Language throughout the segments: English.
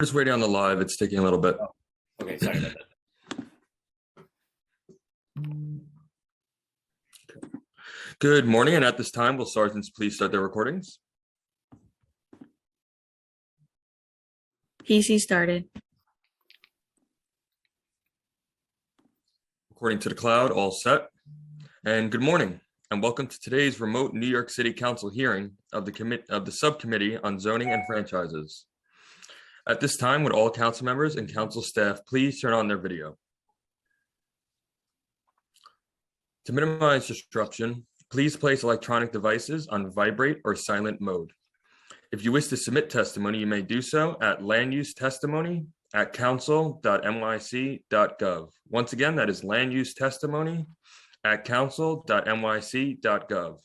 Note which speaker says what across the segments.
Speaker 1: Just waiting on the live. It's taking a little bit.
Speaker 2: Oh, okay, sorry about that.
Speaker 1: Good morning, and at this time, will sergeants please start their recordings?
Speaker 3: PC started.
Speaker 1: According to the cloud, all set. And good morning, and welcome to today's remote New York City Council hearing of the Subcommittee on Zoning and Franchises. At this time, would all council members and council staff please turn on their video? To minimize disruption, please place electronic devices on vibrate or silent mode. If you wish to submit testimony, you may do so at landusetestimony@council.nyc.gov. Once again, that is landusetestimony@council.nyc.gov.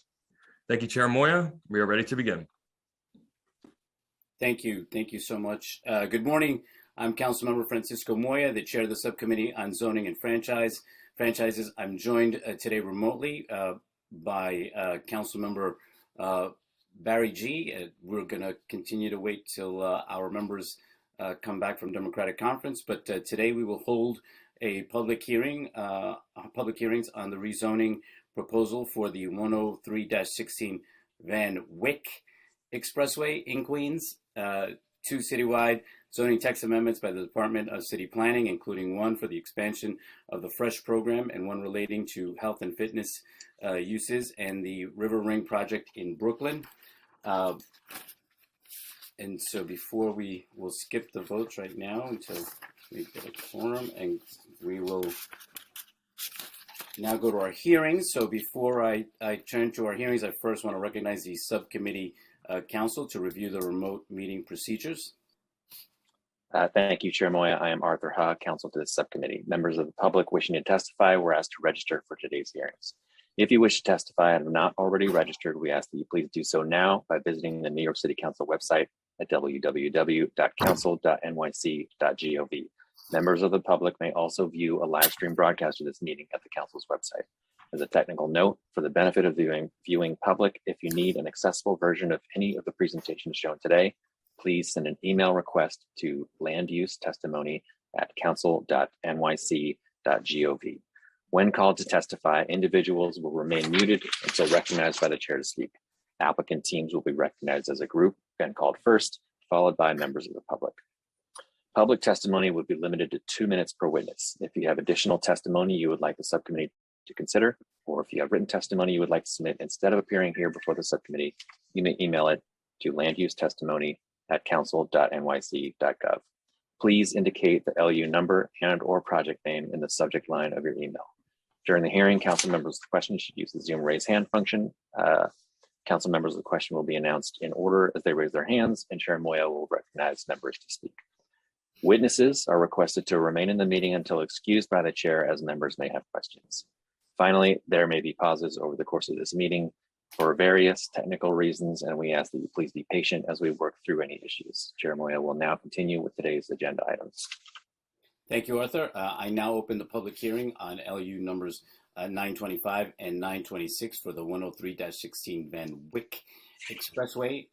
Speaker 1: Thank you, Chair Moya. We are ready to begin.
Speaker 2: Thank you so much. Good morning. I'm Councilmember Francisco Moya, the chair of the Subcommittee on Zoning and Franchises. I'm joined today remotely by Councilmember Barry G. We're going to continue to wait till our members come back from Democratic Conference, but today we will hold a public hearings on the rezoning proposal for the 103-16 Van Wyck Expressway in Queens. Two citywide zoning text amendments by the Department of City Planning, including one for the expansion of the FRESH program and one relating to health and fitness uses and the River Ring project in Brooklyn. And so before we'll skip the votes right now until we get a quorum, and we will now go to our hearings. So before I turn to our hearings, I first want to recognize the subcommittee council to review the remote meeting procedures.
Speaker 4: Thank you, Chair Moya. I am Arthur Ha, counsel to the subcommittee. Members of the public wishing to testify were asked to register for today's hearings. If you wish to testify and have not already registered, we ask that you please do so now by visiting the New York City Council website at www.council.nyc.gov. Members of the public may also view a live stream broadcast of this meeting at the council's website. As a technical note, for the benefit of the viewing public, if you need an accessible version of any of the presentations shown today, please send an email request to landusetestimony@council.nyc.gov. When called to testify, individuals will remain muted until recognized by the chair to speak. Applicant teams will be recognized as a group and called first, followed by members of the public. Public testimony would be limited to 2 minutes per witness. If you have additional testimony you would like the subcommittee to consider, or if you have written testimony you would like to submit instead of appearing here before the subcommittee, you may email it to landusetestimony@council.nyc.gov. Please indicate the LU number and/or project name in the subject line of your email. During the hearing, council members with questions should use the Zoom raise hand function. Council members with the question will be announced in order as they raise their hands, and Chair Moya will recognize members to speak. Witnesses are requested to remain in the meeting until excused by the chair, as members may have questions. Finally, there may be pauses over the course of this meeting for various technical reasons, and we ask that you please be patient as we work through any issues. Chair Moya will now continue with today's agenda items.
Speaker 2: Thank you, Arthur. I now open the public hearing on LU numbers 925 and 926 for the 103-16 Van Wyck Expressway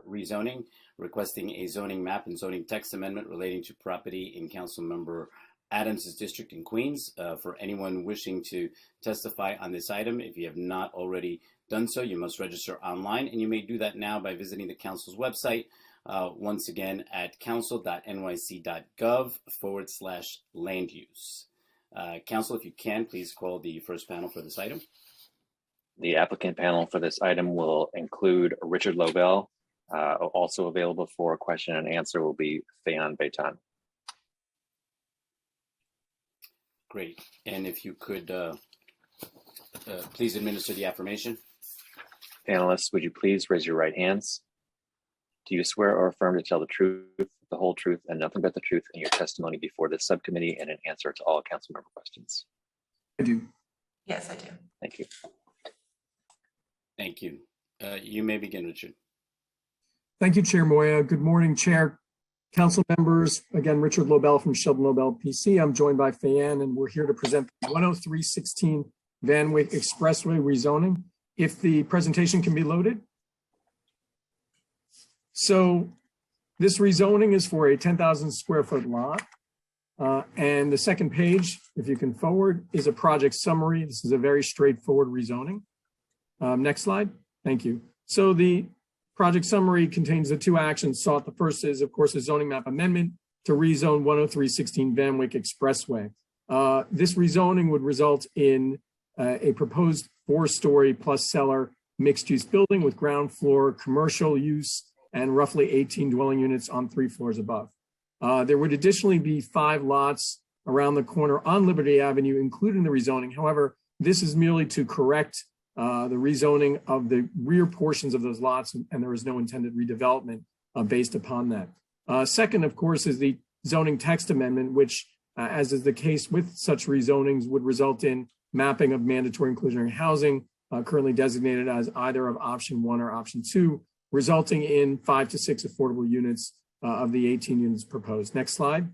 Speaker 2: rezoning, requesting a zoning map and zoning text amendment relating to property in Councilmember Adams' district in Queens. For anyone wishing to testify on this item, if you have not already done so, you must register online, and you may do that now by visiting the council's website, once again at council.nyc.gov/land use. Council, if you can, please call the first panel for this item.
Speaker 4: The applicant panel for this item will include Richard Lobel. Also available for a question and answer will be Fayan Beitan.
Speaker 2: Great. And if you could please administer the affirmation.
Speaker 4: Panelists, would you please raise your right hands? Do you swear or affirm to tell the truth, the whole truth, and nothing but the truth in your testimony before this subcommittee and in answer to all council member questions?
Speaker 5: I do.
Speaker 3: Yes, I do.
Speaker 4: Thank you.
Speaker 2: Thank you. You may begin, Richard.
Speaker 5: Thank you, Chair Moya. Good morning, Chair, council members. Again, Richard Lobel from Sheldon Lobel PC. I'm joined by Fayan, and we're here to present the 103-16 Van Wyck Expressway rezoning. If the presentation can be loaded. So This rezoning is for a 10,000 square foot lot. And the second page, if you can forward, is a project summary. This is a very straightforward rezoning. Next slide. Thank you. So the project summary contains the two actions sought. The first is, of course, a zoning map amendment to rezone 10316 Van Wyck Expressway. This rezoning would result in a proposed 4-story plus cellar mixed-use building with ground floor commercial use and roughly 18 dwelling units on 3 floors above. There would additionally be 5 lots around the corner on Liberty Avenue, including the rezoning. However, this is merely to correct the rezoning of the rear portions of those lots, and there is no intended redevelopment based upon that. Second, of course, is the zoning text amendment, which, as is the case with such rezonings, would result in mapping of mandatory inclusionary housing, currently designated as either of option 1 or option 2, resulting in 5 to 6 affordable units of the 18 units proposed. Next slide.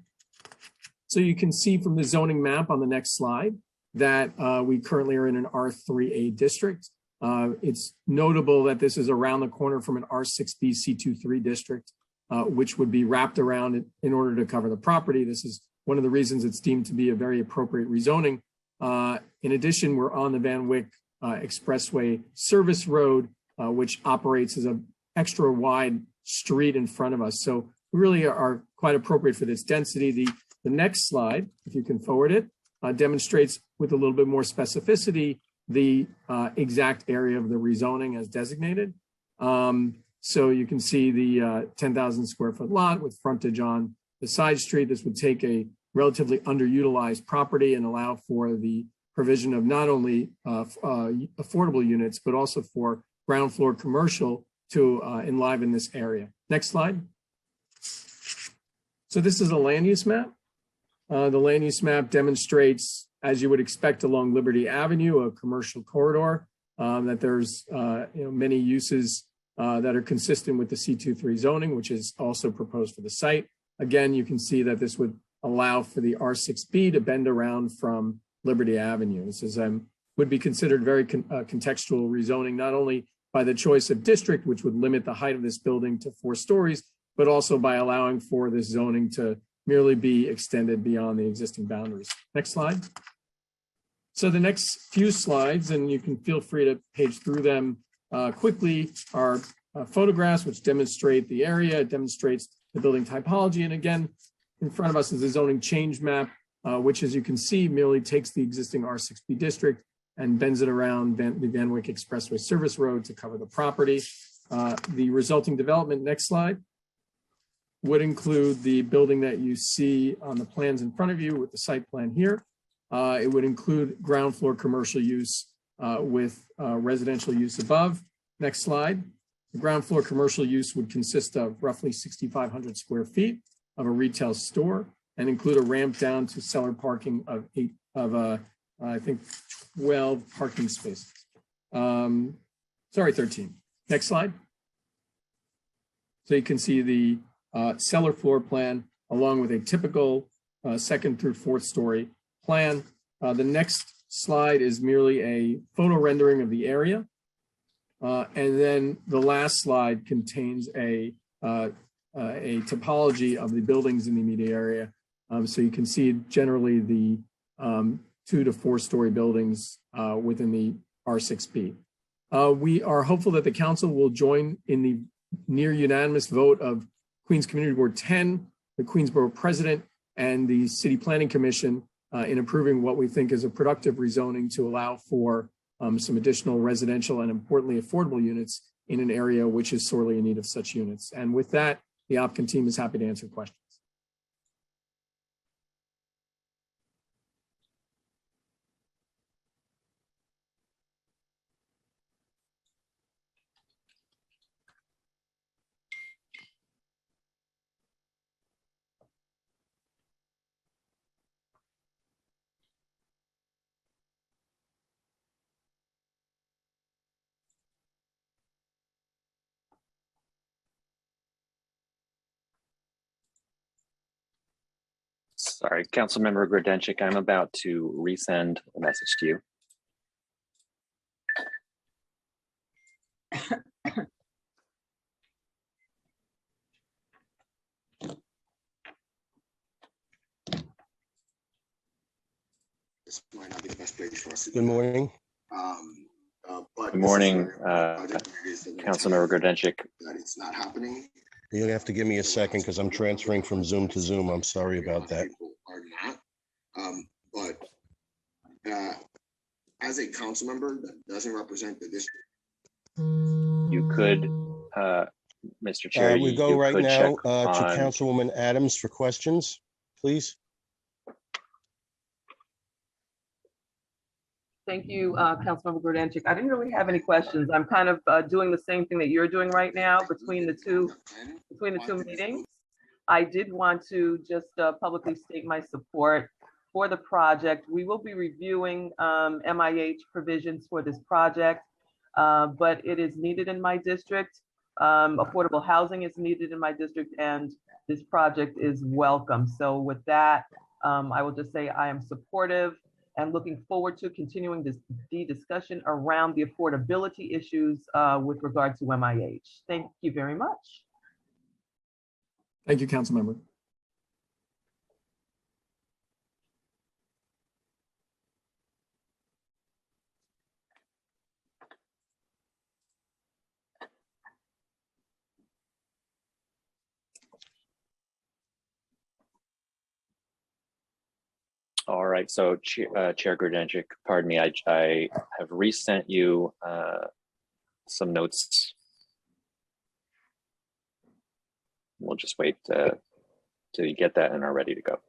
Speaker 5: So you can see from the zoning map on the next slide that we currently are in an R3A district. It's notable that this is around the corner from an R6B C23 district, which would be wrapped around it in order to cover the property. This is one of the reasons it's deemed to be a very appropriate rezoning. In addition, we're on the Van Wyck Expressway service road, which operates as an extra wide street in front of us. So we really are quite appropriate for this density. The next slide, if you can forward it, demonstrates with a little bit more specificity the exact area of the rezoning as designated. So you can see the 10,000 square foot lot with frontage on the side street. This would take a relatively underutilized property and allow for the provision of not only affordable units, but also for ground floor commercial to enliven this area. Next slide. So this is a land use map. The land use map demonstrates, as you would expect along Liberty Avenue, a commercial corridor, that there's many uses that are consistent with the C23 zoning, which is also proposed for the site. Again, you can see that this would allow for the R6B to bend around from Liberty Avenue. This is, would be considered very contextual rezoning, not only by the choice of district, which would limit the height of this building to 4 stories, but also by allowing for this zoning to merely be extended beyond the existing boundaries. Next slide. So the next few slides, and you can feel free to page through them quickly, are photographs which demonstrate the area. It demonstrates the building typology. And again, in front of us is a zoning change map, which, as you can see, merely takes the existing R6B district and bends it around the Van Wyck Expressway service road to cover the property. The resulting development, next slide, would include the building that you see on the plans in front of you with the site plan here. It would include ground floor commercial use with residential use above. Next slide. The ground floor commercial use would consist of roughly 6,500 square feet of a retail store and include a ramp down to cellar parking of I think 12 parking spaces. Sorry, 13. Next slide. So you can see the cellar floor plan along with a typical 2nd through 4th story plan. The next slide is merely a photo rendering of the area. And then the last slide contains a topology of the buildings in the immediate area. So you can see generally the 2 to 4 story buildings within the R6B. We are hopeful that the council will join in the near unanimous vote of Queens Community Board 10, the Queensborough President, and the City Planning Commission in approving what we think is a productive rezoning to allow for some additional residential and, importantly, affordable units in an area which is sorely in need of such units. And with that, the applicant team is happy to answer questions.
Speaker 4: Sorry, Councilmember Grodenchik, I'm about to resend a message to you.
Speaker 3: this might not be the best place for us to
Speaker 6: Good
Speaker 3: do that.
Speaker 6: morning.
Speaker 3: But
Speaker 4: Good morning,
Speaker 3: Councilmember
Speaker 4: Councilmember Grodenchik.
Speaker 3: that it's not happening.
Speaker 6: You'll have to give me a second because I'm transferring from Zoom to Zoom. I'm sorry about that.
Speaker 3: People are not. But as a council member that doesn't represent the district.
Speaker 4: You could, Mr. Chair,
Speaker 6: We go
Speaker 4: you
Speaker 6: right
Speaker 4: could
Speaker 6: now
Speaker 4: check
Speaker 6: to
Speaker 4: on,
Speaker 6: Councilwoman Adams for questions, please.
Speaker 7: Thank you, Councilmember Grodenchik. I didn't really have any questions. I'm kind of doing the same thing that you're doing right now between the two meetings. I did want to just publicly state my support for the project. We will be reviewing MIH provisions for this project, but it is needed in my district. Affordable housing is needed in my district, and this project is welcome. So with that, I will just say I am supportive and looking forward to continuing the discussion around the affordability issues with regard to MIH. Thank you very much.
Speaker 5: Thank you, Councilmember.
Speaker 4: all right, so Chair Grodenchik, pardon me, I have resent you some notes. We'll just wait till you get that and are ready to go.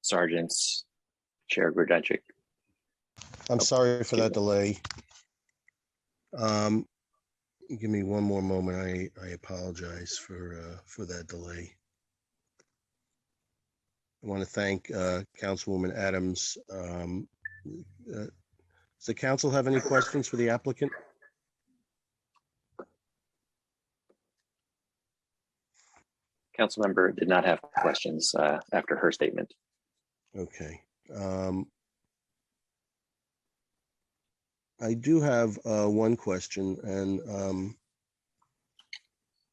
Speaker 4: Sergeants, Chair Grodenchik.
Speaker 6: I'm sorry for that delay. Give me one more moment. I apologize for that delay. I want to thank Councilwoman Adams. Does the council have any questions for the applicant?
Speaker 4: Councilmember did not have questions after her statement.
Speaker 6: Okay. I do have one question, and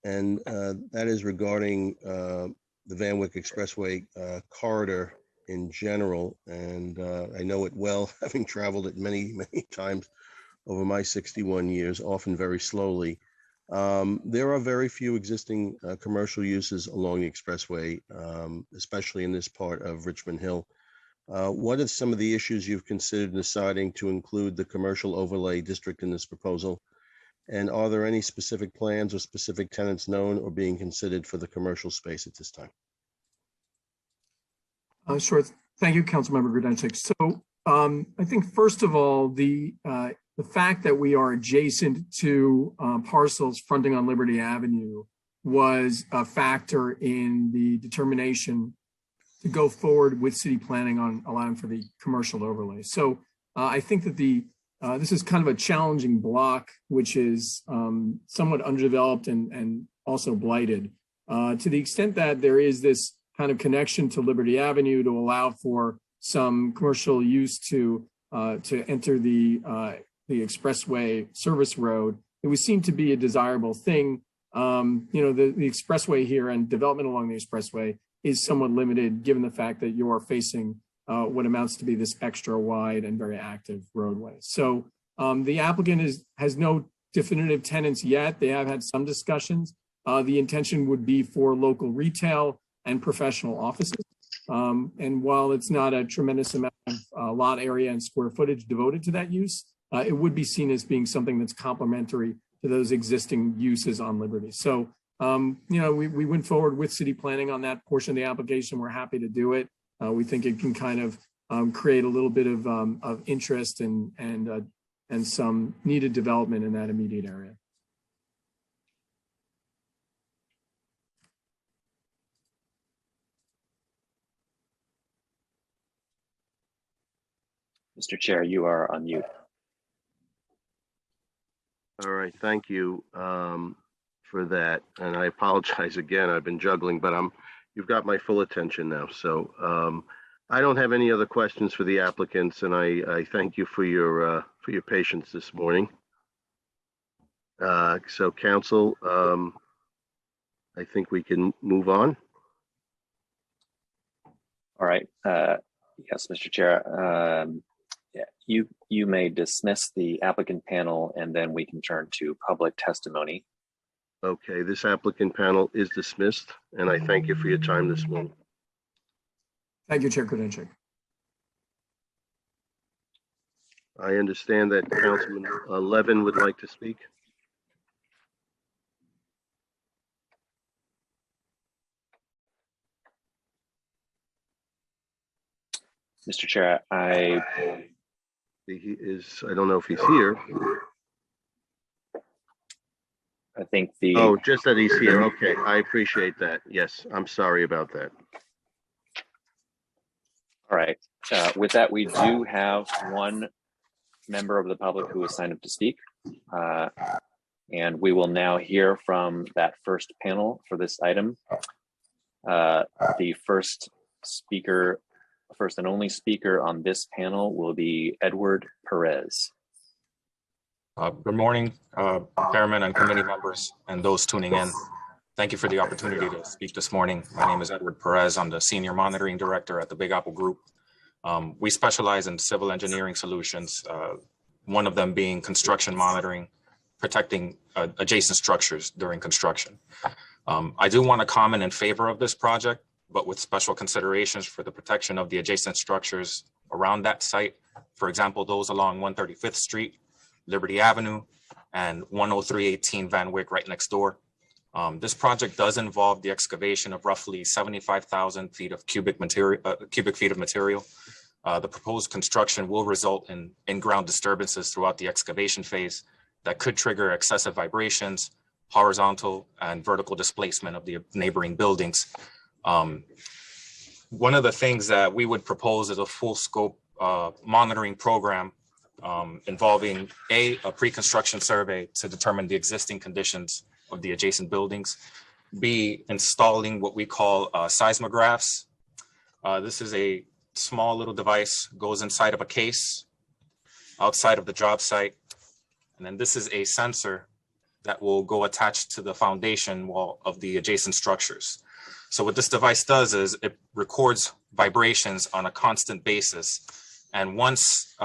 Speaker 6: that is regarding the Van Wyck Expressway corridor in general. And I know it well, having traveled it many, many times over my 61 years, often very slowly. There are very few existing commercial uses along the expressway, especially in this part of Richmond Hill. What are some of the issues you've considered deciding to include the commercial overlay district in this proposal? And are there any specific plans or specific tenants known or being considered for the commercial space at this time?
Speaker 5: Sure. Thank you, Councilmember Grodenchik. So I think first of all, the fact that we are adjacent to parcels fronting on Liberty Avenue was a factor in the determination to go forward with city planning on allowing for the commercial overlay. So I think that this is kind of a challenging block, which is somewhat underdeveloped and also blighted. To the extent that there is this kind of connection to Liberty Avenue to allow for some commercial use to enter the expressway service road, it would seem to be a desirable thing. The expressway here and development along the expressway is somewhat limited given the fact that you are facing what amounts to be this extra wide and very active roadway. So the applicant has no definitive tenants yet. They have had some discussions. The intention would be for local retail and professional offices. And while it's not a tremendous amount of lot area and square footage devoted to that use, it would be seen as being something that's complementary to those existing uses on Liberty. So we went forward with city planning on that portion of the application. We're happy to do it. We think it can kind of create a little bit of interest and some needed development in that immediate area.
Speaker 4: Mr. Chair, you are on mute.
Speaker 6: All right, thank you for that. And I apologize again, I've been juggling, but you've got my full attention now. So I don't have any other questions for the applicants, and I thank you for your patience this morning. So council, I think we can move on.
Speaker 4: All right. Yes, Mr. Chair. Yeah, you may dismiss the applicant panel, and then we can turn to public testimony.
Speaker 6: Okay, this applicant panel is dismissed, and I thank you for your time this morning.
Speaker 5: Thank you, Chair Grodenchik.
Speaker 6: I understand that Councilman Levin would like to speak.
Speaker 4: Mr. Chair, I
Speaker 6: don't know if he's here.
Speaker 4: I think
Speaker 6: Oh, just that he's here. Okay, I appreciate that. Yes, I'm sorry about that.
Speaker 4: All right. With that, we do have one member of the public who has signed up to speak. And we will now hear from that first panel for this item. The first and only speaker on this panel will be Edward Perez.
Speaker 8: Good morning, Chairman and committee members and those tuning in. Thank you for the opportunity to speak this morning. My name is Edward Perez. I'm the Senior Monitoring Director at the Big Apple Group. We specialize in civil engineering solutions, one of them being construction monitoring, protecting adjacent structures during construction. I do want to comment in favor of this project, but with special considerations for the protection of the adjacent structures around that site. For example, those along 135th Street, Liberty Avenue, and 10318 Van Wyck right next door. This project does involve the excavation of roughly 75,000 feet of cubic feet of material. The proposed construction will result in in-ground disturbances throughout the excavation phase that could trigger excessive vibrations, horizontal and vertical displacement of the neighboring buildings. One of the things that we would propose is a full scope monitoring program involving a pre-construction survey to determine the existing conditions of the adjacent buildings, B, installing what we call seismographs. This is a small little device, goes inside of a case outside of the job site. And then this is a sensor that will go attached to the foundation wall of the adjacent structures. So what this device does is it records vibrations on a constant basis. And once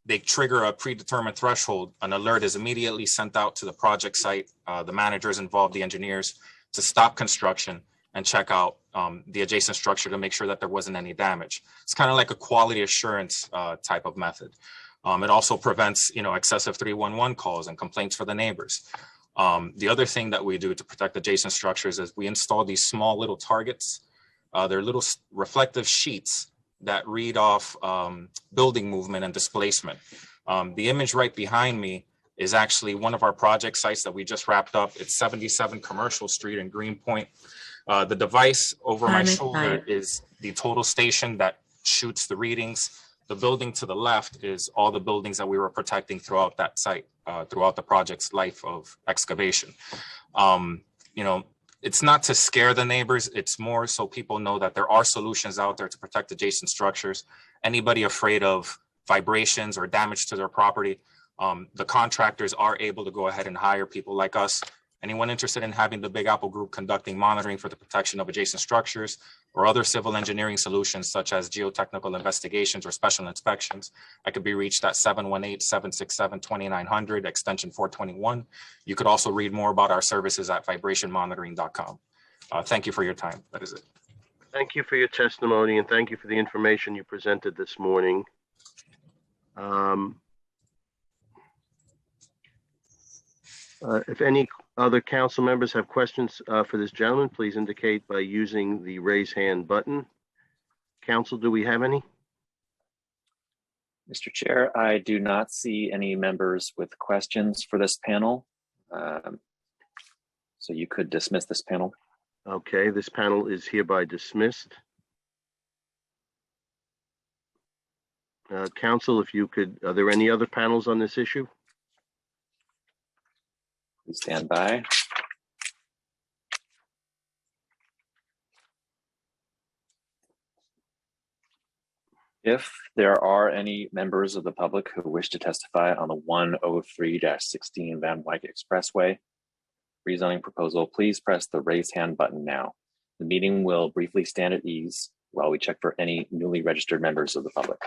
Speaker 8: they trigger a predetermined threshold, an alert is immediately sent out to the project site, the managers involved, the engineers, to stop construction and check out the adjacent structure to make sure that there wasn't any damage. It's kind of like a quality assurance type of method. It also prevents, excessive 311 calls and complaints for the neighbors. The other thing that we do to protect adjacent structures is we install these small little targets. They're little reflective sheets that read off building movement and displacement. The image right behind me is actually one of our project sites that we just wrapped up. It's 77 Commercial Street in Greenpoint. The device over my shoulder is the total station that shoots the readings. The building to the left is all the buildings that we were protecting throughout that site, throughout the project's life of excavation. It's not to scare the neighbors, it's more so people know that there are solutions out there to protect adjacent structures. Anybody afraid of vibrations or damage to their property, the contractors are able to go ahead and hire people like us. Anyone interested in having the Big Apple Group conducting monitoring for the protection of adjacent structures or other civil engineering solutions such as geotechnical investigations or special inspections, I could be reached at 718-767-2900, extension 421. You could also read more about our services at vibrationmonitoring.com. Thank you for your time. That is it.
Speaker 6: Thank you for your testimony and thank you for the information you presented this morning. If any other council members have questions for this gentleman, please indicate by using the raise hand button. Council, do we have any?
Speaker 4: Mr. Chair, I do not see any members with questions for this panel. So you could dismiss this panel.
Speaker 6: Okay, this panel is hereby dismissed. Council, if you could, are there any other panels on this issue?
Speaker 4: Please stand by. If there are any members of the public who wish to testify on the 103-16 Van Wyck Expressway rezoning proposal, please press the raise hand button now. The meeting will briefly stand at ease while we check for any newly registered members of the public.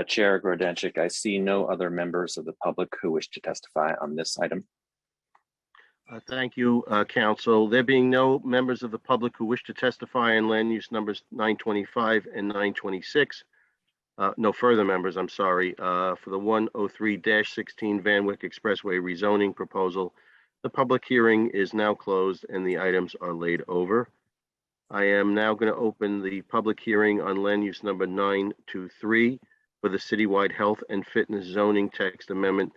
Speaker 4: Chair Grodenchik, I see no other members of the public who wish to testify on this item.
Speaker 6: Thank you, Council. There being no members of the public who wish to testify on land use numbers 925 and 926, no further members, I'm sorry, for the 103-16 Van Wyck Expressway rezoning proposal, the public hearing is now closed and the items are laid over. I am now going to open the public hearing on land use number 923 for the citywide health and fitness zoning text amendment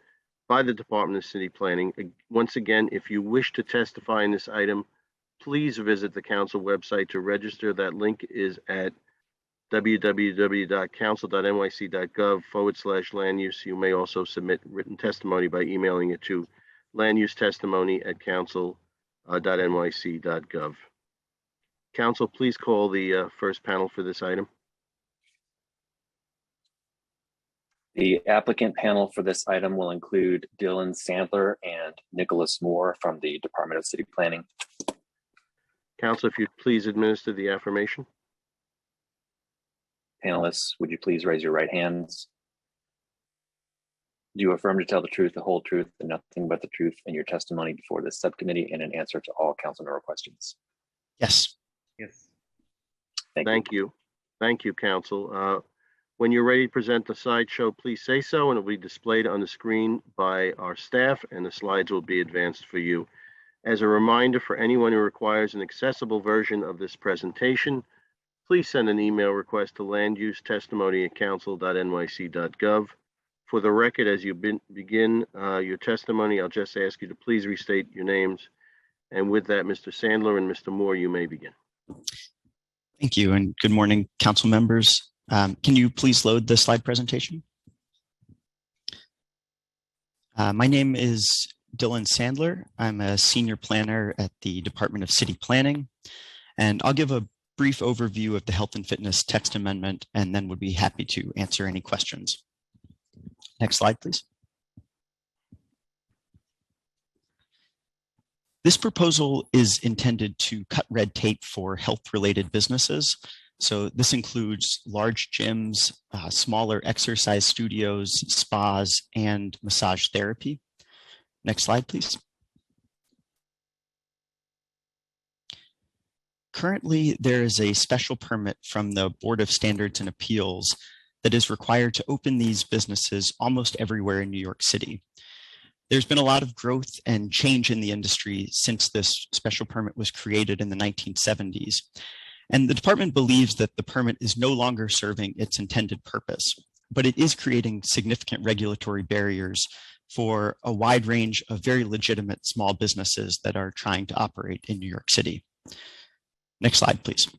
Speaker 6: by the Department of City Planning. Once again, if you wish to testify in this item, please visit the council website to register. That link is at www.council.nyc.gov/land use. You may also submit written testimony by emailing it to landusetestimony@council.nyc.gov. Council, please call the first panel for this item.
Speaker 4: The applicant panel for this item will include Dylan Sandler and Nicholas Moore from the Department of City Planning.
Speaker 6: Council, if you'd please administer the affirmation.
Speaker 4: Panelists, would you please raise your right hands? Do you affirm to tell the truth, the whole truth, and nothing but the truth in your testimony before this subcommittee and in answer to all council member questions?
Speaker 9: Yes.
Speaker 2: Yes.
Speaker 6: Thank you. Thank you, Council. When you're ready to present the slideshow, please say so, and it will be displayed on the screen by our staff, and the slides will be advanced for you. As a reminder for anyone who requires an accessible version of this presentation, please send an email request to landusetestimony@council.nyc.gov. For the record, as you begin your testimony, I'll just ask you to please restate your names. And with that, Mr. Sandler and Mr. Moore, you may begin.
Speaker 9: Thank you, and good morning, council members. Can you please load the slide presentation? My name is Dylan Sandler. I'm a senior planner at the Department of City Planning, and I'll give a brief overview of the health and fitness text amendment, and then would be happy to answer any questions. Next slide, please. This proposal is intended to cut red tape for health-related businesses. So this includes large gyms, smaller exercise studios, spas, and massage therapy. Next slide, please. Currently, there is a special permit from the Board of Standards and Appeals that is required to open these businesses almost everywhere in New York City. There's been a lot of growth and change in the industry since this special permit was created in the 1970s. And the department believes that the permit is no longer serving its intended purpose, but it is creating significant regulatory barriers for a wide range of very legitimate small businesses that are trying to operate in New York City. Next slide, please.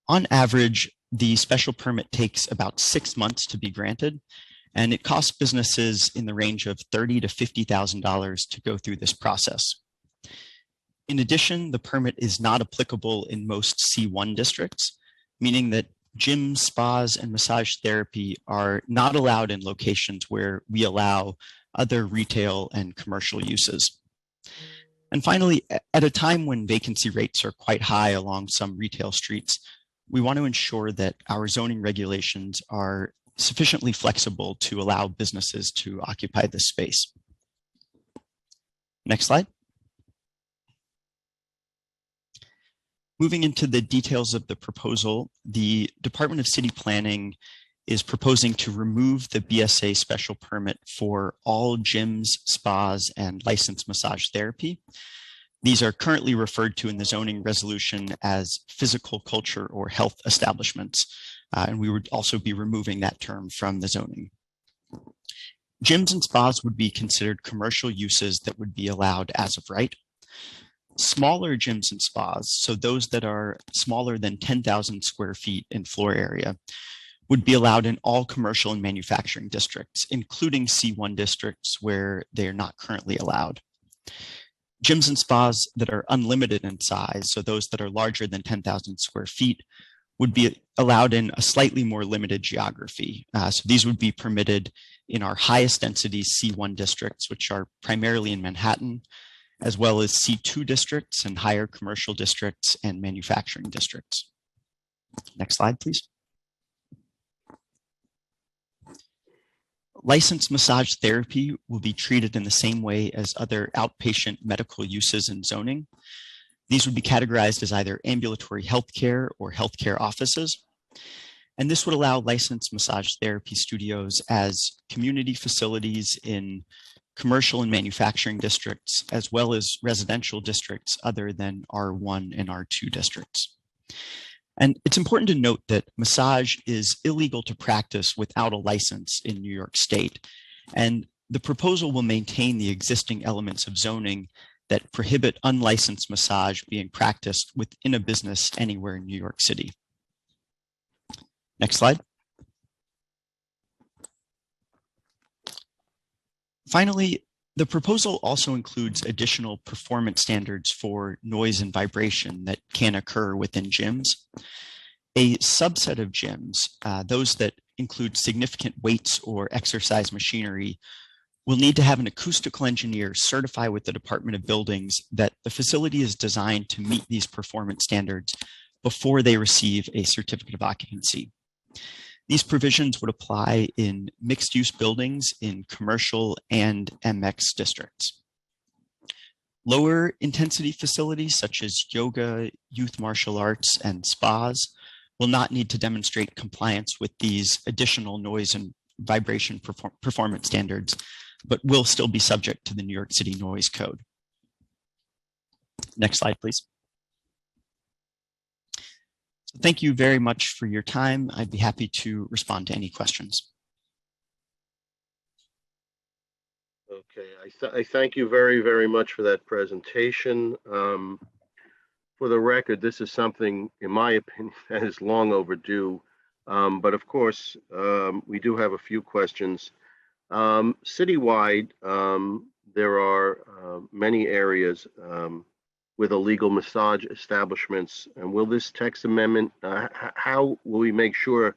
Speaker 9: On average, the special permit takes about 6 months to be granted, and it costs businesses in the range of $30,000 to $50,000 to go through this process. In addition, the permit is not applicable in most C1 districts, meaning that gyms, spas, and massage therapy are not allowed in locations where we allow other retail and commercial uses. And finally, at a time when vacancy rates are quite high along some retail streets, we want to ensure that our zoning regulations are sufficiently flexible to allow businesses to occupy this space. Next slide. Moving into the details of the proposal, the Department of City Planning is proposing to remove the BSA special permit for all gyms, spas, and licensed massage therapy. These are currently referred to in the zoning resolution as physical, culture, or health establishments, and we would also be removing that term from the zoning. Gyms and spas would be considered commercial uses that would be allowed as of right. Smaller gyms and spas, so those that are smaller than 10,000 square feet in floor area, would be allowed in all commercial and manufacturing districts, including C1 districts where they are not currently allowed. Gyms and spas that are unlimited in size, so those that are larger than 10,000 square feet, would be allowed in a slightly more limited geography. So these would be permitted in our highest density C1 districts, which are primarily in Manhattan, as well as C2 districts and higher commercial districts and manufacturing districts. Next slide, please. Licensed massage therapy will be treated in the same way as other outpatient medical uses in zoning. These would be categorized as either ambulatory healthcare or healthcare offices. And this would allow licensed massage therapy studios as community facilities in commercial and manufacturing districts, as well as residential districts other than R1 and R2 districts. And it's important to note that massage is illegal to practice without a license in New York State. And the proposal will maintain the existing elements of zoning that prohibit unlicensed massage being practiced within a business anywhere in New York City. Next slide. Finally, the proposal also includes additional performance standards for noise and vibration that can occur within gyms. A subset of gyms, those that include significant weights or exercise machinery, will need to have an acoustical engineer certify with the Department of Buildings that the facility is designed to meet these performance standards before they receive a certificate of occupancy. These provisions would apply in mixed-use buildings in commercial and MX districts. Lower intensity facilities such as yoga, youth martial arts, and spas will not need to demonstrate compliance with these additional noise and vibration performance standards, but will still be subject to the New York City Noise Code. Next slide, please. So thank you very much for your time. I'd be happy to respond to any questions.
Speaker 6: Okay, I thank you very, very much for that presentation. For the record, this is something, in my opinion, that is long overdue. But of course, we do have a few questions. Citywide, there are many areas with illegal massage establishments. And will this text amendment, how will we make sure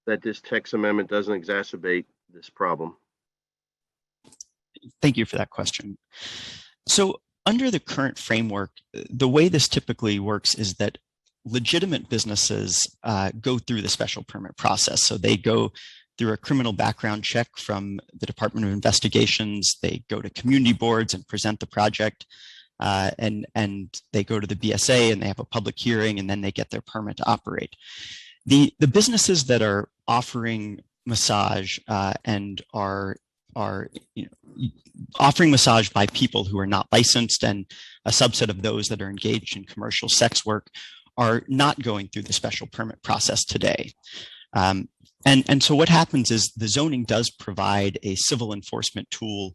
Speaker 6: that this text amendment doesn't exacerbate this problem?
Speaker 9: Thank you for that question. So under the current framework, the way this typically works is that legitimate businesses go through the special permit process. So they go through a criminal background check from the Department of Investigations. They go to community boards and present the project. And they go to the BSA and they have a public hearing, and then they get their permit to operate. The businesses that are offering massage and are offering massage by people who are not licensed, and a subset of those that are engaged in commercial sex work, are not going through the special permit process today. And so what happens is the zoning does provide a civil enforcement tool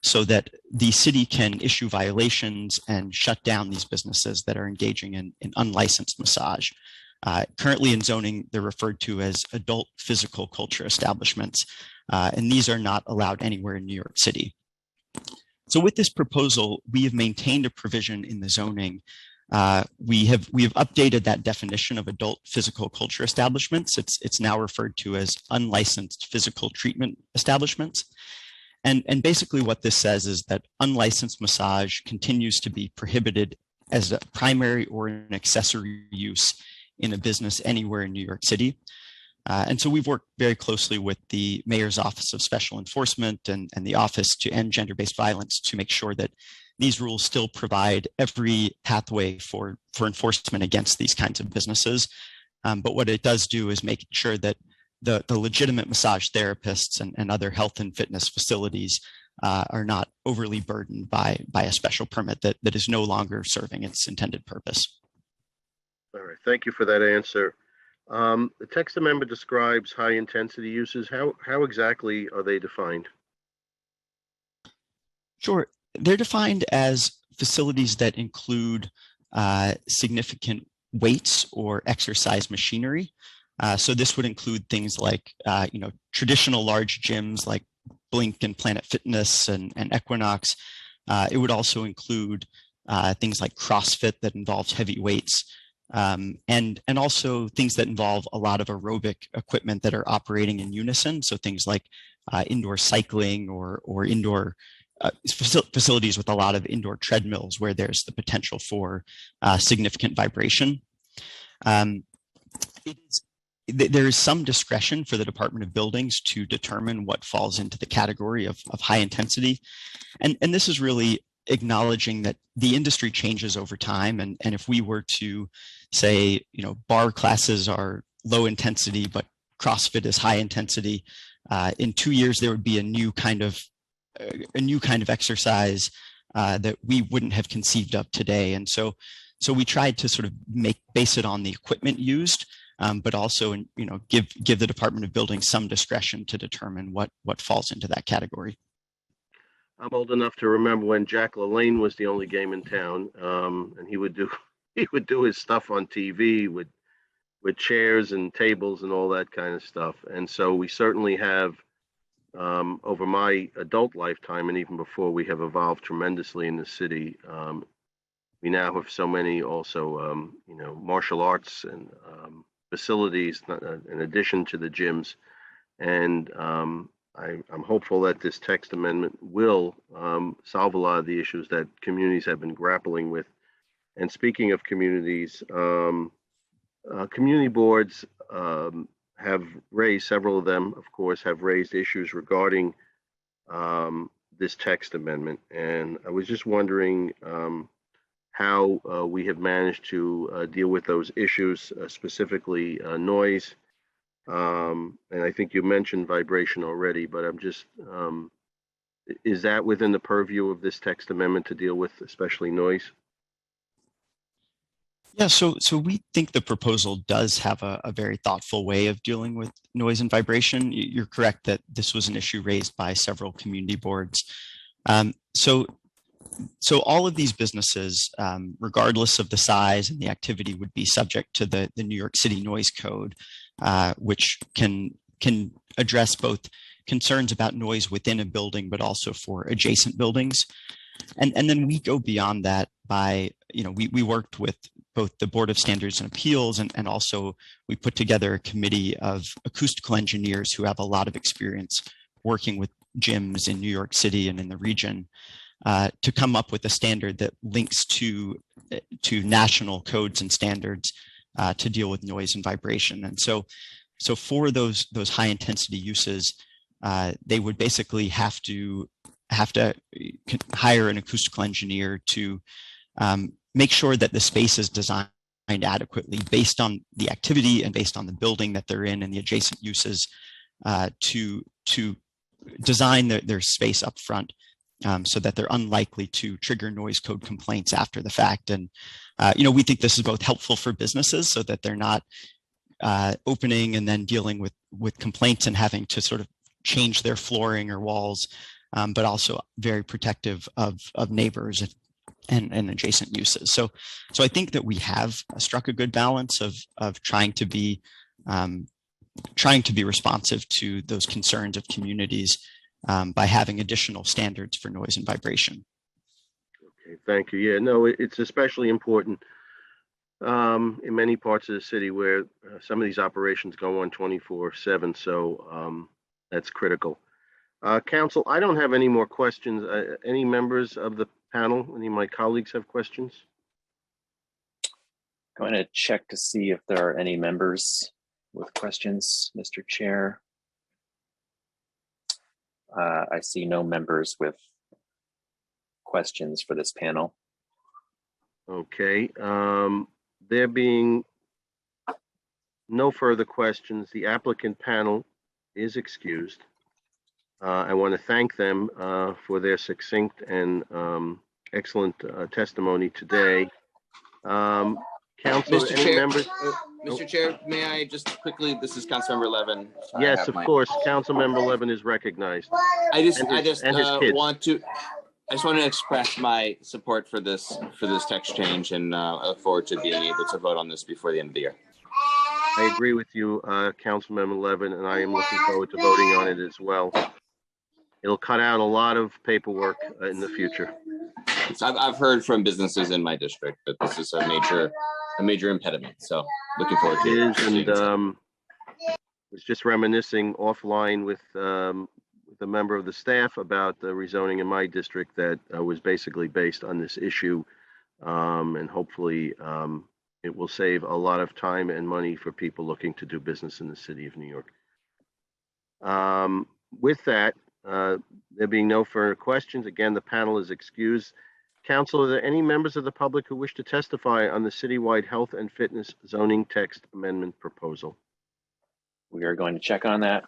Speaker 9: so that the city can issue violations and shut down these businesses that are engaging in unlicensed massage. Currently in zoning, they're referred to as adult physical culture establishments, and these are not allowed anywhere in New York City. So with this proposal, we have maintained a provision in the zoning. We have updated that definition of adult physical culture establishments. It's now referred to as unlicensed physical treatment establishments. And basically what this says is that unlicensed massage continues to be prohibited as a primary or an accessory use in a business anywhere in New York City. And so we've worked very closely with the Mayor's Office of Special Enforcement and the Office to End Gender-Based Violence to make sure that these rules still provide every pathway for enforcement against these kinds of businesses. But what it does do is make sure that the legitimate massage therapists and other health and fitness facilities are not overly burdened by a special permit that is no longer serving its intended purpose.
Speaker 6: All right, thank you for that answer. The text amendment describes high intensity uses. How exactly are they defined?
Speaker 9: Sure, they're defined as facilities that include significant weights or exercise machinery. So this would include things like, traditional large gyms like Blink and Planet Fitness and Equinox. It would also include things like CrossFit that involves heavy weights, and also things that involve a lot of aerobic equipment that are operating in unison. So things like indoor cycling or indoor facilities with a lot of indoor treadmills where there's the potential for significant vibration. There is some discretion for the Department of Buildings to determine what falls into the category of high intensity. And this is really acknowledging that the industry changes over time. And if we were to say, bar classes are low intensity, but CrossFit is high intensity, in 2 years, there would be a new kind of exercise that we wouldn't have conceived of today. And so we tried to sort of base it on the equipment used, but also, give the Department of Building some discretion to determine what falls into that category.
Speaker 6: I'm old enough to remember when Jack LaLanne was the only game in town, and he would do his stuff on TV with chairs and tables and all that kind of stuff. And so we certainly have, over my adult lifetime and even before, we have evolved tremendously in the city. We now have so many also, martial arts and facilities in addition to the gyms. And I'm hopeful that this text amendment will solve a lot of the issues that communities have been grappling with. And speaking of communities, community boards have raised, several of them, of course, have raised issues regarding this text amendment. And I was just wondering how we have managed to deal with those issues, specifically noise. And I think you mentioned vibration already, but I'm just, is that within the purview of this text amendment to deal with, especially noise?
Speaker 9: Yeah, so we think the proposal does have a very thoughtful way of dealing with noise and vibration. You're correct that this was an issue raised by several community boards. So all of these businesses, regardless of the size and the activity, would be subject to the New York City Noise Code, which can address both concerns about noise within a building, but also for adjacent buildings. And then we go beyond that by, we worked with both the Board of Standards and Appeals, and also we put together a committee of acoustical engineers who have a lot of experience working with gyms in New York City and in the region, to come up with a standard that links to national codes and standards to deal with noise and vibration. And so for those high intensity uses, they would basically have to hire an acoustical engineer to make sure that the space is designed adequately based on the activity and based on the building that they're in and the adjacent uses, to design their space up front, so that they're unlikely to trigger noise code complaints after the fact. And we think this is both helpful for businesses so that they're not opening and then dealing with complaints and having to sort of change their flooring or walls, but also very protective of neighbors and adjacent uses. So I think that we have struck a good balance of trying to be responsive to those concerns of communities, by having additional standards for noise and vibration.
Speaker 6: Okay, thank you. Yeah, no, it's especially important in many parts of the city where some of these operations go on 24/7. So that's critical. Council, I don't have any more questions. Any members of the panel, any of my colleagues have questions?
Speaker 4: Going to check to see if there are any members with questions, Mr. Chair. I see no members with questions for this panel.
Speaker 6: Okay, there being no further questions, the applicant panel is excused. I want to thank them for their succinct and excellent testimony today. Council,
Speaker 10: Mr.
Speaker 6: any
Speaker 10: Chair,
Speaker 6: members?
Speaker 10: Mr. Chair, may I just quickly, this is Councilmember Levin.
Speaker 6: Yes, of course. Councilmember Levin is recognized.
Speaker 10: I just
Speaker 6: and his kids.
Speaker 10: want to express my support for this text change, and I look forward to being able to vote on this before the end of the year.
Speaker 6: I agree with you, Councilmember Levin, and I am looking forward to voting on it as well. It'll cut out a lot of paperwork in the future.
Speaker 10: So I've heard from businesses in my district that this is a major impediment. So looking forward to
Speaker 6: It is, and was just reminiscing offline with a member of the staff about the rezoning in my district that was basically based on this issue, and hopefully it will save a lot of time and money for people looking to do business in the city of New York. With that, there being no further questions, again, the panel is excused. Council, are there any members of the public who wish to testify on the citywide health and fitness zoning text amendment proposal?
Speaker 4: We are going to check on that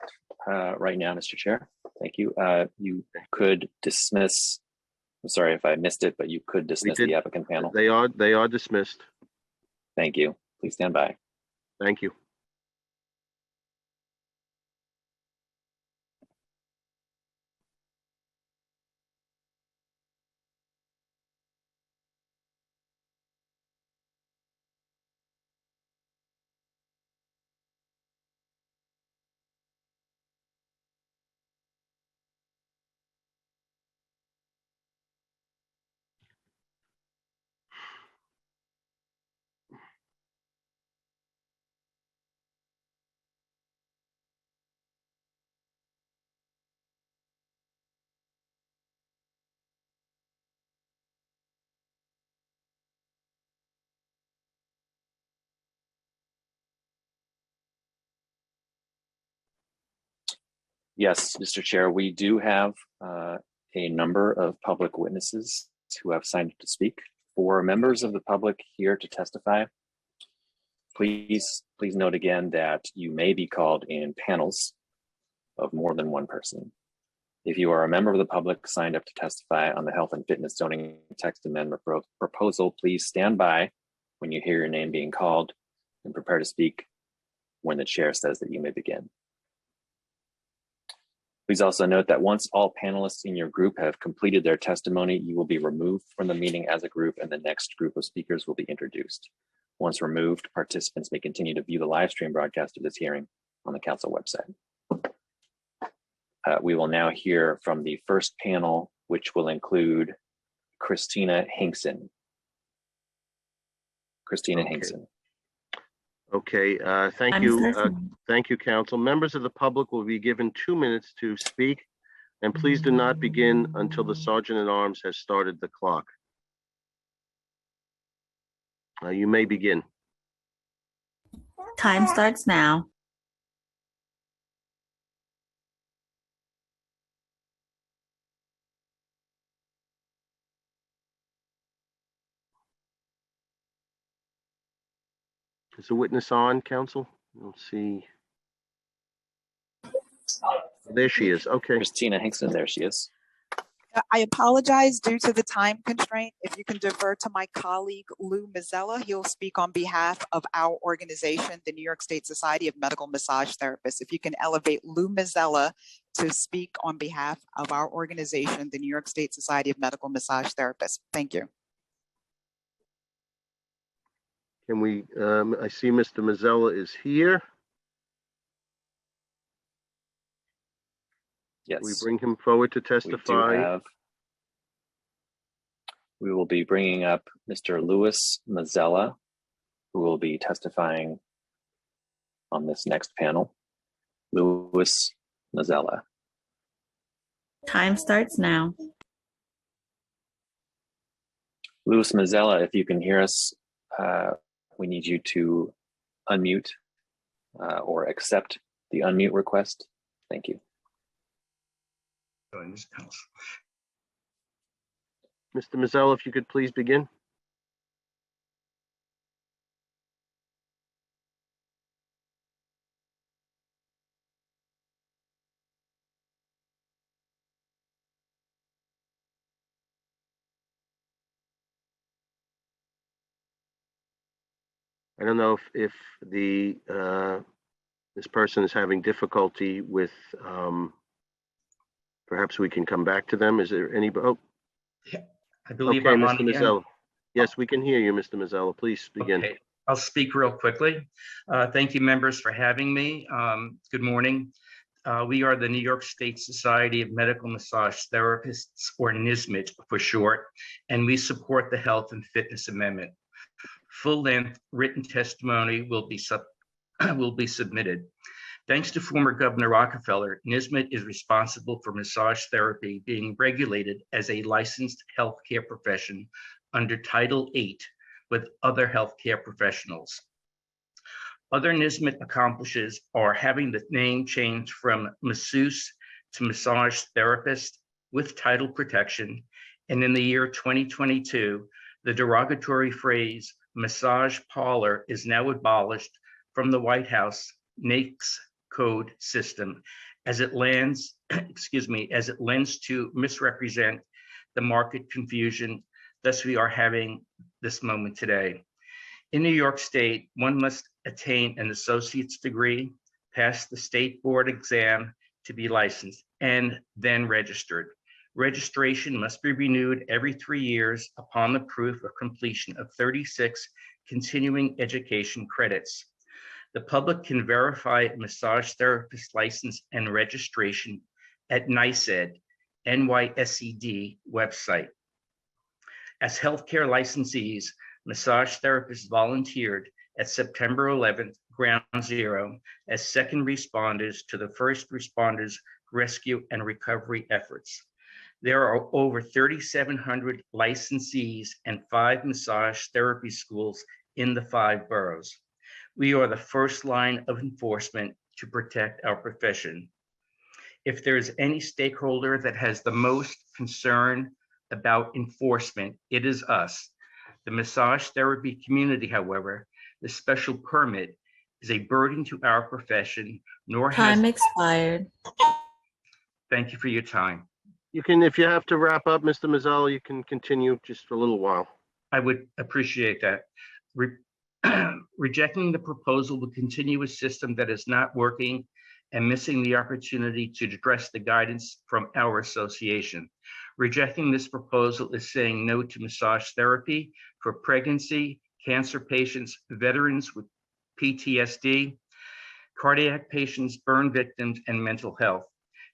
Speaker 4: right now, Mr. Chair. Thank you. You could dismiss, I'm sorry if I missed it, but you could dismiss the applicant panel.
Speaker 6: They are dismissed.
Speaker 4: Thank you. Please stand by.
Speaker 6: Thank you.
Speaker 4: Yes, Mr. Chair, we do have a number of public witnesses who have signed up to speak. For members of the public here to testify, please note again that you may be called in panels of more than one person. If you are a member of the public signed up to testify on the health and fitness zoning text amendment proposal, please stand by when you hear your name being called and prepare to speak when the chair says that you may begin. Please also note that once all panelists in your group have completed their testimony, you will be removed from the meeting as a group and the next group of speakers will be introduced. Once removed, participants may continue to view the live stream broadcast of this hearing on the council website. We will now hear from the first panel, which will include Christina Hinkson. Christina Hinkson.
Speaker 6: Okay, thank you. Thank you, Council. Members of the public will be given 2 minutes to speak, and please do not begin until the Sergeant at Arms has started the clock. You may begin.
Speaker 11: Time starts now.
Speaker 6: Is the witness on, Council? Let's see. There she is. Okay.
Speaker 4: Christina Hinkson, there she is.
Speaker 12: I apologize due to the time constraint. If you can defer to my colleague, Lou Mazzella, he'll speak on behalf of our organization, the New York State Society of Medical Massage Therapists. If you can elevate Lou Mazzella to speak on behalf of our organization, the New York State Society of Medical Massage Therapists. Thank you.
Speaker 6: Can we, I see Mr. Mazzella is here. We
Speaker 4: Yes,
Speaker 6: bring him forward to
Speaker 4: we do
Speaker 6: testify.
Speaker 4: have. We will be bringing up Mr. Louis Mazzella, who will be testifying on this next panel. Louis Mazzella.
Speaker 11: Time starts now.
Speaker 4: Louis Mazzella, if you can hear us, we need you to unmute or accept the unmute request. Thank you.
Speaker 6: Mr. Mazzella, if you could please begin. I don't know if the this person is having difficulty with, perhaps we can come back to them. Is there any, oh,
Speaker 13: I believe
Speaker 6: okay,
Speaker 13: I'm on
Speaker 6: Mr.
Speaker 13: again.
Speaker 6: Mazzella. Yes, we can hear you, Mr. Mazzella. Please begin.
Speaker 13: Okay, I'll speak real quickly. Thank you, members, for having me. Good morning. We are the New York State Society of Medical Massage Therapists, or NSMIT for short, and we support the Health and Fitness Amendment. Full-length written testimony will be submitted. Thanks to former Governor Rockefeller, NSMIT is responsible for massage therapy being regulated as a licensed healthcare profession under Title VIII with other healthcare professionals. Other NSMIT accomplishes are having the name changed from masseuse to massage therapist with title protection. And in the year 2022, the derogatory phrase massage parlor is now abolished from the White House NAICS code system as it lends, as it lends to misrepresent the market confusion. Thus, we are having this moment today. In New York State, one must attain an associate's degree, pass the state board exam to be licensed, and then registered. Registration must be renewed every 3 years upon the proof of completion of 36 continuing education credits. The public can verify massage therapist license and registration at NYSED, NYSED website. As healthcare licensees, massage therapists volunteered at September 11th, Ground Zero, as second responders to the first responders' rescue and recovery efforts. There are over 3,700 licensees and 5 massage therapy schools in the 5 boroughs. We are the first line of enforcement to protect our profession. If there is any stakeholder that has the most concern about enforcement, it is us. The massage therapy community, however, the special permit is a burden to our profession, nor has—
Speaker 11: Time expired.
Speaker 13: Thank you for your time.
Speaker 6: You can, if you have to wrap up, Mr. Mazzella, you can continue just for a little while.
Speaker 13: I would appreciate that. Rejecting the proposal will continue a system that is not working and missing the opportunity to address the guidance from our association. Rejecting this proposal is saying no to massage therapy for pregnancy, cancer patients, veterans with PTSD, cardiac patients, burn victims, and mental health.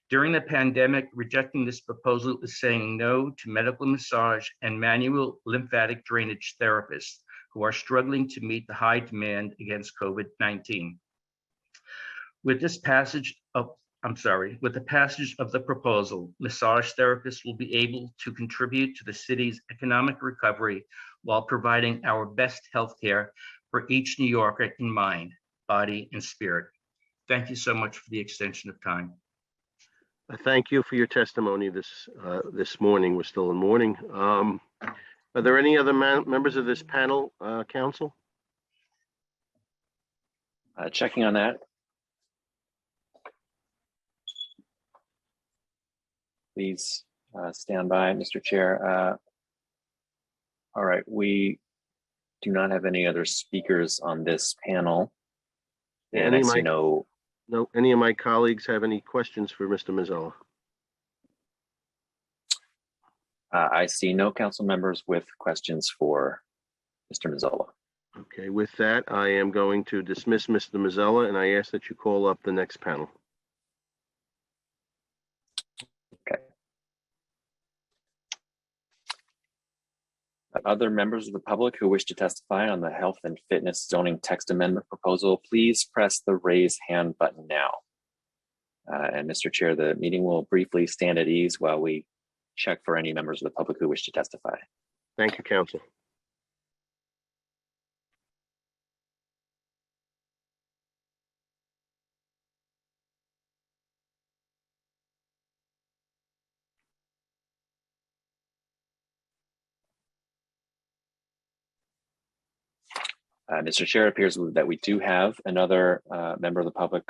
Speaker 13: During the pandemic, rejecting this proposal is saying no to medical massage and manual lymphatic drainage therapists who are struggling to meet the high demand against COVID-19. With the passage of the proposal, massage therapists will be able to contribute to the city's economic recovery while providing our best healthcare for each New Yorker in mind, body, and spirit. Thank you so much for the extension of time.
Speaker 6: Thank you for your testimony this morning. We're still in morning. Are there any other members of this panel, council?
Speaker 4: Checking on that. Please stand by, Mr. Chair. All right, we do not have any other speakers on this panel. And I see no.
Speaker 6: Any of my colleagues have any questions for Mr. Mazzella?
Speaker 4: I see no council members with questions for Mr. Mazzella.
Speaker 6: Okay, with that, I am going to dismiss Mr. Mazzella, and I ask that you call up the next panel.
Speaker 4: other members of the public who wish to testify on the health and fitness zoning text amendment proposal, please press the raise hand button now. And Mr. Chair, the meeting will briefly stand at ease while we check for any members of the public who wish to testify.
Speaker 6: Thank you, Council.
Speaker 4: Mr. Chair, it appears that we do have another member of the public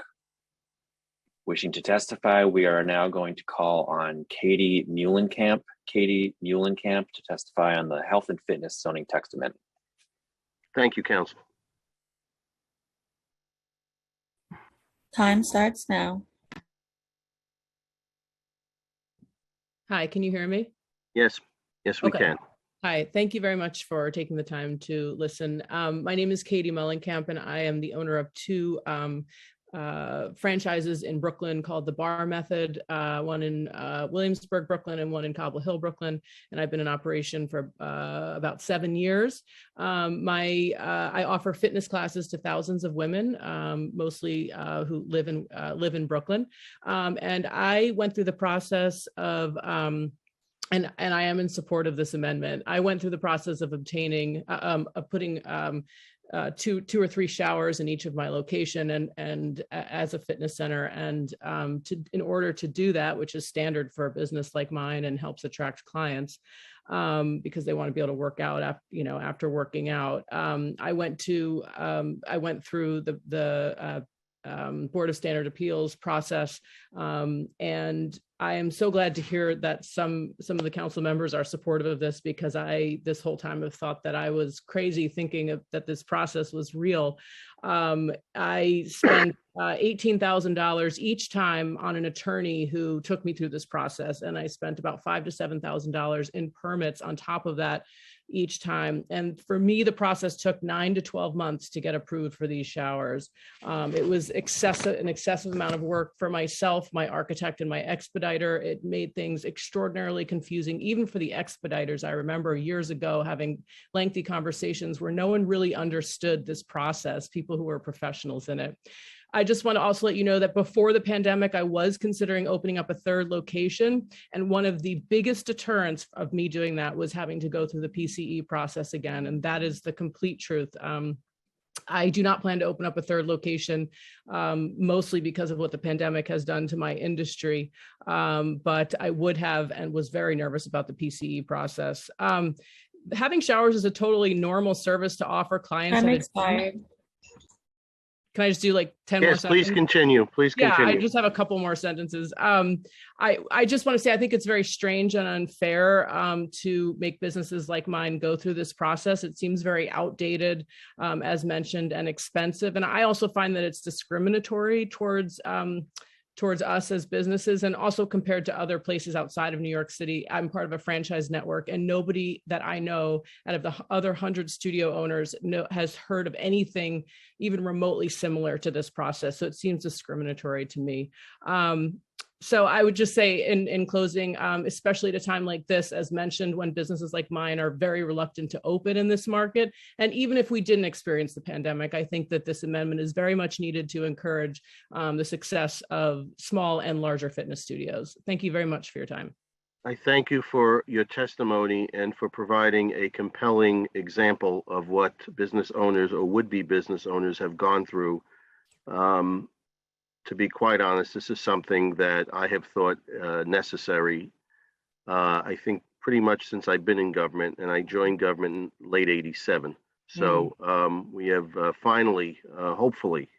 Speaker 4: wishing to testify. We are now going to call on Katie Muhlenkamp. Katie Muhlenkamp to testify on the health and fitness zoning text amendment.
Speaker 6: Thank you, Council.
Speaker 11: Time starts now.
Speaker 14: Hi, can you hear me?
Speaker 6: Yes, yes, we
Speaker 14: Okay.
Speaker 6: can.
Speaker 14: Hi, thank you very much for taking the time to listen. My name is Katie Muhlenkamp, and I am the owner of two franchises in Brooklyn called the Bar Method, one in Williamsburg, Brooklyn, and one in Cobble Hill, Brooklyn. And I've been in operation for about 7 years. I offer fitness classes to thousands of women, mostly who live in Brooklyn. And I went through the process of and I am in support of this amendment. I went through the process of obtaining, putting two or three showers in each of my location and as a fitness center. And in order to do that, which is standard for a business like mine and helps attract clients, because they want to be able to work out after working out. I went through the Board of Standard Appeals process, and I am so glad to hear that some of the council members are supportive of this, because I this whole time have thought that I was crazy thinking that this process was real. I spent $18,000 each time on an attorney who took me through this process, and I spent about $5,000 to $7,000 in permits on top of that each time. And for me, the process took 9 to 12 months to get approved for these showers. It was an excessive amount of work for myself, my architect, and my expediter. It made things extraordinarily confusing, even for the expediters. I remember years ago having lengthy conversations where no one really understood this process, people who were professionals in it. I just want to also let you know that before the pandemic, I was considering opening up a third location. And one of the biggest deterrents of me doing that was having to go through the PCE process again. And that is the complete truth. I do not plan to open up a third location, mostly because of what the pandemic has done to my industry. But I would have and was very nervous about the PCE process. Having showers is a totally normal service to offer clients.
Speaker 11: Time expired.
Speaker 14: Can I just do like 10 more
Speaker 6: Yes,
Speaker 14: seconds?
Speaker 6: please continue. Please
Speaker 14: Yeah,
Speaker 6: continue.
Speaker 14: I just have a couple more sentences. I just want to say, I think it's very strange and unfair to make businesses like mine go through this process. It seems very outdated, as mentioned, and expensive. And I also find that it's discriminatory towards us as businesses, and also compared to other places outside of New York City. I'm part of a franchise network, and nobody that I know out of the other 100 studio owners has heard of anything even remotely similar to this process. So it seems discriminatory to me. So I would just say in closing, especially at a time like this, as mentioned, when businesses like mine are very reluctant to open in this market, and even if we didn't experience the pandemic, I think that this amendment is very much needed to encourage the success of small and larger fitness studios. Thank you very much for your time.
Speaker 6: I thank you for your testimony and for providing a compelling example of what business owners or would-be business owners have gone through. To be quite honest, this is something that I have thought necessary. I think pretty much since I've been in government, and I joined government in late '87. So we have finally, hopefully,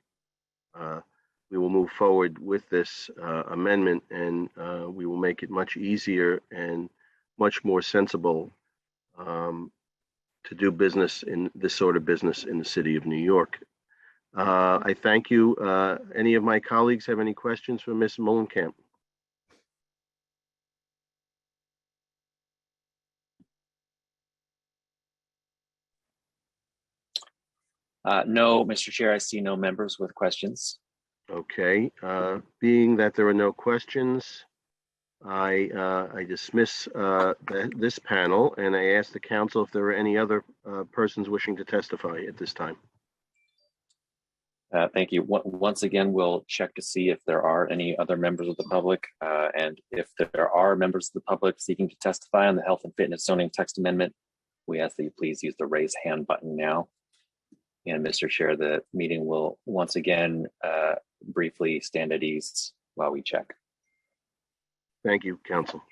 Speaker 6: we will move forward with this amendment, and we will make it much easier and much more sensible to do business in this sort of business in the city of New York. I thank you. Any of my colleagues have any questions for Ms. Muhlenkamp?
Speaker 4: No, Mr. Chair, I see no members with questions.
Speaker 6: Okay, being that there are no questions, I dismiss this panel, and I ask the council if there are any other persons wishing to testify at this time.
Speaker 4: Thank you. Once again, we'll check to see if there are any other members of the public. And if there are members of the public seeking to testify on the health and fitness zoning text amendment, we ask that you please use the raise hand button now. And Mr. Chair, the meeting will once again briefly stand at ease while we check.
Speaker 6: Thank you, council.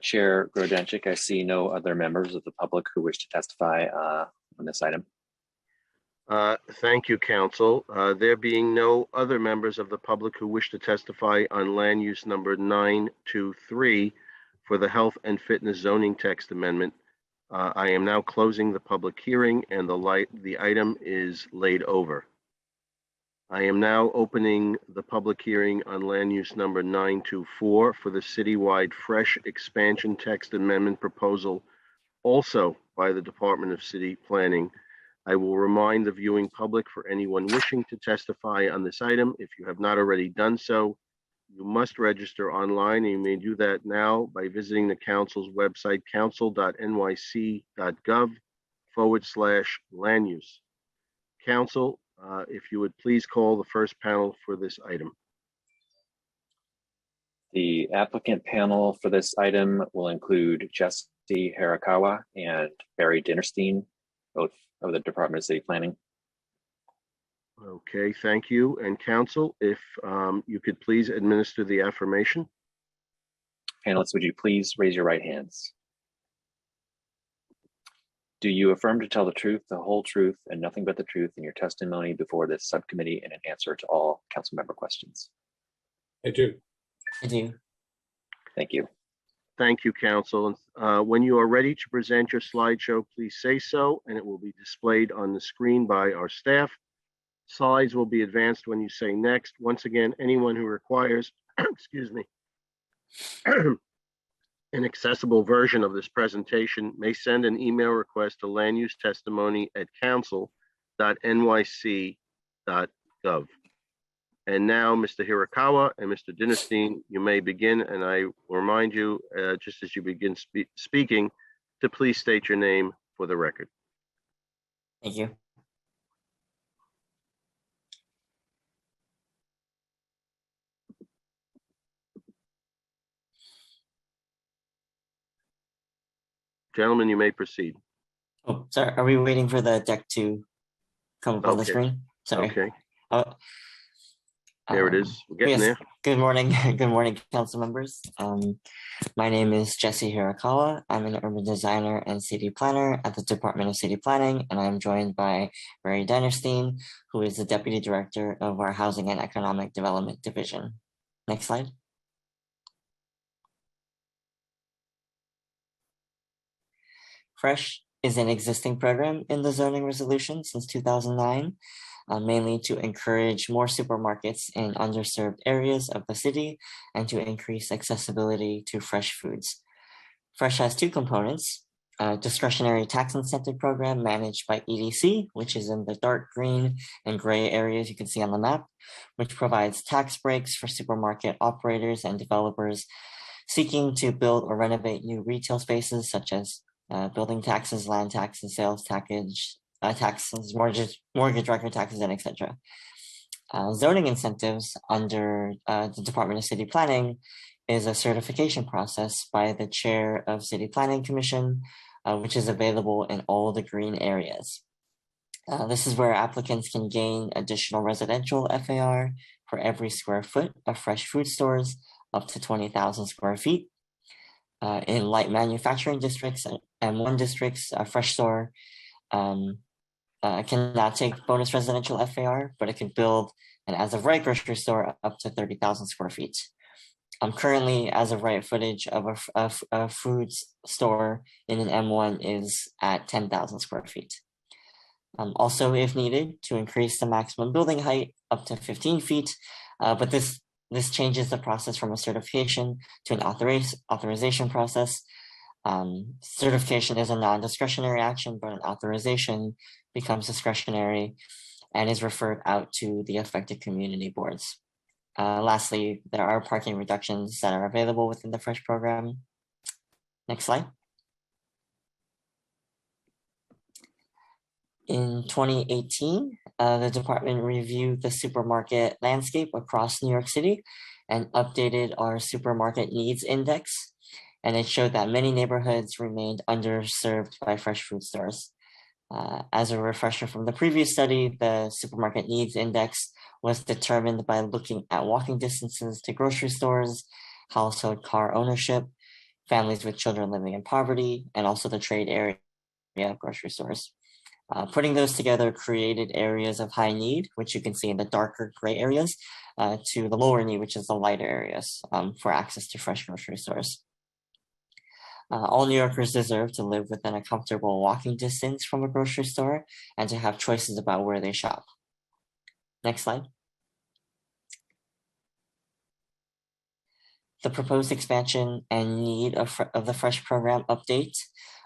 Speaker 4: Chair Grodenchik, I see no other members of the public who wish to testify on this item.
Speaker 6: Thank you, council. There being no other members of the public who wish to testify on land use number 923 for the health and fitness zoning text amendment, I am now closing the public hearing and the item is laid over. I am now opening the public hearing on land use number 924 for the citywide fresh expansion text amendment proposal, also by the Department of City Planning. I will remind the viewing public, for anyone wishing to testify on this item, if you have not already done so, you must register online, and you may do that now by visiting the council's website, council.nyc.gov/land use. Council, if you would please call the first panel for this item.
Speaker 4: The applicant panel for this item will include Jesse Hirakawa and Barry Dinnerstein, both of the Department of City Planning.
Speaker 6: Okay, thank you. And council, if you could please administer the affirmation.
Speaker 4: Panelists, would you please raise your right hands? Do you affirm to tell the truth, the whole truth, and nothing but the truth in your testimony before this subcommittee and in answer to all council member questions?
Speaker 15: I do.
Speaker 11: I do.
Speaker 4: Thank you.
Speaker 6: Thank you, council. When you are ready to present your slideshow, please say so, and it will be displayed on the screen by our staff. Slides will be advanced when you say next. Once again, anyone who requires, excuse me, an accessible version of this presentation may send an email request to landusetestimony@council.nyc.gov. And now, Mr. Hirakawa and Mr. Dinnerstein, you may begin, and I will remind you, just as you begin speaking, to please state your name for the record.
Speaker 11: Thank you.
Speaker 6: Gentlemen, you may proceed.
Speaker 11: Oh, sorry. Are we waiting for the deck to come up on the
Speaker 6: Okay.
Speaker 11: screen? Sorry.
Speaker 6: Okay, there it is. We're getting there.
Speaker 11: Good morning. Good morning, council members. My name is Jesse Hirakawa. I'm an urban designer and city planner at the Department of City Planning, and I'm joined by Barry Dinnerstein, who is the Deputy Director of our Housing and Economic Development Division. Next slide. Fresh is an existing program in the zoning resolution since 2009, mainly to encourage more supermarkets in underserved areas of the city and to increase accessibility to fresh foods. Fresh has two components: a discretionary tax incentive program managed by EDC, which is in the dark green and gray areas you can see on the map, which provides tax breaks for supermarket operators and developers seeking to build or renovate new retail spaces, such as building taxes, land taxes, sales taxes, mortgage record taxes, and etc. Zoning incentives under the Department of City Planning is a certification process by the Chair of City Planning Commission, which is available in all the green areas. This is where applicants can gain additional residential FAR for every square foot of fresh food stores up to 20,000 square feet. In light manufacturing districts and M1 districts, a fresh store cannot take bonus residential FAR, but it could build an as of right grocery store up to 30,000 square feet. Currently, as of right, footage of a food store in an M1 is at 10,000 square feet. Also, if needed, to increase the maximum building height up to 15 feet, but this changes the process from a certification to an authorization process. Certification is a non-discretionary action, but an authorization becomes discretionary and is referred out to the affected community boards. Lastly, there are parking reductions that are available within the FRESH program. Next slide. In 2018, the department reviewed the supermarket landscape across New York City and updated our supermarket needs index. And it showed that many neighborhoods remained underserved by fresh food stores. As a refresher from the previous study, the supermarket needs index was determined by looking at walking distances to grocery stores, household car ownership, families with children living in poverty, and also the trade area of grocery stores. Putting those together created areas of high need, which you can see in the darker gray areas, to the lower need, which is the lighter areas for access to fresh grocery stores. All New Yorkers deserve to live within a comfortable walking distance from a grocery store and to have choices about where they shop. Next slide. The proposed expansion and need of the FRESH program update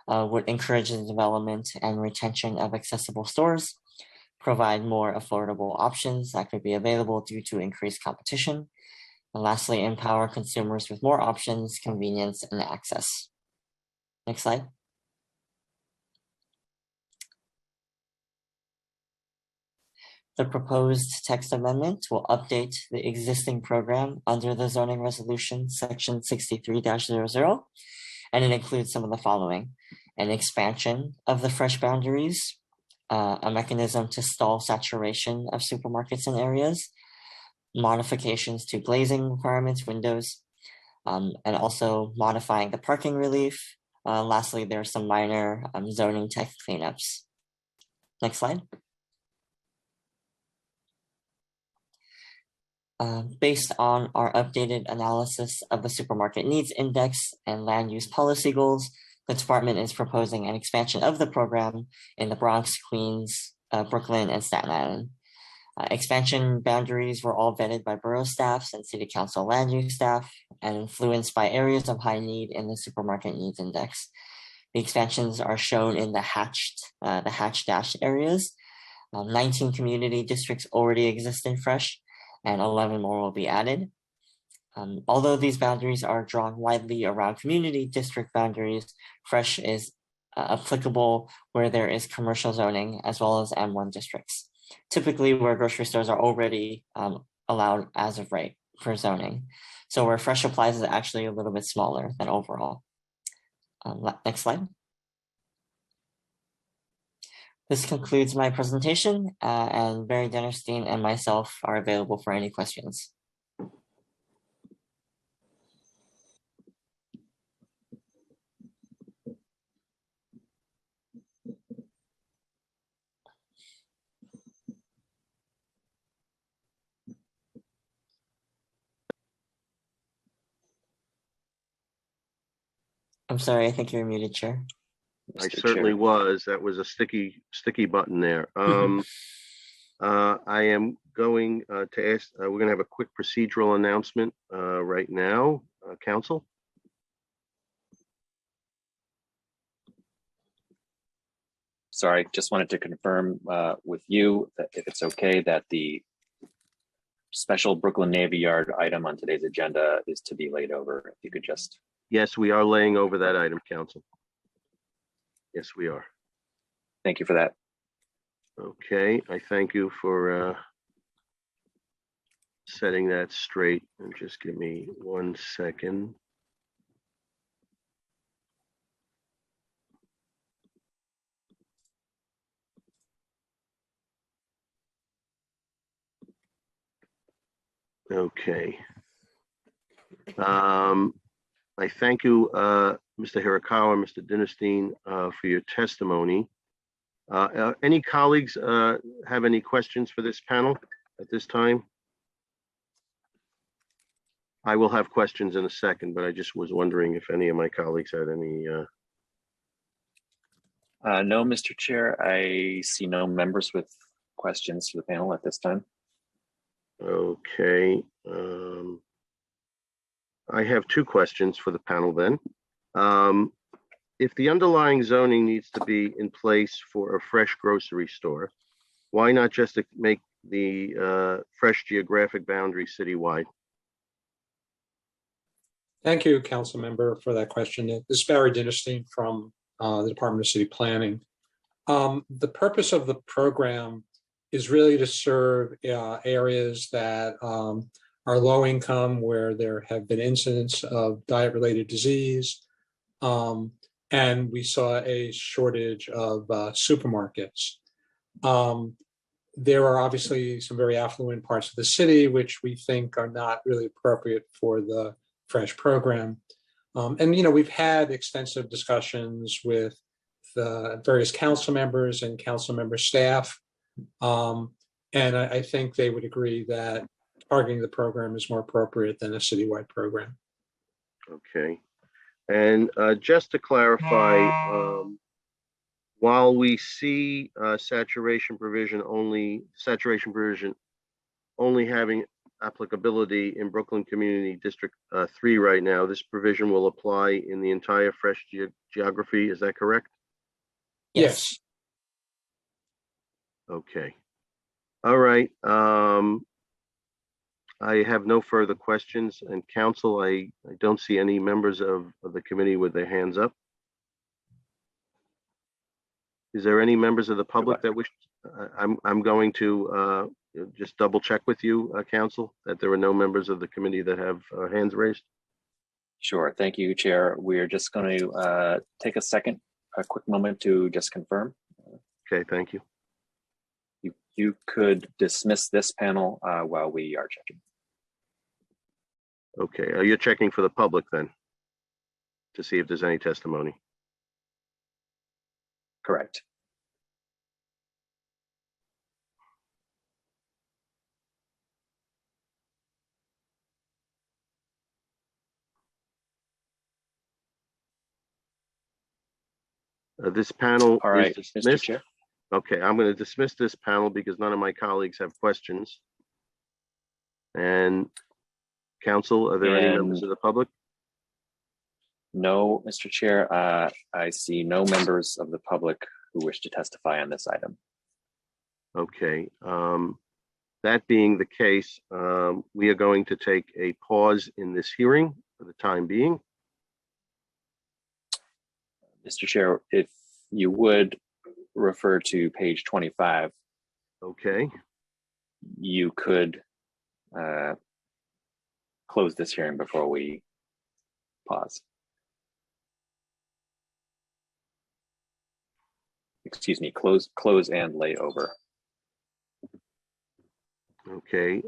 Speaker 11: would encourage the development and retention of accessible stores, provide more affordable options that could be available due to increased competition, and lastly, empower consumers with more options, convenience, and access. Next slide. The proposed text amendment will update the existing program under the zoning resolution section 63-00, and it includes some of the following: an expansion of the FRESH boundaries, a mechanism to stall saturation of supermarkets and areas, modifications to glazing requirements, windows, and also modifying the parking relief. Lastly, there are some minor zoning text cleanups. Next slide. Based on our updated analysis of the supermarket needs index and land use policy goals, the department is proposing an expansion of the program in the Bronx, Queens, Brooklyn, and Staten Island. Expansion boundaries were all vetted by borough staffs and city council land use staff and influenced by areas of high need in the supermarket needs index. The expansions are shown in the hatched dashed areas. 19 community districts already exist in FRESH, and 11 more will be added. Although these boundaries are drawn widely around community district boundaries, FRESH is applicable where there is commercial zoning as well as M1 districts, typically where grocery stores are already allowed as of right for zoning. So where FRESH applies is actually a little bit smaller than overall. Next slide. This concludes my presentation, and Barry Dennerstein and myself are available for any questions. I'm sorry, I think you're muted, Chair.
Speaker 6: I certainly was. That was a sticky button there. I am going to ask, we're going to have a quick procedural announcement right now. Council?
Speaker 4: Sorry, just wanted to confirm with you that if it's okay that the special Brooklyn Navy Yard item on today's agenda is to be laid over. If you could just.
Speaker 6: Yes, we are laying over that item, Council. Yes, we are.
Speaker 4: Thank you for that.
Speaker 6: Okay, I thank you for setting that straight. And just give me 1 second. Okay. I thank you, Mr. Hirakawa, Mr. Dinnerstein, for your testimony. Any colleagues have any questions for this panel at this time? I will have questions in a second, but I just was wondering if any of my colleagues had any.
Speaker 4: No, Mr. Chair, I see no members with questions for the panel at this time.
Speaker 6: Okay. I have two questions for the panel then. If the underlying zoning needs to be in place for a fresh grocery store, why not just make the fresh geographic boundary citywide?
Speaker 15: Thank you, Council Member, for that question. This is Barry Dinnerstein from the Department of City Planning. The purpose of the program is really to serve areas that are low income, where there have been incidents of diet-related disease, and we saw a shortage of supermarkets. There are obviously some very affluent parts of the city which we think are not really appropriate for the Fresh program. And, you know, we've had extensive discussions with the various council members and council member staff. And I think they would agree that targeting the program is more appropriate than a citywide program.
Speaker 6: Okay. And just to clarify, while we see saturation provision only having applicability in Brooklyn Community District 3 right now, this provision will apply in the entire fresh geography. Is that correct?
Speaker 15: Yes.
Speaker 6: Okay. All right. I have no further questions, and council, I don't see any members of the committee with their hands up. Is there any members of the public that wish? I'm going to just double check with you, council, that there are no members of the committee that have hands raised.
Speaker 4: Sure. Thank you, Chair. We're just going to take a quick moment to just confirm.
Speaker 6: Okay, thank you.
Speaker 4: You could dismiss this panel while we are checking.
Speaker 6: Okay, you're checking for the public then to see if there's any testimony.
Speaker 4: Correct.
Speaker 6: This panel
Speaker 4: All right,
Speaker 6: is
Speaker 4: Mr.
Speaker 6: dismissed.
Speaker 4: Chair.
Speaker 6: Okay, I'm going to dismiss this panel because none of my colleagues have questions. And council, are there any members of the public?
Speaker 4: No, Mr. Chair. I see no members of the public who wish to testify on this item.
Speaker 6: Okay. That being the case, we are going to take a pause in this hearing for the time being.
Speaker 4: Mr. Chair, if you would refer to page 25.
Speaker 6: Okay.
Speaker 4: You could close this hearing before we pause. Excuse me, close and lay over.
Speaker 6: Okay.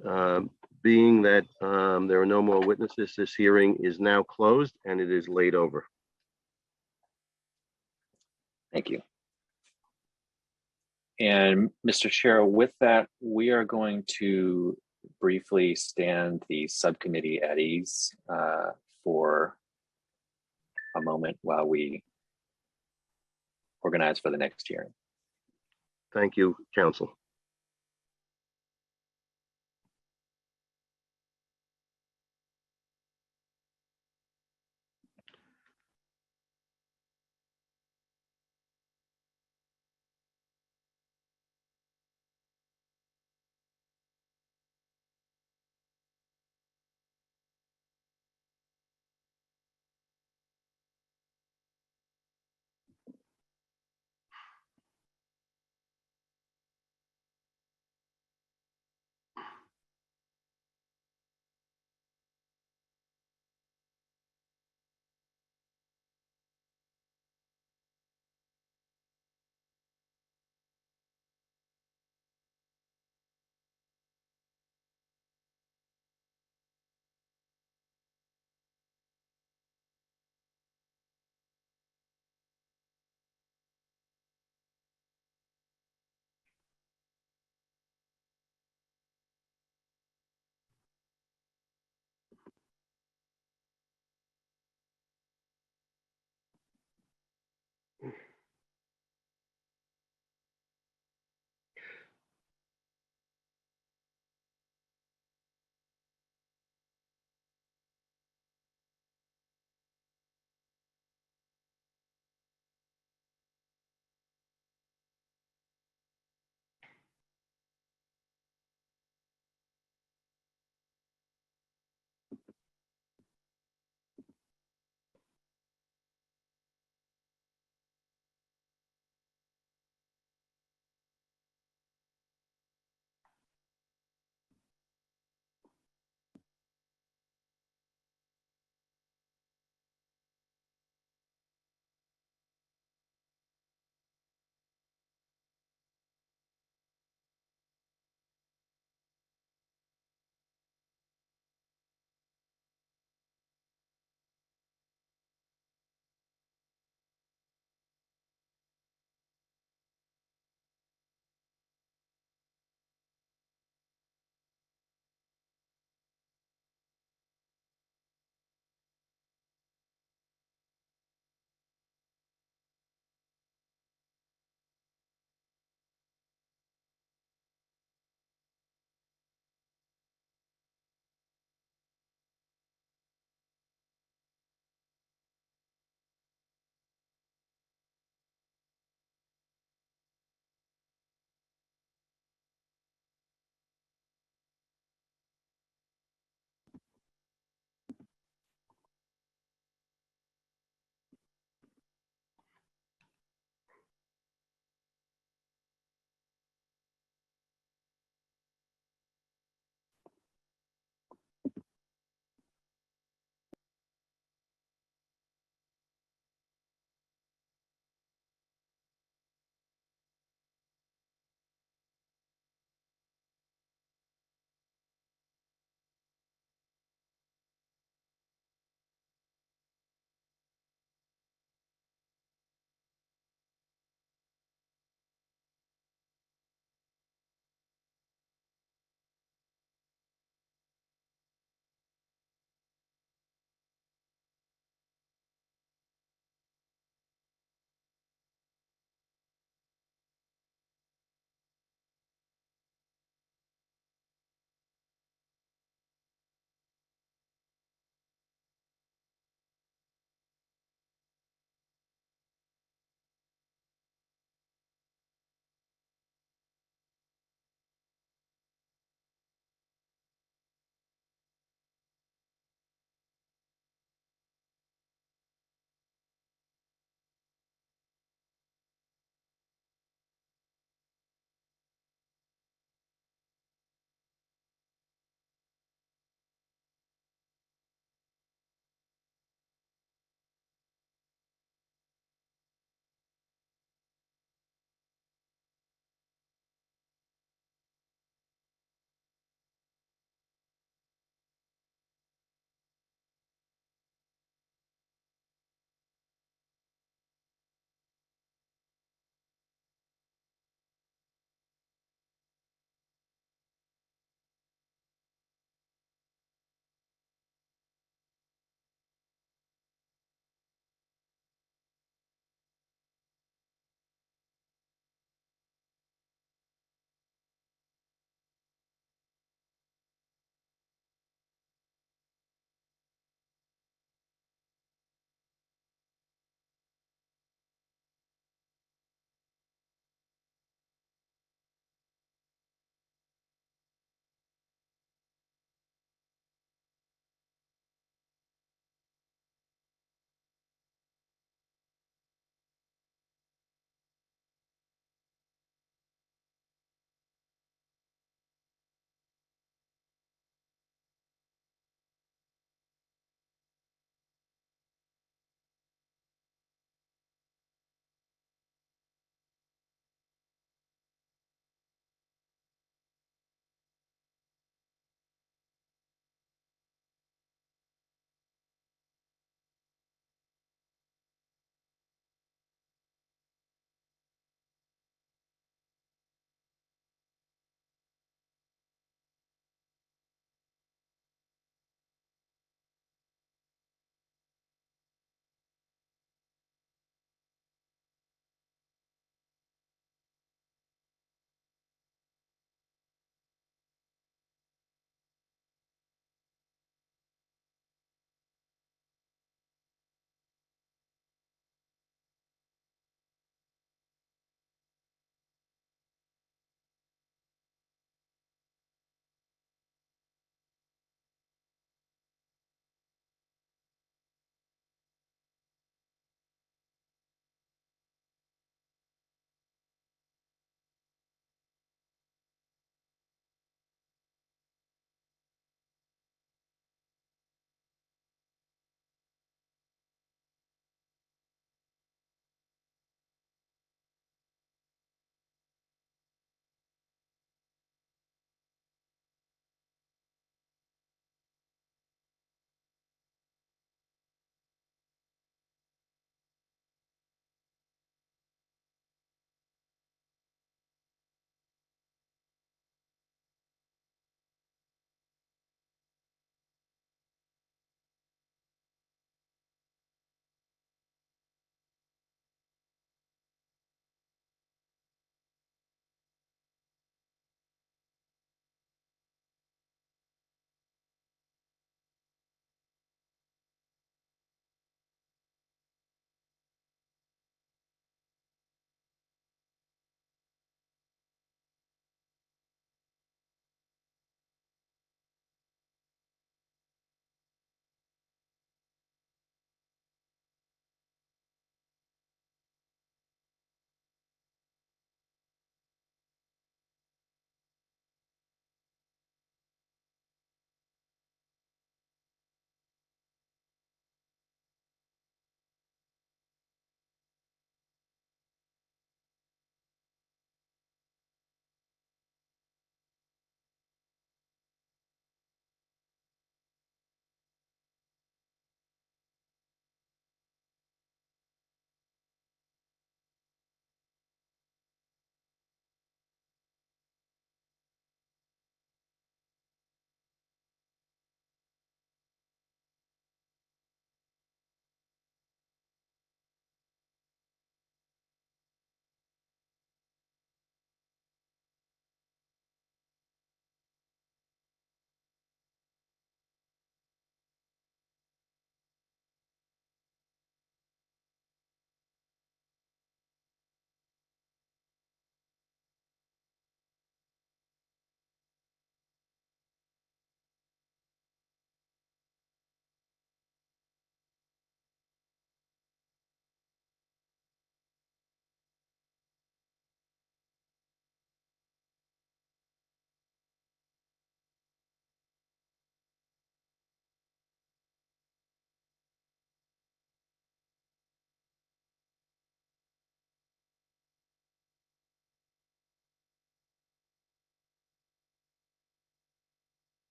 Speaker 6: Being that there are no more witnesses, this hearing is now closed and it is laid over.
Speaker 4: Thank you. And Mr. Chair, with that, we are going to briefly stand the subcommittee at ease for a moment while we organize for the next hearing.
Speaker 6: Thank you, council.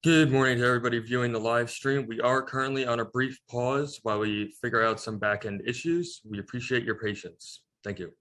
Speaker 1: Good morning to everybody viewing the live stream. We are currently on a brief pause while we figure out some back-end issues. We appreciate your patience. Thank you.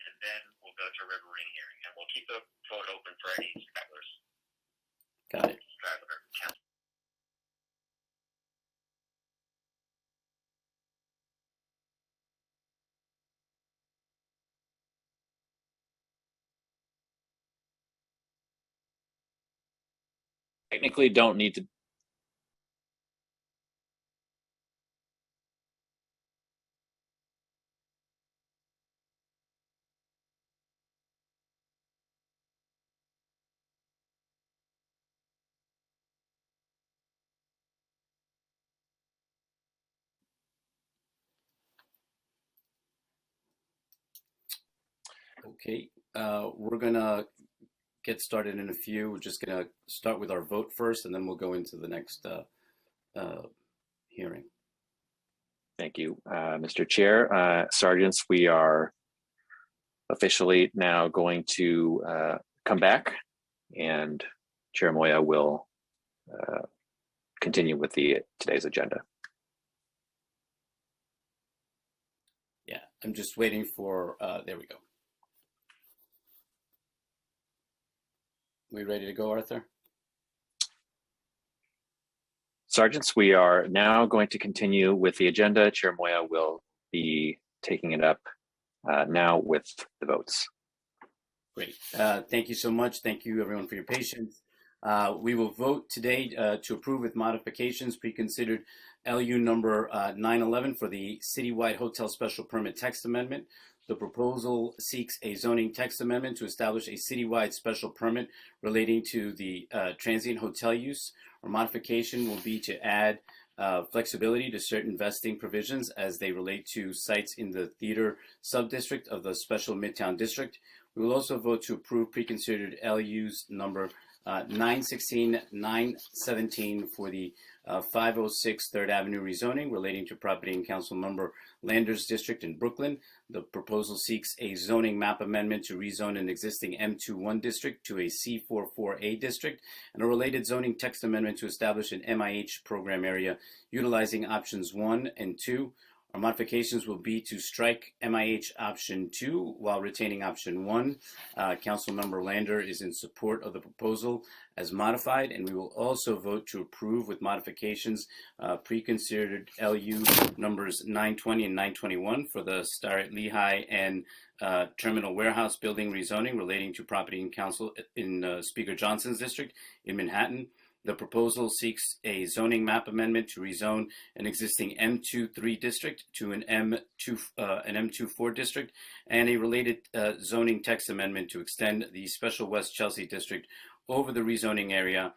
Speaker 16: And then we'll go to a riverine hearing, and we'll keep the vote open for any stragglers.
Speaker 2: Got it.
Speaker 16: Straggler count.
Speaker 4: Technically don't need to.
Speaker 2: Okay, we're gonna get started in a few. We're just gonna start with our vote first, and then we'll go into the next hearing.
Speaker 4: Thank you, Mr. Chair. Sergeants, we are officially now going to come back, and Chair Moya will continue with today's agenda.
Speaker 2: Yeah, I'm just waiting for, there we go. We ready to go, Arthur?
Speaker 4: Sergeants, we are now going to continue with the agenda. Chair Moya will be taking it up now with the votes.
Speaker 2: Great. Thank you so much. Thank you, everyone, for your patience. We will vote today to approve with modifications pre-considered LU number 911 for the citywide hotel special permit text amendment. The proposal seeks a zoning text amendment to establish a citywide special permit relating to the transient hotel use. Our modification will be to add flexibility to certain vesting provisions as they relate to sites in the theater subdistrict of the special Midtown District. We will also vote to approve pre-considered LUs number 916, 917 for the 506 3rd Avenue rezoning relating to property in Councilmember Landers District in Brooklyn. The proposal seeks a zoning map amendment to rezone an existing M21 district to a C44A district, and a related zoning text amendment to establish an MIH program area utilizing options 1 and 2. Our modifications will be to strike MIH option 2 while retaining option 1. Councilmember Lander is in support of the proposal as modified, and we will also vote to approve with modifications pre-considered LU numbers 920 and 921 for the Starrett Lehigh and Terminal Warehouse Building rezoning relating to property in council in Speaker Johnson's district in Manhattan. The proposal seeks a zoning map amendment to rezone an existing M23 district to an M24 district, and a related zoning text amendment to extend the Special West Chelsea district over the rezoning area,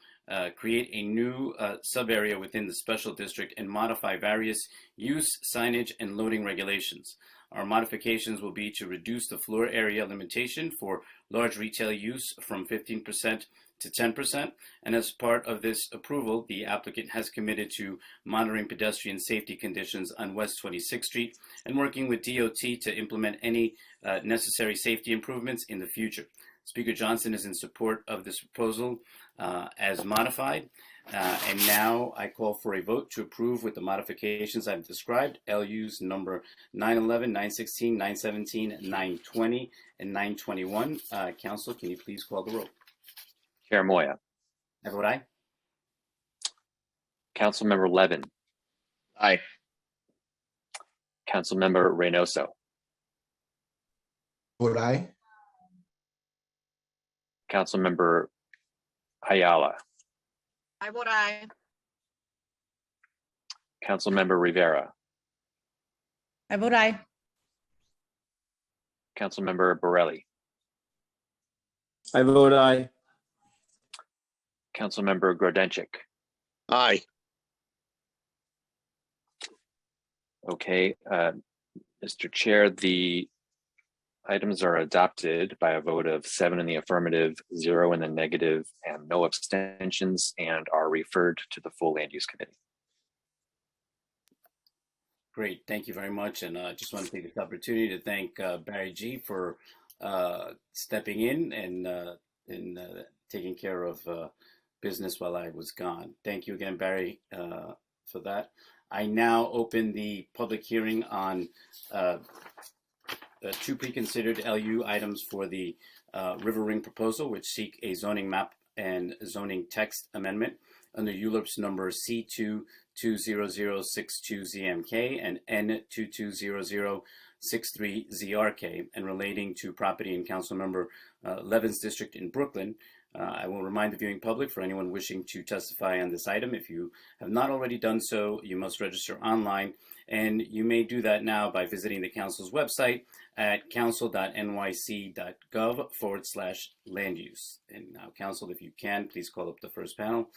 Speaker 2: create a new sub-area within the special district, and modify various use, signage, and loading regulations. Our modifications will be to reduce the floor area limitation for large retail use from 15% to 10%. And as part of this approval, the applicant has committed to monitoring pedestrian safety conditions on West 26th Street and working with DOT to implement any necessary safety improvements in the future. Speaker Johnson is in support of this proposal as modified. And now I call for a vote to approve with the modifications I've described. LUs number 911, 916, 917, 920, and 921. Council, can you please call the roll?
Speaker 4: Chair Moya.
Speaker 2: I vote aye.
Speaker 4: Councilmember Levin.
Speaker 10: Aye.
Speaker 4: Councilmember Reynoso.
Speaker 17: Vote aye.
Speaker 4: Councilmember Ayala.
Speaker 18: I vote aye.
Speaker 4: Councilmember Rivera.
Speaker 18: I vote aye.
Speaker 4: Councilmember Borelli.
Speaker 17: I vote aye.
Speaker 4: Councilmember Grodenchik.
Speaker 10: Aye.
Speaker 4: Okay, Mr. Chair, the items are adopted by a vote of 7 in the affirmative, 0 in the negative, and no abstentions, and are referred to the full Land Use Committee.
Speaker 2: Great, thank you very much. And I just want to take this opportunity to thank Barry G for stepping in and taking care of business while I was gone. Thank you again, Barry, for that. I now open the public hearing on two pre-considered LU items for the River Ring proposal, which seek a zoning map and zoning text amendment under ULURPS number C2-20062ZMK and N220063ZRK, and relating to property in Councilmember Levin's district in Brooklyn. I will remind the viewing public, for anyone wishing to testify on this item, if you have not already done so, you must register online, and you may do that now by visiting the council's website at council.nyc.gov/land use. And now, council, if you can, please call up the first panel.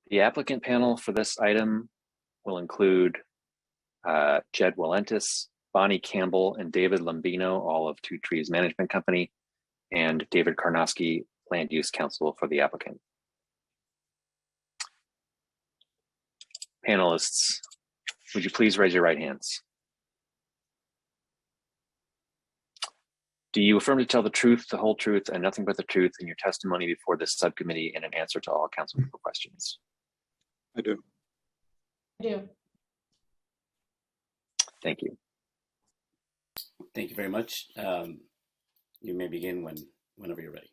Speaker 4: The applicant panel for this item will include Jed Walentis, Bonnie Campbell, and David Lambino, all of Two Trees Management Company, and David Karnofsky, Land Use Counsel for the applicant. Panelists, would you please raise your right hands? Do you affirm to tell the truth, the whole truth, and nothing but the truth in your testimony before this subcommittee and in answer to all council member questions?
Speaker 17: I do.
Speaker 18: I do.
Speaker 4: Thank you.
Speaker 2: Thank you very much. You may begin whenever you're ready.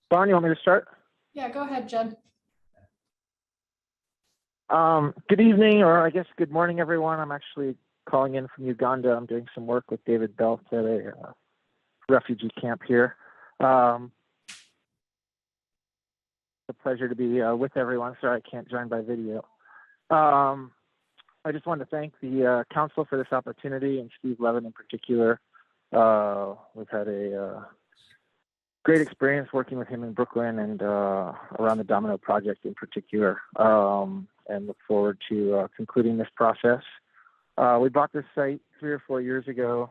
Speaker 19: Bon, you want me to start?
Speaker 18: Yeah, go ahead, Jed.
Speaker 19: Good evening, or I guess good morning, everyone. I'm actually calling in from Uganda. I'm doing some work with David Belt at a refugee camp here. It's a pleasure to be with everyone. Sorry I can't join by video. I just wanted to thank the council for this opportunity, and Steve Levin in particular. We've had a great experience working with him in Brooklyn and around the Domino project in particular, and look forward to concluding this process. We bought this site 3 or 4 years ago,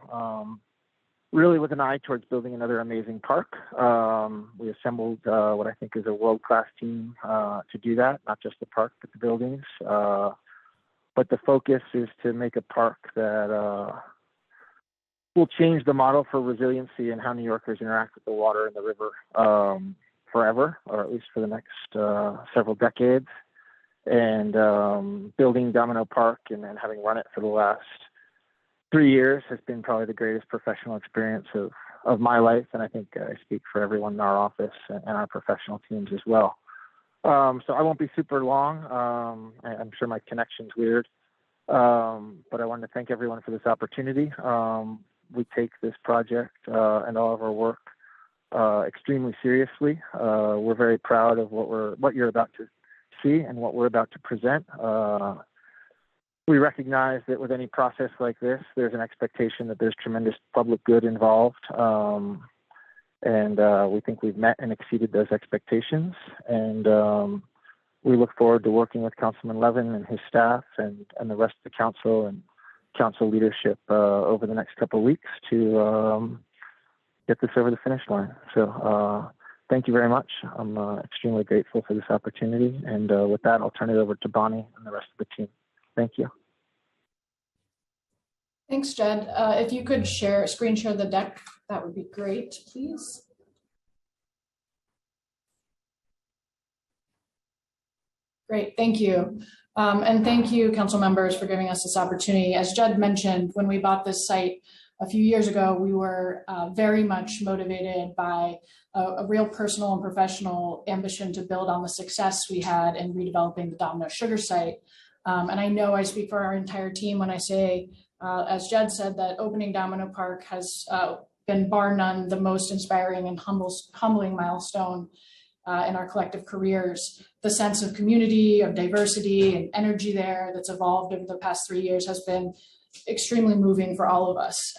Speaker 19: really with an eye towards building another amazing park. We assembled what I think is a world-class team to do that, not just the park, but the buildings. But the focus is to make a park that will change the model for resiliency and how New Yorkers interact with the water and the river. forever, or at least for the next several decades. And building Domino Park and then having run it for the last 3 years has been probably the greatest professional experience of my life. And I think I speak for everyone in our office and our professional teams as well. So I won't be super long. I'm sure my connection's weird. But I want to thank everyone for this opportunity. We take this project and all of our work extremely seriously. We're very proud of what you're about to see and what we're about to present. We recognize that with any process like this, there's an expectation that there's tremendous public good involved. And we think we've met and exceeded those expectations. And we look forward to working with Councilman Levin and his staff and the rest of the council and council leadership over the next couple of weeks to get this over the finish line. So thank you very much. I'm extremely grateful for this opportunity. And with that, I'll turn it over to Bonnie and the rest of the team. Thank you.
Speaker 18: Thanks, Jed. If you could screen share the deck, that would be great, please. Great, thank you. And thank you, council members, for giving us this opportunity. As Jed mentioned, when we bought this site a few years ago, we were very much motivated by a real personal and professional ambition to build on the success we had in redeveloping the Domino Sugar site. And I know I speak for our entire team when I say, as Jed said, that opening Domino Park has been bar none the most inspiring and humbling milestone in our collective careers. The sense of community, of diversity and energy there that's evolved over the past 3 years has been extremely moving for all of us.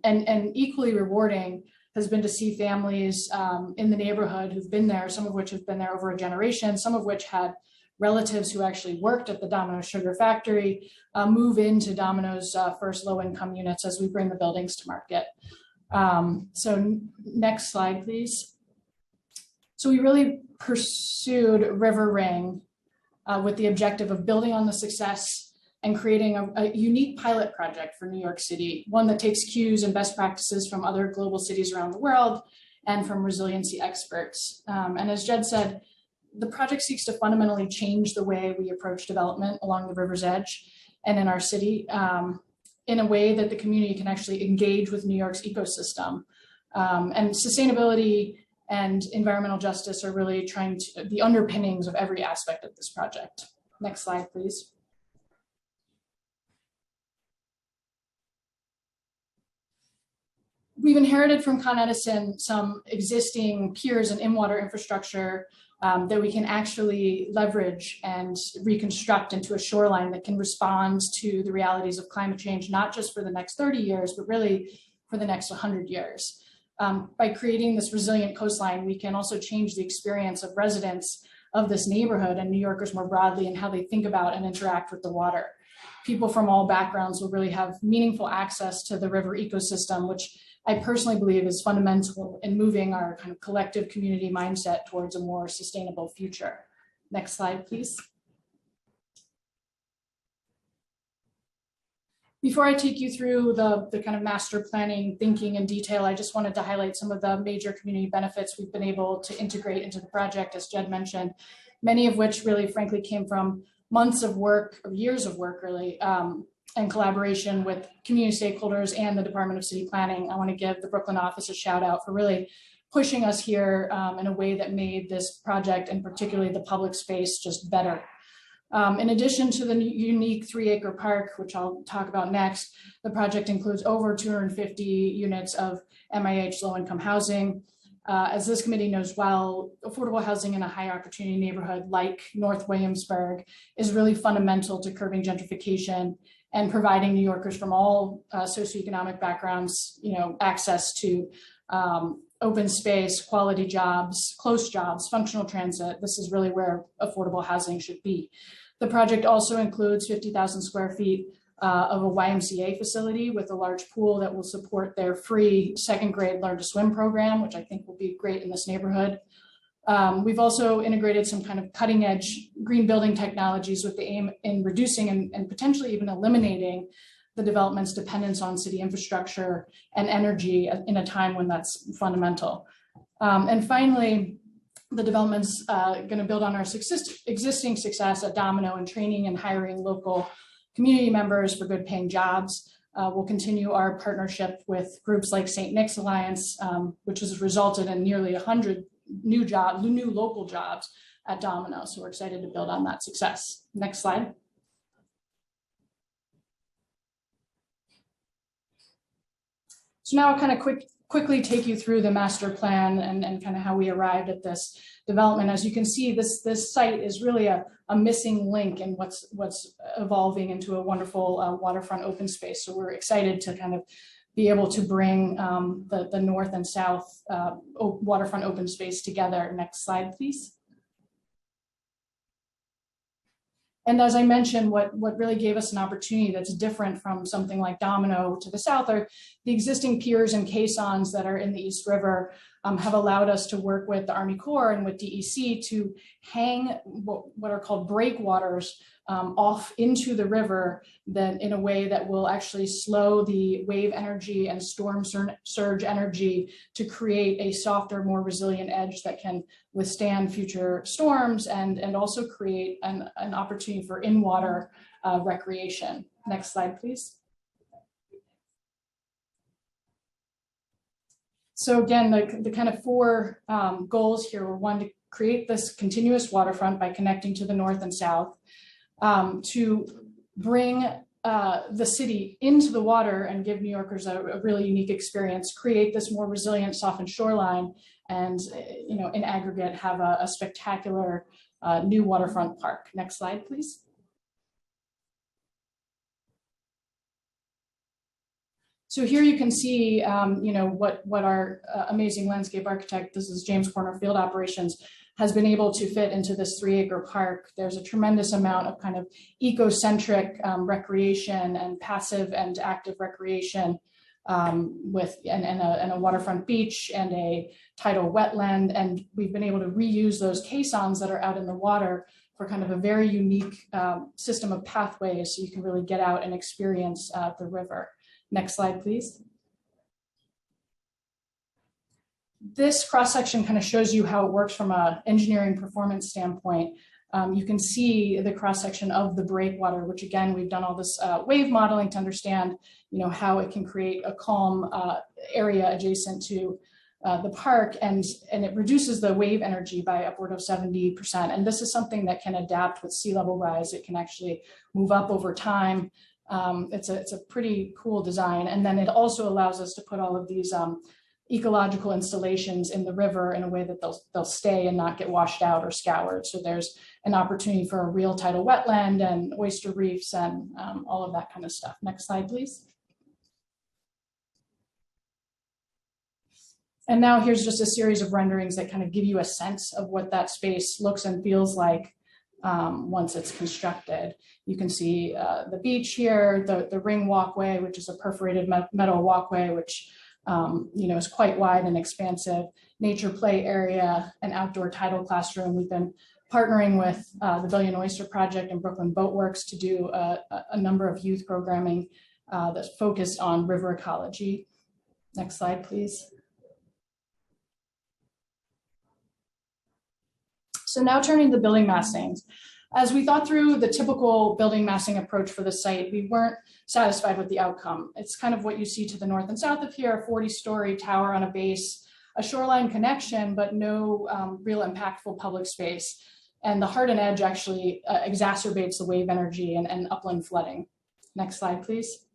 Speaker 18: And equally rewarding has been to see families in the neighborhood who've been there, some of which have been there over a generation, some of which had relatives who actually worked at the Domino Sugar Factory move into Domino's first low-income units as we bring the buildings to market. So next slide, please. So we really pursued River Ring with the objective of building on the success and creating a unique pilot project for New York City, one that takes cues and best practices from other global cities around the world and from resiliency experts. And as Jed said, the project seeks to fundamentally change the way we approach development along the river's edge and in our city in a way that the community can actually engage with New York's ecosystem. And sustainability and environmental justice are really trying to the underpinnings of every aspect of this project. Next slide, please. We've inherited from Con Edison some existing piers and in-water infrastructure that we can actually leverage and reconstruct into a shoreline that can respond to the realities of climate change, not just for the next 30 years, but really for the next 100 years. By creating this resilient coastline, we can also change the experience of residents of this neighborhood and New Yorkers more broadly in how they think about and interact with the water. People from all backgrounds will really have meaningful access to the river ecosystem, which I personally believe is fundamental in moving our kind of collective community mindset towards a more sustainable future. Next slide, please. Before I take you through the kind of master planning thinking in detail, I just wanted to highlight some of the major community benefits we've been able to integrate into the project, as Jed mentioned, many of which really frankly came from months of work, or years of work really, and collaboration with community stakeholders and the Department of City Planning. I want to give the Brooklyn office a shout out for really pushing us here in a way that made this project and particularly the public space just better. In addition to the unique 3-acre park, which I'll talk about next, the project includes over 250 units of MIH low-income housing. As this committee knows well, affordable housing in a high opportunity neighborhood like North Williamsburg is really fundamental to curbing gentrification and providing New Yorkers from all socioeconomic backgrounds, access to open space, quality jobs, close jobs, functional transit. This is really where affordable housing should be. The project also includes 50,000 square feet of a YMCA facility with a large pool that will support their free second grade Learn to Swim program, which I think will be great in this neighborhood. We've also integrated some kind of cutting edge green building technologies with the aim in reducing and potentially even eliminating the development's dependence on city infrastructure and energy in a time when that's fundamental. And finally, The development's going to build on our existing success at Domino in training and hiring local community members for good paying jobs. We'll continue our partnership with groups like St. Nick's Alliance, which has resulted in nearly 100 new local jobs at Domino. So we're excited to build on that success. Next slide. So now I'll kind of quickly take you through the master plan and kind of how we arrived at this development. As you can see, this site is really a missing link in what's evolving into a wonderful waterfront open space. So we're excited to kind of be able to bring the north and south waterfront open space together. Next slide, please. And as I mentioned, what really gave us an opportunity that's different from something like Domino to the south are the existing piers and caissons that are in the East River have allowed us to work with the Army Corps and with DEC to hang what are called breakwaters off into the river that in a way that will actually slow the wave energy and storm surge energy to create a softer, more resilient edge that can withstand future storms and also create an opportunity for in-water recreation. Next slide, please. So again, the kind of four goals here were: one, to create this continuous waterfront by connecting to the north and south, to bring the city into the water and give New Yorkers a really unique experience, create this more resilient, softened shoreline, and in aggregate have a spectacular new waterfront park. Next slide, please. So here you can see, what our amazing landscape architect, this is James Corner Field Operations, has been able to fit into this 3-acre park. There's a tremendous amount of kind of eco-centric recreation and passive and active recreation with a waterfront beach and a tidal wetland. And we've been able to reuse those caissons that are out in the water for kind of a very unique system of pathways, so you can really get out and experience the river. Next slide, please. This cross-section kind of shows you how it works from an engineering performance standpoint. You can see the cross-section of the breakwater, which again, we've done all this wave modeling to understand, how it can create a calm area adjacent to the park, and it reduces the wave energy by upward of 70%. And this is something that can adapt with sea level rise. It can actually move up over time. It's a pretty cool design. And then it also allows us to put all of these ecological installations in the river in a way that they'll stay and not get washed out or scoured. So there's an opportunity for a real tidal wetland and oyster reefs and all of that kind of stuff. Next slide, please. And now here's just a series of renderings that kind of give you a sense of what that space looks and feels like once it's constructed. You can see the beach here, the ring walkway, which is a perforated metal walkway, which is quite wide and expansive, nature play area, an outdoor tidal classroom. We've been partnering with the Billion Oyster Project and Brooklyn Boatworks to do a number of youth programming that's focused on river ecology. Next slide, please. So now turning to building massings. As we thought through the typical building massing approach for the site, we weren't satisfied with the outcome. It's kind of what you see to the north and south of here, a 40-story tower on a base, a shoreline connection, but no real impactful public space. And the Hardin Edge actually exacerbates the wave energy and upland flooding. Next slide, please.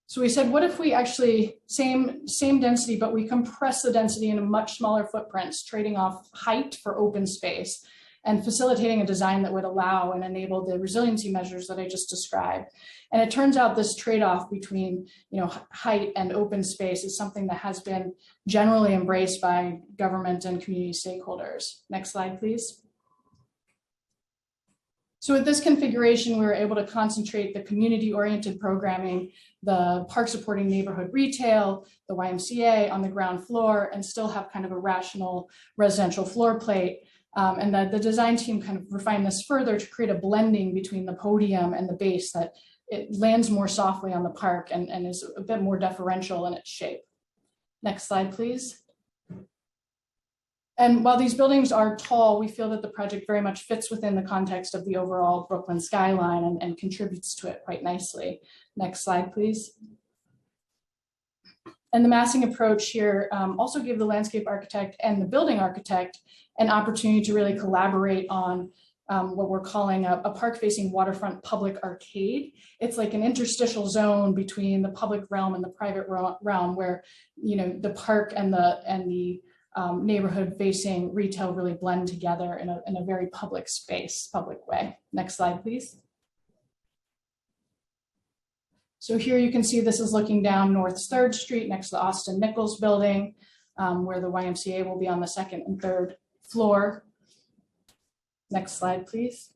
Speaker 18: So we said, what if we actually, same density, but we compress the density into much smaller footprints, trading off height for open space and facilitating a design that would allow and enable the resiliency measures that I just described. And it turns out this trade-off between height and open space is something that has been generally embraced by government and community stakeholders. Next slide, please. So with this configuration, we were able to concentrate the community-oriented programming, the park supporting neighborhood retail, the YMCA on the ground floor, and still have kind of a rational residential floor plate. And the design team kind of refined this further to create a blending between the podium and the base that it lands more softly on the park and is a bit more deferential in its shape. Next slide, please. And while these buildings are tall, we feel that the project very much fits within the context of the overall Brooklyn skyline and contributes to it quite nicely. Next slide, please. And the massing approach here also gave the landscape architect and the building architect an opportunity to really collaborate on what we're calling a park-facing waterfront public arcade. It's like an interstitial zone between the public realm and the private realm, where the park and the neighborhood-facing retail really blend together in a very public space, public way. Next slide, please. So here you can see this is looking down North 3rd Street next to the Austin Nichols building, where the YMCA will be on the 2nd and 3rd floor. Next slide, please.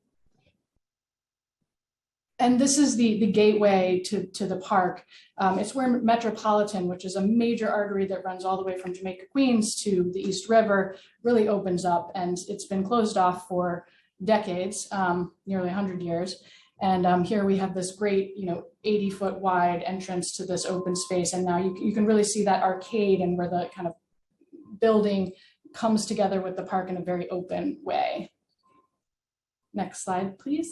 Speaker 18: And this is the gateway to the park. It's where Metropolitan, which is a major artery that runs all the way from Jamaica, Queens to the East River, really opens up, and it's been closed off for decades, nearly 100 years. And here we have this great, 80-foot wide entrance to this open space. And now you can really see that arcade and where the kind of building comes together with the park in a very open way. Next slide, please.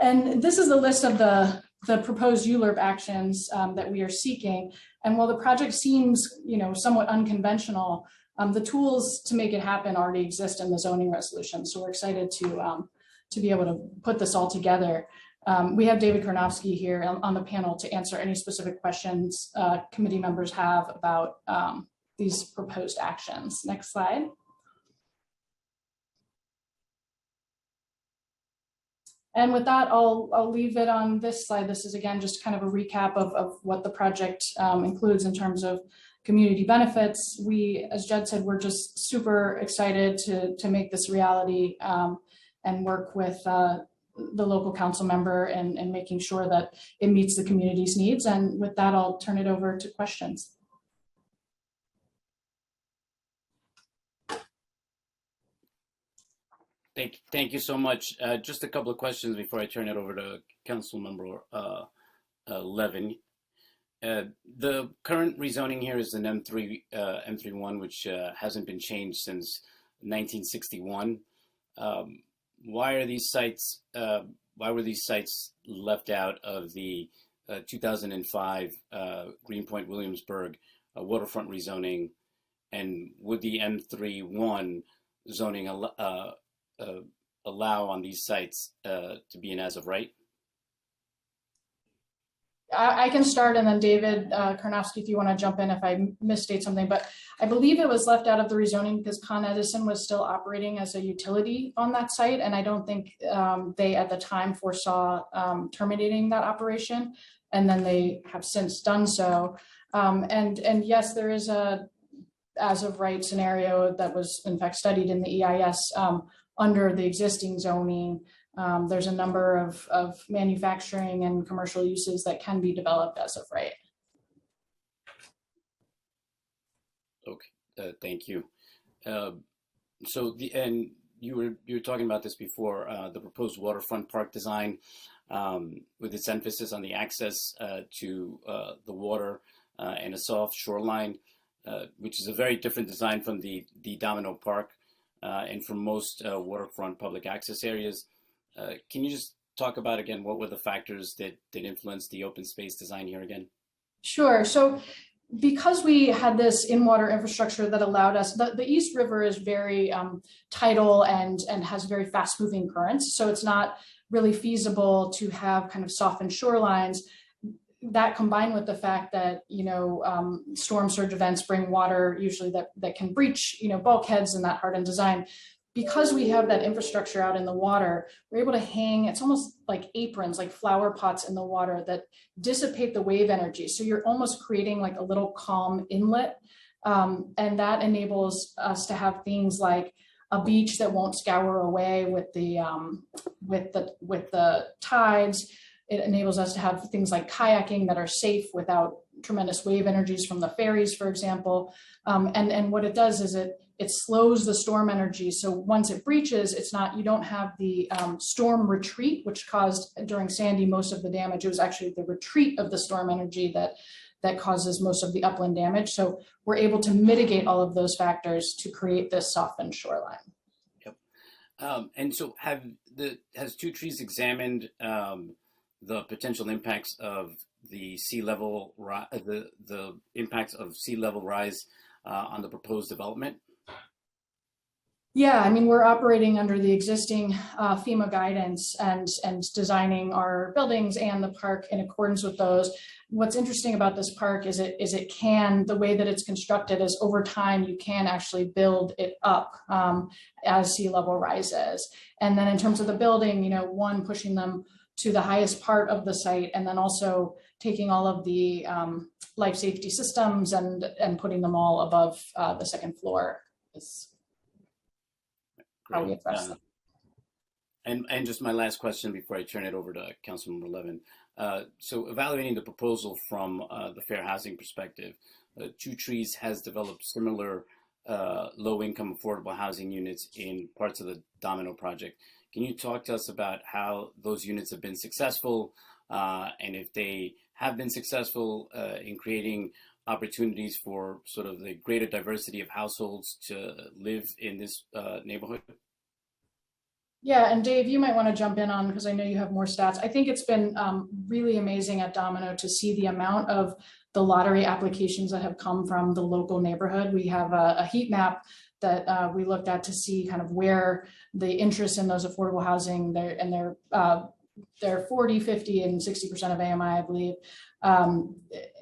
Speaker 18: And this is the list of the proposed ULURP actions that we are seeking. And while the project seems, somewhat unconventional, the tools to make it happen already exist in the zoning resolution. So we're excited to be able to put this all together. We have David Karnofsky here on the panel to answer any specific questions committee members have about these proposed actions. Next slide. And with that, I'll leave it on this slide. This is, again, just kind of a recap of what the project includes in terms of community benefits. We, as Jed said, we're just super excited to make this reality and work with the local council member and making sure that it meets the community's needs. And with that, I'll turn it over to questions.
Speaker 2: Thank you so much. Just a couple of questions before I turn it over to Councilmember Levin. The current rezoning here is an M31, which hasn't been changed since 1961. Why are these sites? Why were these sites left out of the 2005 Greenpoint Williamsburg waterfront rezoning? And would the M31 zoning allow on these sites to be an as of right?
Speaker 18: I can start, and then David Karnofsky, if you want to jump in if I misstate something, but I believe it was left out of the rezoning because Con Edison was still operating as a utility on that site, and I don't think they at the time foresaw terminating that operation, and then they have since done so. And yes, there is a as of right scenario that was in fact studied in the EIS under the existing zoning. There's a number of manufacturing and commercial uses that can be developed as of right.
Speaker 2: Okay, thank you. And you were talking about this before, the proposed waterfront park design with its emphasis on the access to the water and a soft shoreline, which is a very different design from the Domino Park and from most waterfront public access areas. Can you just talk about, again, what were the factors that influenced the open space design here again?
Speaker 18: Sure. So because we had this in-water infrastructure that allowed us, the East River is very tidal and has very fast-moving currents. So it's not really feasible to have kind of softened shorelines. That combined with the fact that, storm surge events bring water usually that can breach, bulkheads and that hardened design. Because we have that infrastructure out in the water, we're able to hang, it's almost like aprons, like flower pots in the water that dissipate the wave energy. So you're almost creating like a little calm inlet. And that enables us to have things like a beach that won't scour away with the tides, It enables us to have things like kayaking that are safe without tremendous wave energies from the ferries, for example. And what it does is it slows the storm energy. So once it breaches, you don't have the storm retreat, which caused during Sandy most of the damage. It was actually the retreat of the storm energy that causes most of the upland damage. So we're able to mitigate all of those factors to create this softened shoreline.
Speaker 2: And so has Two Trees examined the potential impacts of the sea level, the impacts of sea level rise on the proposed development?
Speaker 18: Yeah, I mean, we're operating under the existing FEMA guidance and designing our buildings and the park in accordance with those. What's interesting about this park is it can, the way that it's constructed is over time, you can actually build it up as sea level rises. And then in terms of the building, one, pushing them to the highest part of the site, and then also taking all of the life safety systems and putting them all above the second floor is how we address them.
Speaker 2: And just my last question before I turn it over to Councilmember Levin. So evaluating the proposal from the fair housing perspective, Two Trees has developed similar low-income affordable housing units in parts of the Domino project. Can you talk to us about how those units have been successful and if they have been successful in creating opportunities for sort of the greater diversity of households to live in this neighborhood?
Speaker 18: Yeah, and Dave, you might want to jump in on, because I know you have more stats. I think it's been really amazing at Domino to see the amount of the lottery applications that have come from the local neighborhood. We have a heat map that we looked at to see kind of where the interest in those affordable housing, they're 40, 50, and 60% of AMI, I believe.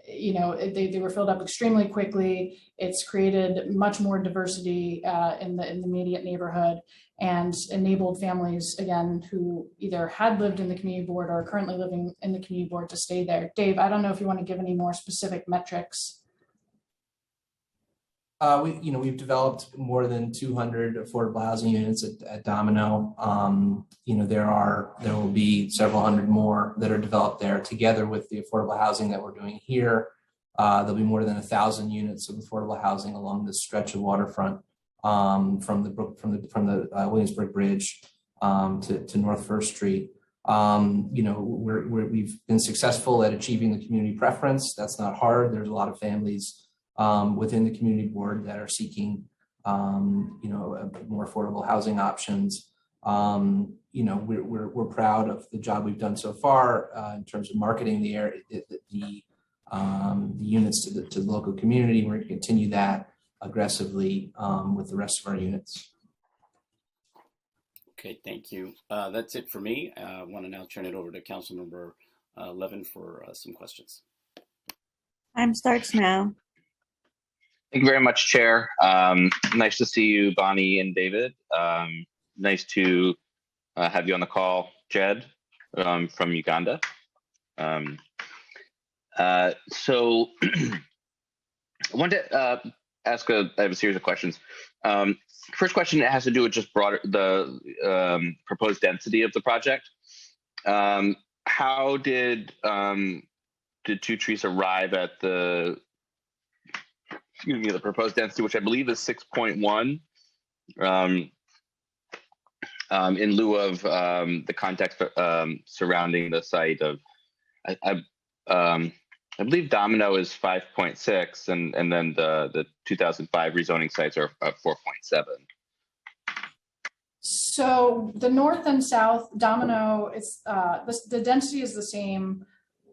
Speaker 18: They were filled up extremely quickly. It's created much more diversity in the immediate neighborhood and enabled families, again, who either had lived in the community board or are currently living in the community board to stay there. Dave, I don't know if you want to give any more specific metrics.
Speaker 20: We've developed more than 200 affordable housing units at Domino. There will be several hundred more that are developed there together with the affordable housing that we're doing here. There'll be more than 1,000 units of affordable housing along this stretch of waterfront from the Williamsburg Bridge to North First Street. We've been successful at achieving the community preference. That's not hard. There's a lot of families within the community board that are seeking, more affordable housing options. We're proud of the job we've done so far in terms of marketing the area, the units to the local community. We're going to continue that aggressively with the rest of our units.
Speaker 2: Okay, thank you. That's it for me. I want to now turn it over to Councilmember Levin for some questions.
Speaker 21: Time starts now.
Speaker 10: Thank you very much, Chair. Nice to see you, Bonnie and David. Nice to have you on the call, Jed, from Uganda. So I wanted to ask I have a series of questions. First question has to do with just the proposed density of the project. How did Two Trees arrive at the proposed density, which I believe is 6.1, in lieu of the context surrounding the site of, I believe Domino is 5.6, and then the 2005 rezoning sites are 4.7.
Speaker 18: So the north and south Domino is the density is the same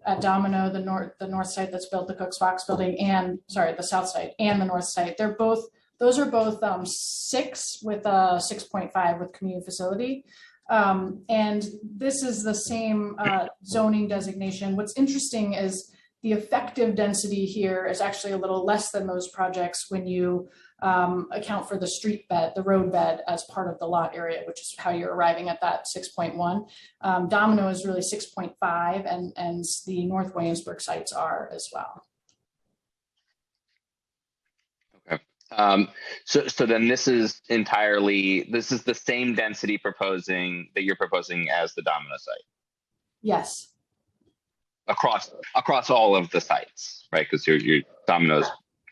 Speaker 18: at Domino, the north site that's built, the Cook's Fox building, and the south site and the north site. Those are both 6 with 6.5 with community facility. And this is the same zoning designation. What's interesting is the effective density here is actually a little less than those projects when you account for the street bed, the road bed as part of the lot area, which is how you're arriving at that 6.1. Domino is really 6.5, and the North Williamsburg sites are as well.
Speaker 10: Okay. So then this is the same density that you're proposing as the Domino site.
Speaker 18: Yes.
Speaker 10: across all of the sites, right? Because your Domino's.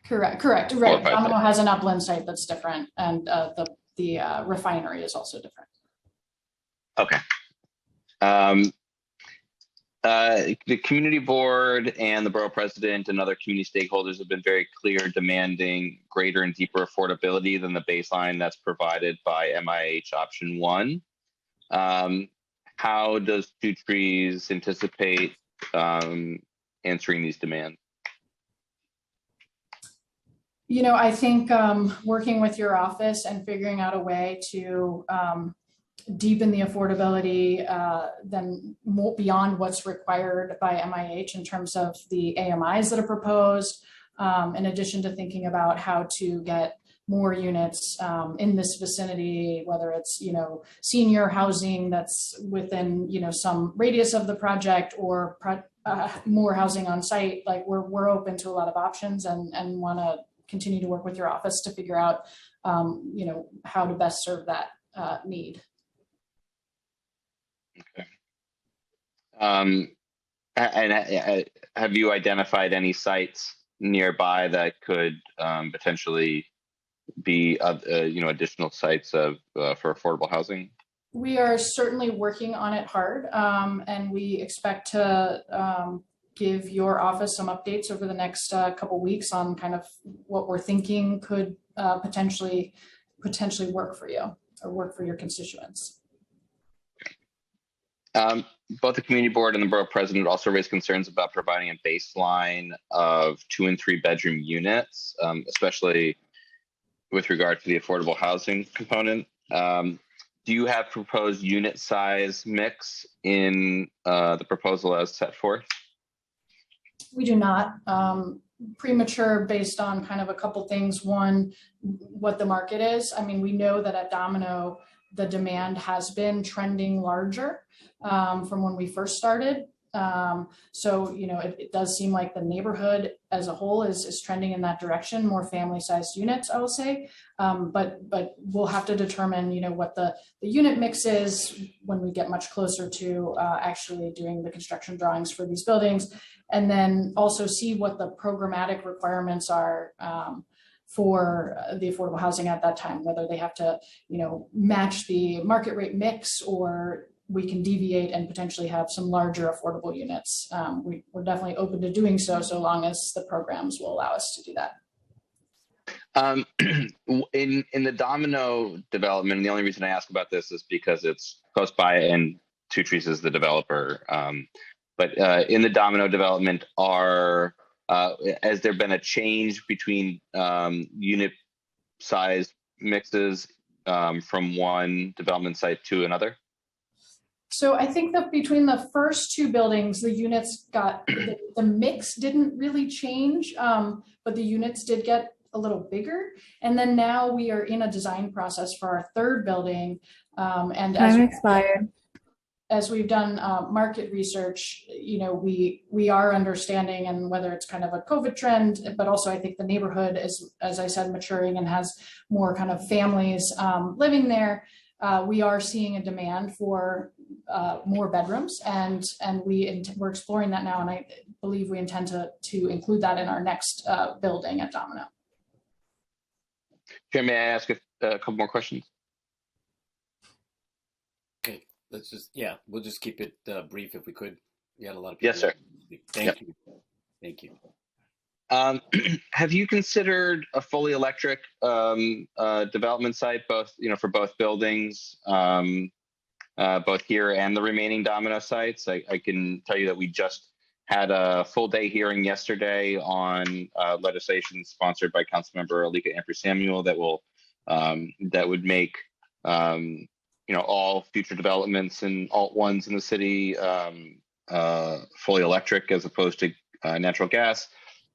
Speaker 18: Correct. Right. Domino has an upland site that's different, and the refinery is also different.
Speaker 10: Okay. The community board and the borough president and other community stakeholders have been very clear, demanding greater and deeper affordability than the baseline that's provided by MIH option 1. How does Two Trees anticipate answering these demands?
Speaker 18: You know, I think working with your office and figuring out a way to deepen the affordability then more beyond what's required by MIH in terms of the AMIs that are proposed, in addition to thinking about how to get more units in this vicinity, whether it's, you know, senior housing that's within, you know, some radius of the project, or more housing on site. Like we're open to a lot of options and want to continue to work with your office to figure out, you know, how to best serve that need.
Speaker 10: Okay. And have you identified any sites nearby that could potentially be, you know, additional sites of for affordable housing?
Speaker 18: We are certainly working on it hard, and we expect to give your office some updates over the next couple weeks on kind of what we're thinking could potentially work for you or work for your constituents.
Speaker 10: Both the community board and the borough president also raised concerns about providing a baseline of 2 and 3 bedroom units, especially with regard to the affordable housing component. Do you have proposed unit size mix in the proposal as set forth?
Speaker 18: We do not. Premature based on kind of a couple things. One, what the market is. I mean, we know that at Domino, the demand has been trending larger from when we first started. So, you know, it does seem like the neighborhood as a whole is trending in that direction, more family-sized units, I will say. But we'll have to determine, you know, what the unit mix is when we get much closer to actually doing the construction drawings for these buildings, and then also see what the programmatic requirements are for the affordable housing at that time, whether they have to, you know, match the market rate mix, or we can deviate and potentially have some larger affordable units. We're definitely open to doing so long as the programs will allow us to do that.
Speaker 10: In the Domino development, the only reason I ask about this is because it's close by and Two Trees is the developer. But in the Domino development, has there been a change between unit size mixes from one development site to another?
Speaker 18: So I think that between the first 2 buildings, the units got, the mix didn't really change, but the units did get a little bigger. And then now we are in a design process for our 3rd building. And
Speaker 21: Time expired.
Speaker 18: As we've done market research, you know, we are understanding, and whether it's kind of a COVID trend, but also I think the neighborhood is, as I said, maturing and has more kind of families living there. We are seeing a demand for more bedrooms, and we're exploring that now, and I believe we intend to include that in our next building at Domino.
Speaker 10: Chair, may I ask a couple more questions?
Speaker 2: Okay, we'll just keep it brief if we could. We had a lot of people.
Speaker 10: Yes, sir.
Speaker 2: Thank you. Thank you.
Speaker 10: Have you considered a fully electric development site, both, you know, for both buildings, both here and the remaining Domino sites? I can tell you that we just had a full day hearing yesterday on legislation sponsored by Councilmember Alika Ampry-Samuel that would make you know, all future developments and alt ones in the city fully electric as opposed to natural gas.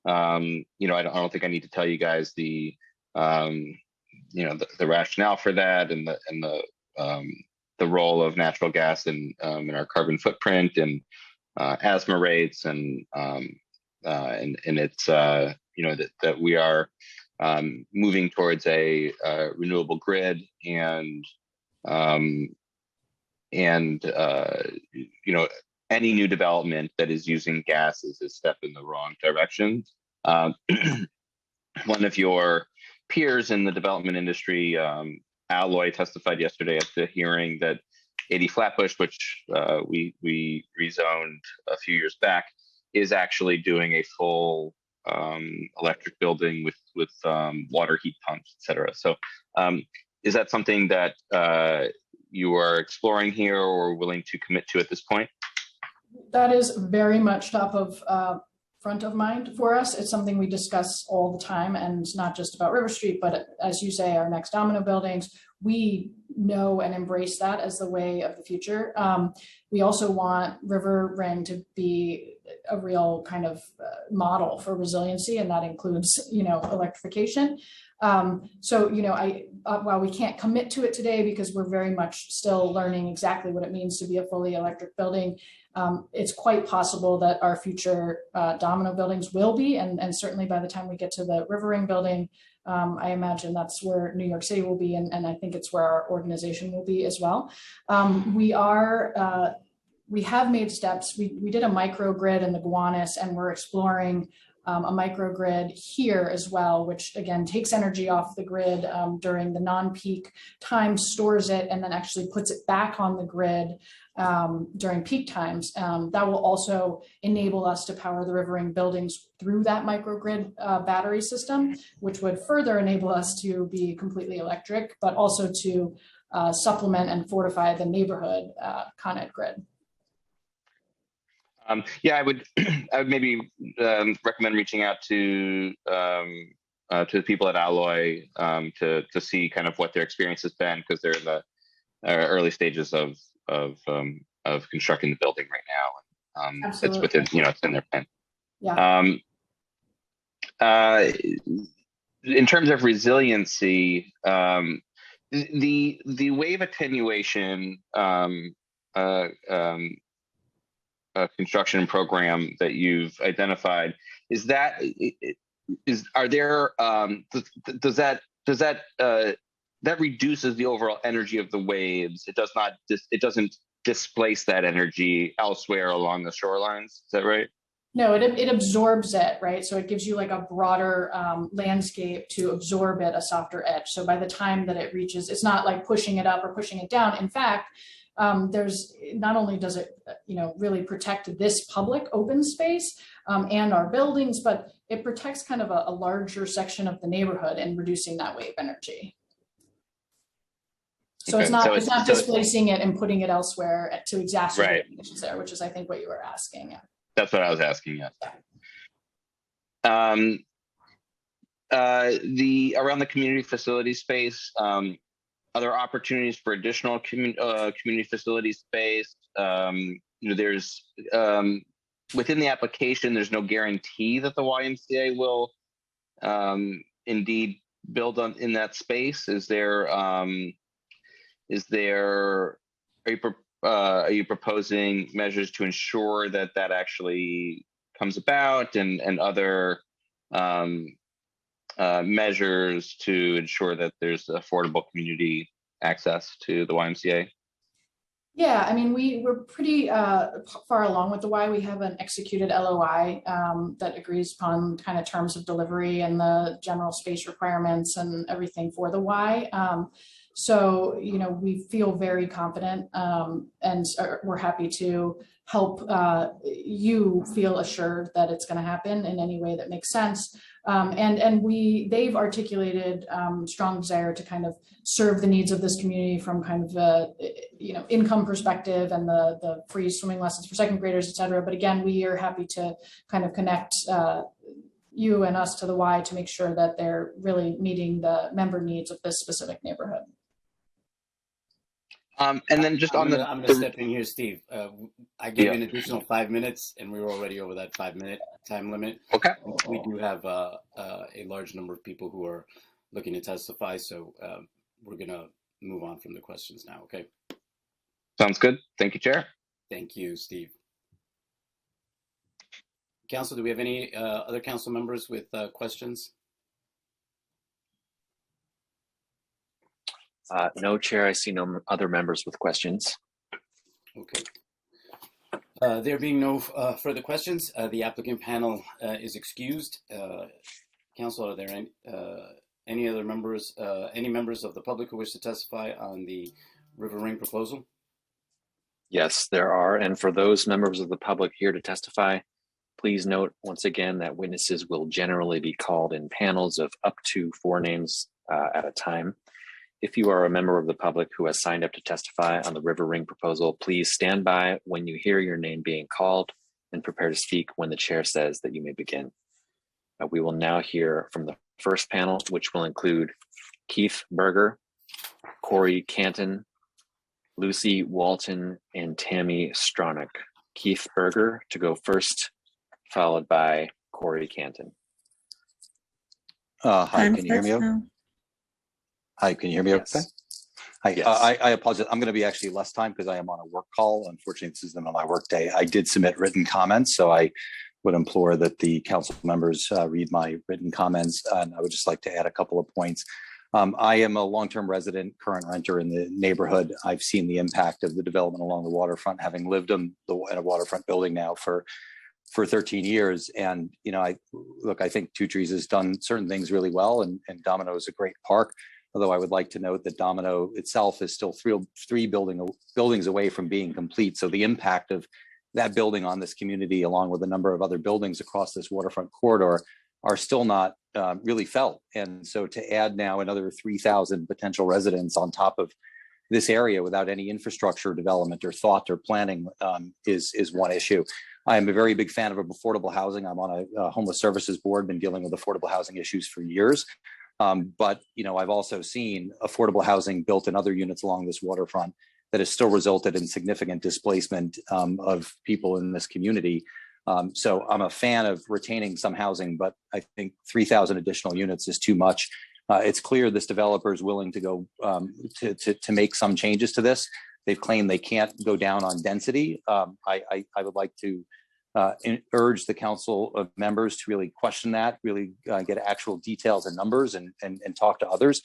Speaker 10: You know, I don't think I need to tell you guys the you know, the rationale for that, and the role of natural gas in our carbon footprint and asthma rates, and it's you know, that we are moving towards a renewable grid, and you know, any new development that is using gas is a step in the wrong direction. One of your peers in the development industry, Alloy, testified yesterday at the hearing that 80 Flatbush, which we rezoned a few years back, is actually doing a full electric building with water heat pumps, et cetera. So is that something that you are exploring here or willing to commit to at this point?
Speaker 18: That is very much top of front of mind for us. It's something we discuss all the time, and not just about River Street, but as you say, our next Domino buildings. We know and embrace that as the way of the future. We also want River Ring to be a real kind of model for resiliency, and that includes, electrification. So, while we can't commit to it today because we're very much still learning exactly what it means to be a fully electric building, it's quite possible that our future Domino buildings will be, and certainly by the time we get to the River Ring building, I imagine that's where New York City will be, and I think it's where our organization will be as well. We have made steps. We did a microgrid in the Gowanus, and we're exploring a microgrid here as well, which again takes energy off the grid during the non-peak time, stores it, and then actually puts it back on the grid during peak times. That will also enable us to power the River Ring buildings through that microgrid battery system, which would further enable us to be completely electric, but also to supplement and fortify the neighborhood Con Ed grid.
Speaker 10: Yeah, I would maybe recommend reaching out to the people at Alloy to see kind of what their experience has been, because they're in the early stages of constructing the building right now. It's within, it's in their plan.
Speaker 18: Yeah.
Speaker 10: In terms of resiliency, the wave attenuation construction program that you've identified, that reduces the overall energy of the waves. It doesn't displace that energy elsewhere along the shorelines. Is that right?
Speaker 18: No, it absorbs it, right? So it gives you like a broader landscape to absorb it, a softer edge. So by the time that it reaches, it's not like pushing it up or pushing it down. In fact, there's not only does it, really protect this public open space and our buildings, but it protects kind of a larger section of the neighborhood and reducing that wave energy. So
Speaker 10: Okay.
Speaker 18: it's not displacing it and putting it elsewhere to exacerbate
Speaker 10: Right.
Speaker 18: the issues there, which is I think what you were asking. Yeah.
Speaker 10: That's what I was asking. Yes. Around the community facility space, other opportunities for additional community facility space. There's within the application, there's no guarantee that the YMCA will indeed build in that space. Are you proposing measures to ensure that actually comes about, and other measures to ensure that there's affordable community access to the YMCA?
Speaker 18: Yeah, I mean, we're pretty far along with the Y. We have an executed LOI that agrees upon kind of terms of delivery and the general space requirements and everything for the Y. So, we feel very confident and we're happy to help you feel assured that it's going to happen in any way that makes sense. And they've articulated strong desire to kind of serve the needs of this community from kind of the, income perspective and the free swimming lessons for second graders, et cetera. But again, we are happy to kind of connect you and us to the Y to make sure that they're really meeting the member needs of this specific neighborhood.
Speaker 10: And then just
Speaker 2: I'm gonna step in here, Steve. I gave you an additional 5 minutes, and we were already over that 5-minute time limit.
Speaker 10: Okay.
Speaker 2: We do have a large number of people who are looking to testify, so we're gonna move on from the questions now. Okay.
Speaker 10: Sounds good. Thank you, Chair.
Speaker 2: Thank you, Steve. Council, do we have any other council members with questions?
Speaker 4: No, Chair, I see no other members with questions.
Speaker 2: Okay. There being no further questions, the applicant panel is excused. Council, are there any other members, any members of the public who wish to testify on the River Ring proposal?
Speaker 4: Yes, there are. And for those members of the public here to testify, please note once again that witnesses will generally be called in panels of up to 4 names at a time. If you are a member of the public who has signed up to testify on the River Ring proposal, please stand by when you hear your name being called and prepare to speak when the chair says that you may begin. We will now hear from the first panel, which will include Keith Berger, Corey Canton, Lucy Walton, and Tammy Stronach. Keith Berger to go first, followed by Corey Canton.
Speaker 3: Hi, can you hear me? Hi, can you hear me okay? Hi,
Speaker 4: Yes.
Speaker 3: I apologize. I'm going to be actually less time because I am on a work call. Unfortunately, this isn't on my work day. I did submit written comments, so I would implore that the council members read my written comments. And I would just like to add a couple of points. I am a long-term resident, current renter in the neighborhood. I've seen the impact of the development along the waterfront, having lived in a waterfront building now for 13 years. And, you know, I think Two Trees has done certain things really well, and Domino is a great park. Although I would like to note that Domino itself is still three buildings away from being complete. So the impact of that building on this community, along with a number of other buildings across this waterfront corridor, are still not really felt. And so to add now another 3,000 potential residents on top of this area without any infrastructure development or thought or planning is one issue. I am a very big fan of affordable housing. I'm on a homeless services board, been dealing with affordable housing issues for years. But, you know, I've also seen affordable housing built in other units along this waterfront that has still resulted in significant displacement of people in this community. So I'm a fan of retaining some housing, but I think 3,000 additional units is too much. It's clear this developer is willing to go to make some changes to this. They've claimed they can't go down on density. I would like to urge the council of members to really question that, really get actual details and numbers and talk to others.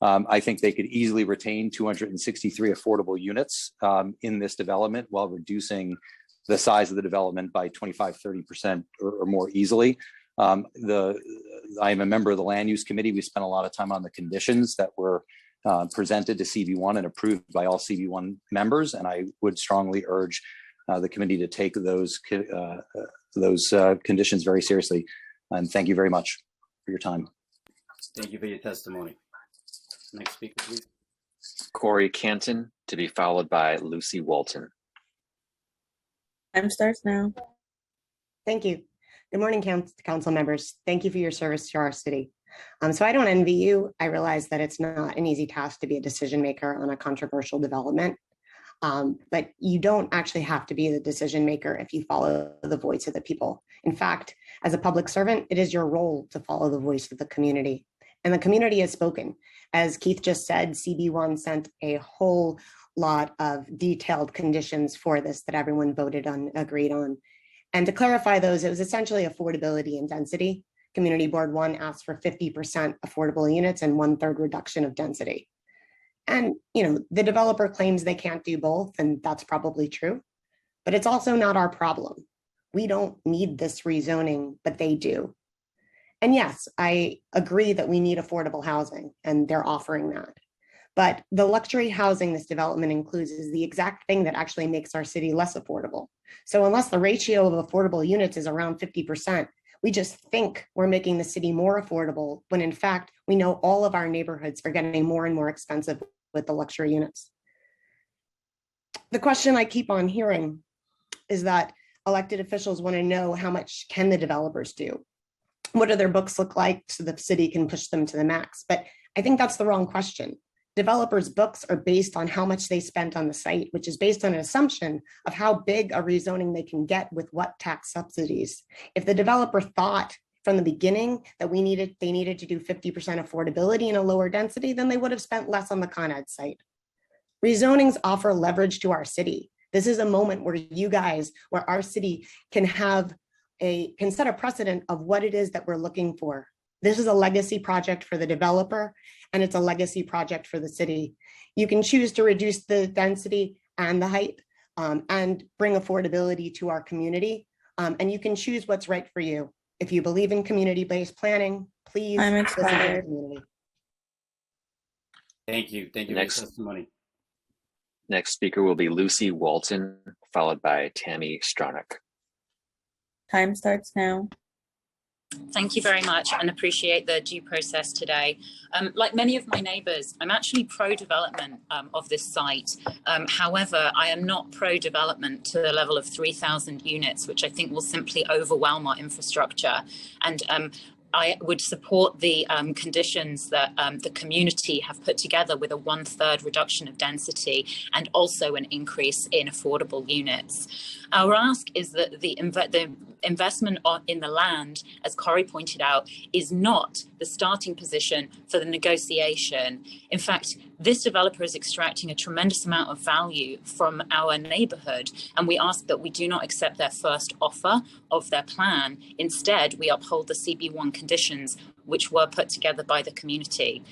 Speaker 3: I think they could easily retain 263 affordable units in this development while reducing the size of the development by 25, 30% or more easily. I am a member of the land use committee. We spent a lot of time on the conditions that were presented to CB1 and approved by all CB1 members. And I would strongly urge the committee to take those conditions very seriously. And thank you very much for your time.
Speaker 2: Thank you for your testimony. Next speaker, please.
Speaker 4: Corey Canton to be followed by Lucy Walton.
Speaker 21: Time starts now.
Speaker 22: Thank you. Good morning, council members. Thank you for your service to our city. So I don't envy you. I realize that it's not an easy task to be a decision maker on a controversial development, but you don't actually have to be the decision maker if you follow the voice of the people. In fact, as a public servant, it is your role to follow the voice of the community. And the community has spoken. As Keith just said, CB1 sent a whole lot of detailed conditions for this that everyone voted on, agreed on. And to clarify those, it was essentially affordability and density. Community Board 1 asked for 50% affordable units and 1/3 reduction of density. And, you know, the developer claims they can't do both, and that's probably true, but it's also not our problem. We don't need this rezoning, but they do. And yes, I agree that we need affordable housing, and they're offering that. But the luxury housing this development includes is the exact thing that actually makes our city less affordable. So unless the ratio of affordable units is around 50%, we just think we're making the city more affordable, when in fact, we know all of our neighborhoods are getting more and more expensive with the luxury units. The question I keep on hearing is that elected officials want to know how much can the developers do? What do their books look like so the city can push them to the max? But I think that's the wrong question. Developers' books are based on how much they spent on the site, which is based on an assumption of how big a rezoning they can get with what tax subsidies. If the developer thought from the beginning that they needed to do 50% affordability and a lower density, then they would have spent less on the Con Ed site. Rezonings offer leverage to our city. This is a moment where our city can set a precedent of what it is that we're looking for. This is a legacy project for the developer, and it's a legacy project for the city. You can choose to reduce the density and the height, and bring affordability to our community. And you can choose what's right for you. If you believe in community-based planning, please
Speaker 21: I'm
Speaker 22: listen to the
Speaker 21: expired.
Speaker 22: community.
Speaker 2: Thank you. Thank you
Speaker 4: Next.
Speaker 2: for your testimony.
Speaker 4: Next speaker will be Lucy Walton, followed by Tammy Stronach.
Speaker 21: Time starts now.
Speaker 5: Thank you very much and appreciate the due process today. Like many of my neighbours, I'm actually pro-development of this site. However, I am not pro-development to the level of 3,000 units, which I think will simply overwhelm our infrastructure. And I would support the conditions that the community have put together with a 1/3 reduction of density and also an increase in affordable units. Our ask is that the investment in the land, as Corey pointed out, is not the starting position for the negotiation. In fact, this developer is extracting a tremendous amount of value from our neighborhood, and we ask that we do not accept their first offer of their plan. Instead, we uphold the CB1 conditions which were put together by the community.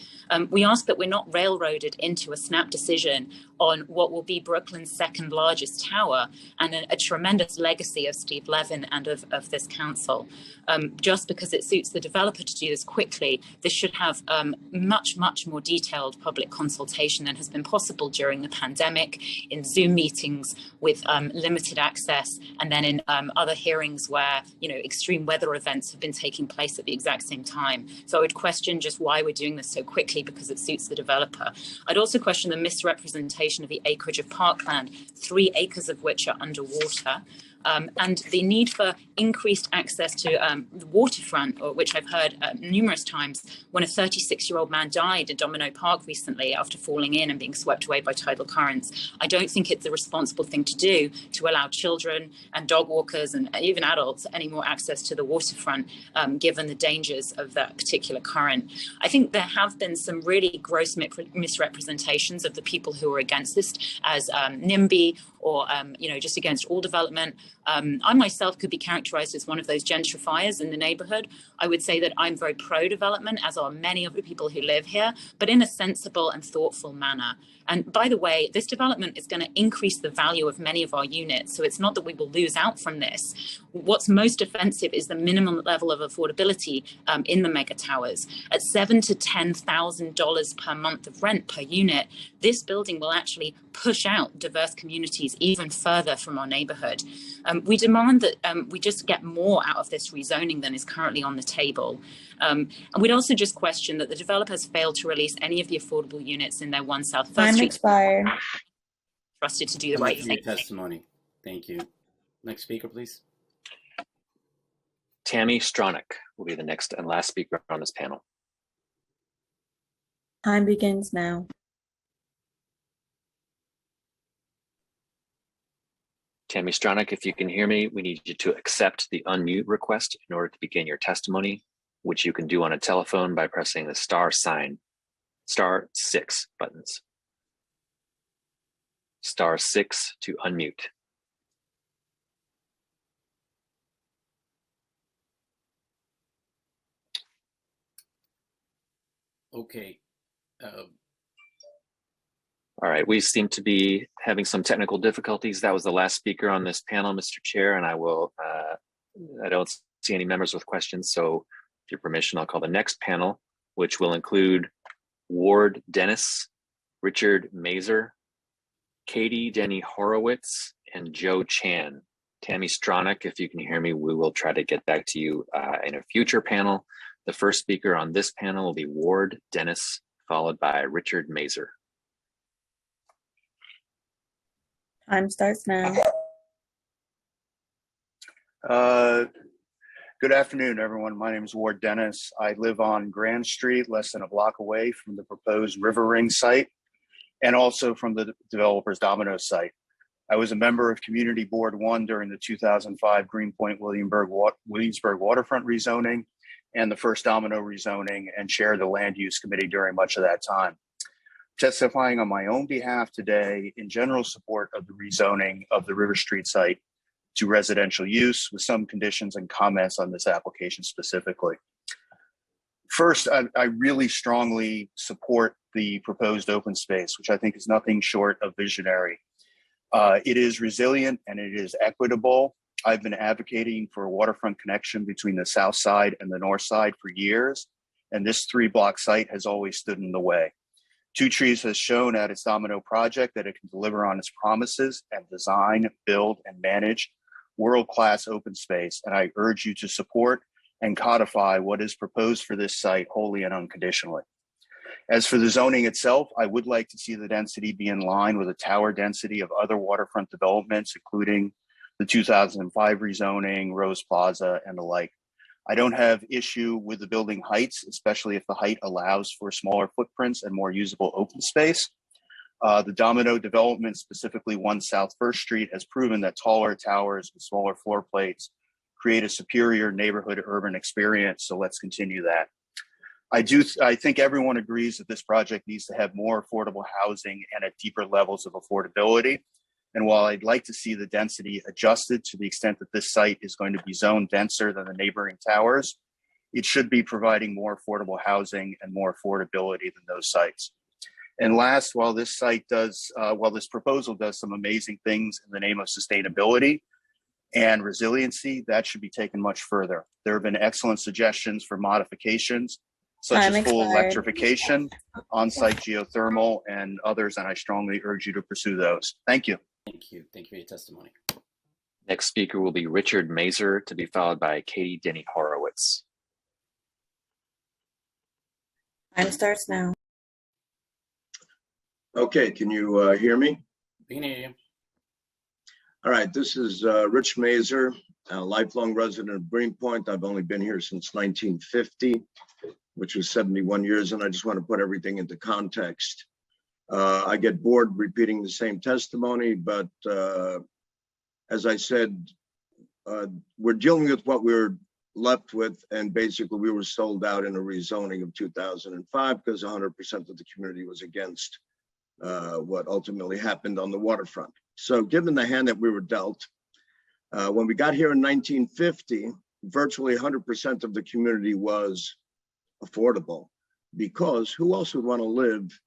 Speaker 5: We ask that we're not railroaded into a snap decision on what will be Brooklyn's second largest tower and a tremendous legacy of Steve Levin and of this council. Just because it suits the developer to do this quickly, this should have much more detailed public consultation than has been possible during the pandemic, in Zoom meetings with limited access, and then in other hearings where extreme weather events have been taking place at the exact same time. So I would question just why we're doing this so quickly, because it suits the developer. I'd also question the misrepresentation of the acreage of parkland, 3 acres of which are underwater. And the need for increased access to the waterfront, which I've heard numerous times, when a 36-year-old man died at Domino Park recently after falling in and being swept away by tidal currents. I don't think it's a responsible thing to do to allow children and dog walkers and even adults any more access to the waterfront, given the dangers of that particular current. I think there have been some really gross misrepresentations of the people who are against this as NIMBY or just against all development. I myself could be characterized as one of those gentrifiers in the neighborhood. I would say that I'm very pro-development, as are many of the people who live here, but in a sensible and thoughtful manner. And by the way, this development is going to increase the value of many of our units. So it's not that we will lose out from this. What's most offensive is the minimum level of affordability in the mega towers. At $7,000 to $10,000 per month of rent per unit, this building will actually push out diverse communities even further from our neighborhood. We demand that we just get more out of this rezoning than is currently on the table. And we'd also just question that the developers failed to release any of the affordable units in their 1 South First
Speaker 21: Time
Speaker 5: Street.
Speaker 21: expired.
Speaker 5: Trusted to do the
Speaker 2: Thank
Speaker 5: right
Speaker 2: you for
Speaker 5: thing.
Speaker 2: your testimony. Thank you. Next speaker, please.
Speaker 4: Tammy Stronach will be the next and last speaker on this panel.
Speaker 21: Time begins now.
Speaker 4: Tammy Stronach, if you can hear me, we need you to accept the unmute request in order to begin your testimony, which you can do on a telephone by pressing the *6 buttons. *6 to unmute.
Speaker 2: Okay.
Speaker 4: All right, we seem to be having some technical difficulties. That was the last speaker on this panel, Mr. Chair, and I don't see any members with questions, so with your permission, I'll call the next panel, which will include Ward Dennis, Richard Mazer, Katie Denny Horowitz, and Joe Chan. Tammy Stronach, if you can hear me, we will try to get back to you in a future panel. The first speaker on this panel will be Ward Dennis, followed by Richard Mazer.
Speaker 21: Time starts now.
Speaker 7: Good afternoon, everyone. My name is Ward Dennis. I live on Grand Street, less than a block away from the proposed River Ring site, and also from the developer's Domino site. I was a member of Community Board 1 during the 2005 Greenpoint Williamsburg waterfront rezoning and the first Domino rezoning, and chaired the Land Use Committee during much of that time. Testifying on my own behalf today in general support of the rezoning of the River Street site to residential use, with some conditions and comments on this application specifically. First, I really strongly support the proposed open space, which I think is nothing short of visionary. It is resilient and it is equitable. I've been advocating for a waterfront connection between the south side and the north side for years, and this 3-block site has always stood in the way. Two Trees has shown at its Domino project that it can deliver on its promises and design, build, and manage world-class open space, and I urge you to support and codify what is proposed for this site wholly and unconditionally. As for the zoning itself, I would like to see the density be in line with the tower density of other waterfront developments, including the 2005 rezoning, Rose Plaza, and the like. I don't have issue with the building heights, especially if the height allows for smaller footprints and more usable open space. The Domino development, specifically 1 South First Street, has proven that taller towers with smaller floor plates create a superior neighborhood urban experience, so let's continue that. I think everyone agrees that this project needs to have more affordable housing and at deeper levels of affordability. And while I'd like to see the density adjusted to the extent that this site is going to be zoned denser than the neighboring towers, it should be providing more affordable housing and more affordability than those sites. And last, while this proposal does some amazing things in the name of sustainability and resiliency, that should be taken much further. There have been excellent suggestions for modifications, such as full electrification, on-site geothermal, and others, and I strongly urge you to pursue those. Thank you.
Speaker 2: Thank you. Thank you for your testimony.
Speaker 4: Next speaker will be Richard Mazer, to be followed by Katie Denny Horowitz.
Speaker 21: Time starts now.
Speaker 8: Okay, can you hear me?
Speaker 2: We can hear you.
Speaker 8: All right, this is Rich Mazer, a lifelong resident of Greenpoint. I've only been here since 1950, which is 71 years, and I just want to put everything into context. I get bored repeating the same testimony, but as I said, we're dealing with what we're left with, and basically we were sold out in a rezoning of 2005 because 100% of the community was against what ultimately happened on the waterfront. So given the hand that we were dealt, when we got here in 1950, virtually 100% of the community was affordable, because who else would want to live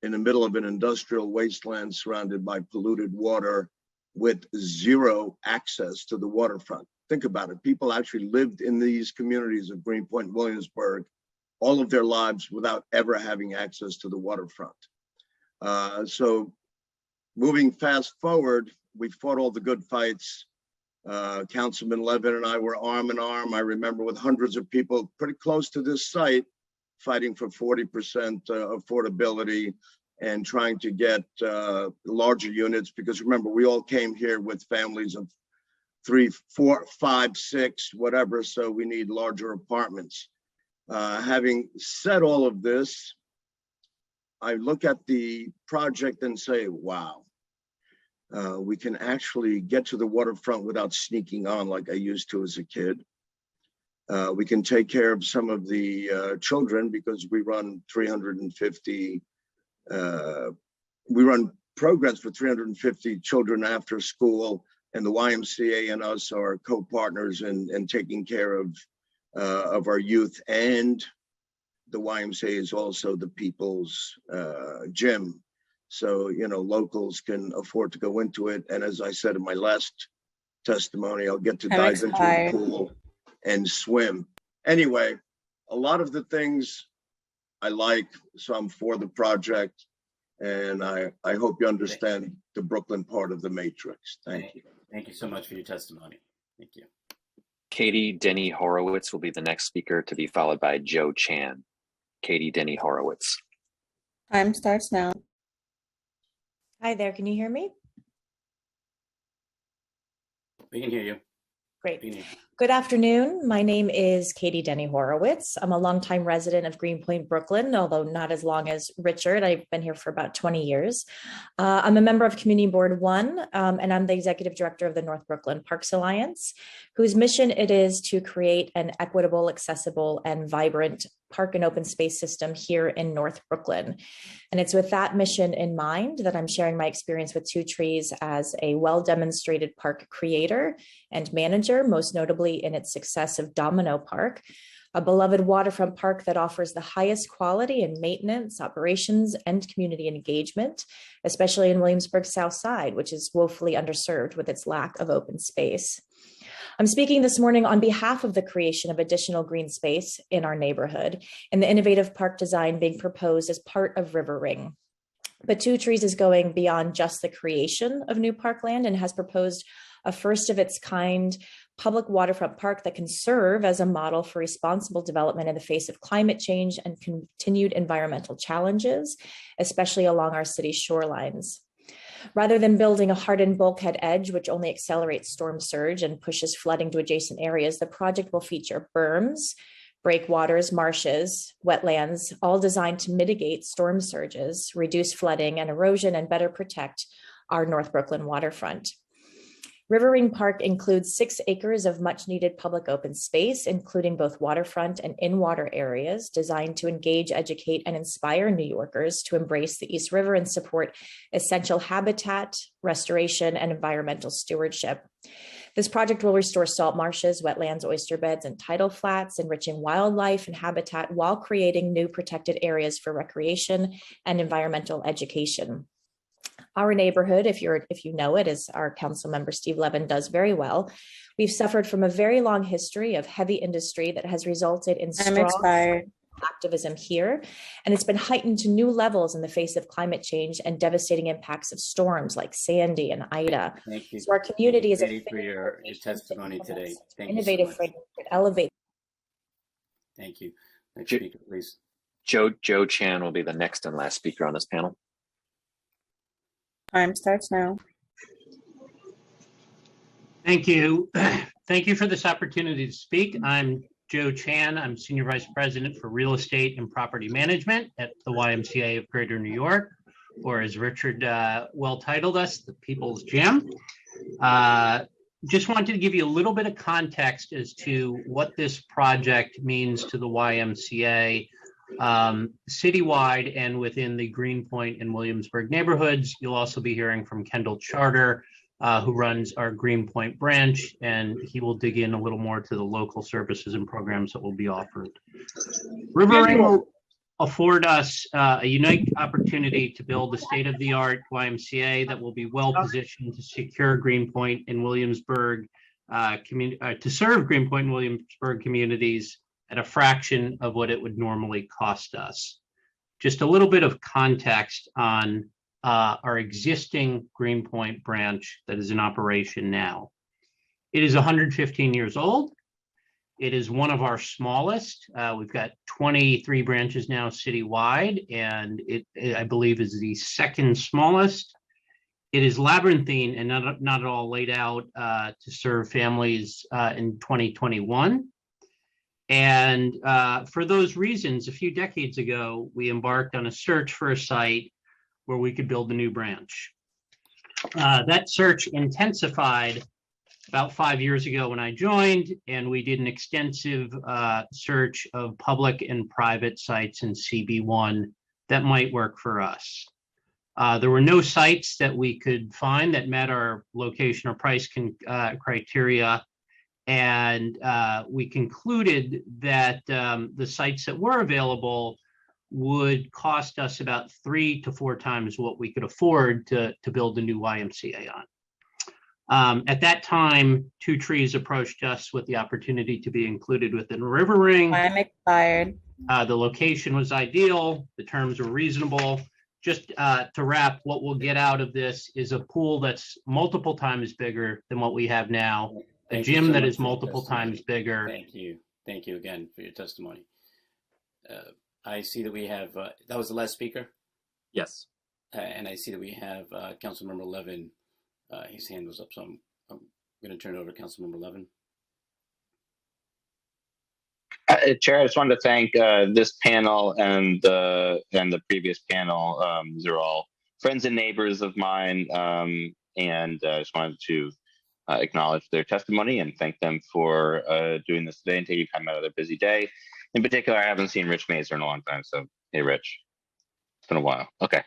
Speaker 8: in the middle of an industrial wasteland surrounded by polluted water with zero access to the waterfront? Think about it. People actually lived in these communities of Greenpoint, Williamsburg, all of their lives without ever having access to the waterfront. So moving fast forward, we fought all the good fights. Councilman Levin and I were arm in arm, I remember, with hundreds of people pretty close to this site, fighting for 40% affordability and trying to get larger units, because remember, we all came here with families of 3, 4, 5, 6, whatever, so we need larger apartments. Having said all of this, I look at the project and say, wow, we can actually get to the waterfront without sneaking on like I used to as a kid. We can take care of some of the children, because we run 350, we run programs for 350 children after school, and the YMCA and us are co-partners in taking care of our youth, and the YMCA is also the people's gym. So, you know, locals can afford to go into it. And as I said in my last testimony, I'll get to dive into the pool and swim. Anyway, a lot of the things I like, so I'm for the project. And I hope you understand the Brooklyn part of the matrix. Thank you.
Speaker 2: Thank you so much for your testimony. Thank you.
Speaker 4: Katie Denny Horowitz will be the next speaker, to be followed by Joe Chan. Katie Denny Horowitz.
Speaker 21: Time starts now.
Speaker 9: Hi there, can you hear me?
Speaker 2: We can hear you.
Speaker 9: Great.
Speaker 2: We can hear you.
Speaker 9: Good afternoon. My name is Katie Denny Horowitz. I'm a longtime resident of Greenpoint, Brooklyn, although not as long as Richard. I've been here for about 20 years. I'm a member of Community Board 1, and I'm the executive director of the North Brooklyn Parks Alliance, whose mission it is to create an equitable, accessible, and vibrant park and open space system here in North Brooklyn. And it's with that mission in mind that I'm sharing my experience with Two Trees as a well-demonstrated park creator and manager, most notably in its success of Domino Park, a beloved waterfront park that offers the highest quality in maintenance, operations, and community engagement, especially in Williamsburg's South Side, which is woefully underserved with its lack of open space. I'm speaking this morning on behalf of the creation of additional green space in our neighborhood and the innovative park design being proposed as part of River Ring. But Two Trees is going beyond just the creation of new parkland and has proposed a first of its kind public waterfront park that can serve as a model for responsible development in the face of climate change and continued environmental challenges, especially along our city's shorelines. Rather than building a hardened bulkhead edge, which only accelerates storm surge and pushes flooding to adjacent areas, the project will feature berms, breakwaters, marshes, wetlands, all designed to mitigate storm surges, reduce flooding and erosion, and better protect our North Brooklyn waterfront. River Ring Park includes 6 acres of much needed public open space, including both waterfront and in-water areas designed to engage, educate, and inspire New Yorkers to embrace the East River and support essential habitat, restoration, and environmental stewardship. This project will restore salt marshes, wetlands, oyster beds, and tidal flats, enriching wildlife and habitat while creating new protected areas for recreation and environmental education. Our neighborhood, if you know it, as our council member Steve Levin does very well, we've suffered from a very long history of heavy industry that has resulted in strong activism here, and it's been heightened to new levels in the face of climate change and devastating impacts of storms like Sandy and Ida.
Speaker 2: Thank you.
Speaker 9: So our community is
Speaker 2: Thank you for your testimony today. Thank you so
Speaker 9: innovative
Speaker 2: much.
Speaker 9: framework that elevate.
Speaker 2: Thank you. Next speaker, please.
Speaker 4: Joe Chan will be the next and last speaker on this panel.
Speaker 21: Time starts now.
Speaker 12: Thank you. Thank you for this opportunity to speak. I'm Joe Chan. I'm Senior Vice President for Real Estate and Property Management at the YMCA of Greater New York, or as Richard well titled us, the People's Gym. Just wanted to give you a little bit of context as to what this project means to the YMCA citywide and within the Greenpoint and Williamsburg neighborhoods. You'll also be hearing from Kendall Charter, who runs our Greenpoint branch, and he will dig in a little more to the local services and programs that will be offered. River Ring will afford us a unique opportunity to build a state-of-the-art YMCA that will be well positioned to secure Greenpoint and Williamsburg to serve Greenpoint and Williamsburg communities at a fraction of what it would normally cost us. Just a little bit of context on our existing Greenpoint branch that is in operation now. It is 115 years old. It is one of our smallest. We've got 23 branches now citywide, and it I believe is the second smallest. It is labyrinthine and not at all laid out to serve families in 2021. And for those reasons, a few decades ago, we embarked on a search for a site where we could build a new branch. That search intensified about 5 years ago when I joined, and we did an extensive search of public and private sites in CB1 that might work for us. There were no sites that we could find that met our location or price criteria. And we concluded that the sites that were available would cost us about 3 to 4 times what we could afford to build a new YMCA on. At that time, Two Trees approached us with the opportunity to be included within River Ring.
Speaker 21: I'm expired.
Speaker 12: The location was ideal. The terms were reasonable. Just to wrap, what we'll get out of this is a pool that's multiple times bigger than what we have now. A gym that is multiple times bigger.
Speaker 2: Thank you. Thank you again for your testimony. I see that we have, that was the last speaker?
Speaker 4: Yes.
Speaker 2: And I see that we have Councilmember Levin. His hand was up, so I'm going to turn it over to Councilmember Levin.
Speaker 10: Chair, I just wanted to thank this panel and the previous panel. These are all friends and neighbors of mine, and I just wanted to acknowledge their testimony and thank them for doing this today and taking time out of their busy day. In particular, I haven't seen Rich Mazer in a long time, so hey, Rich, it's been a while. Okay,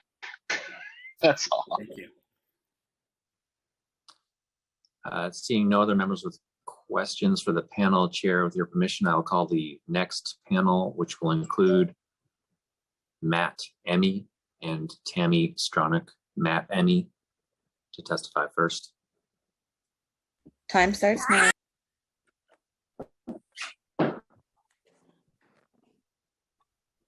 Speaker 10: that's all.
Speaker 2: Thank you.
Speaker 4: Seeing no other members with questions for the panel. Chair, with your permission, I will call the next panel, which will include Matt Emmy and Tammy Stronach. Matt Emmy to testify first.
Speaker 21: Time starts now.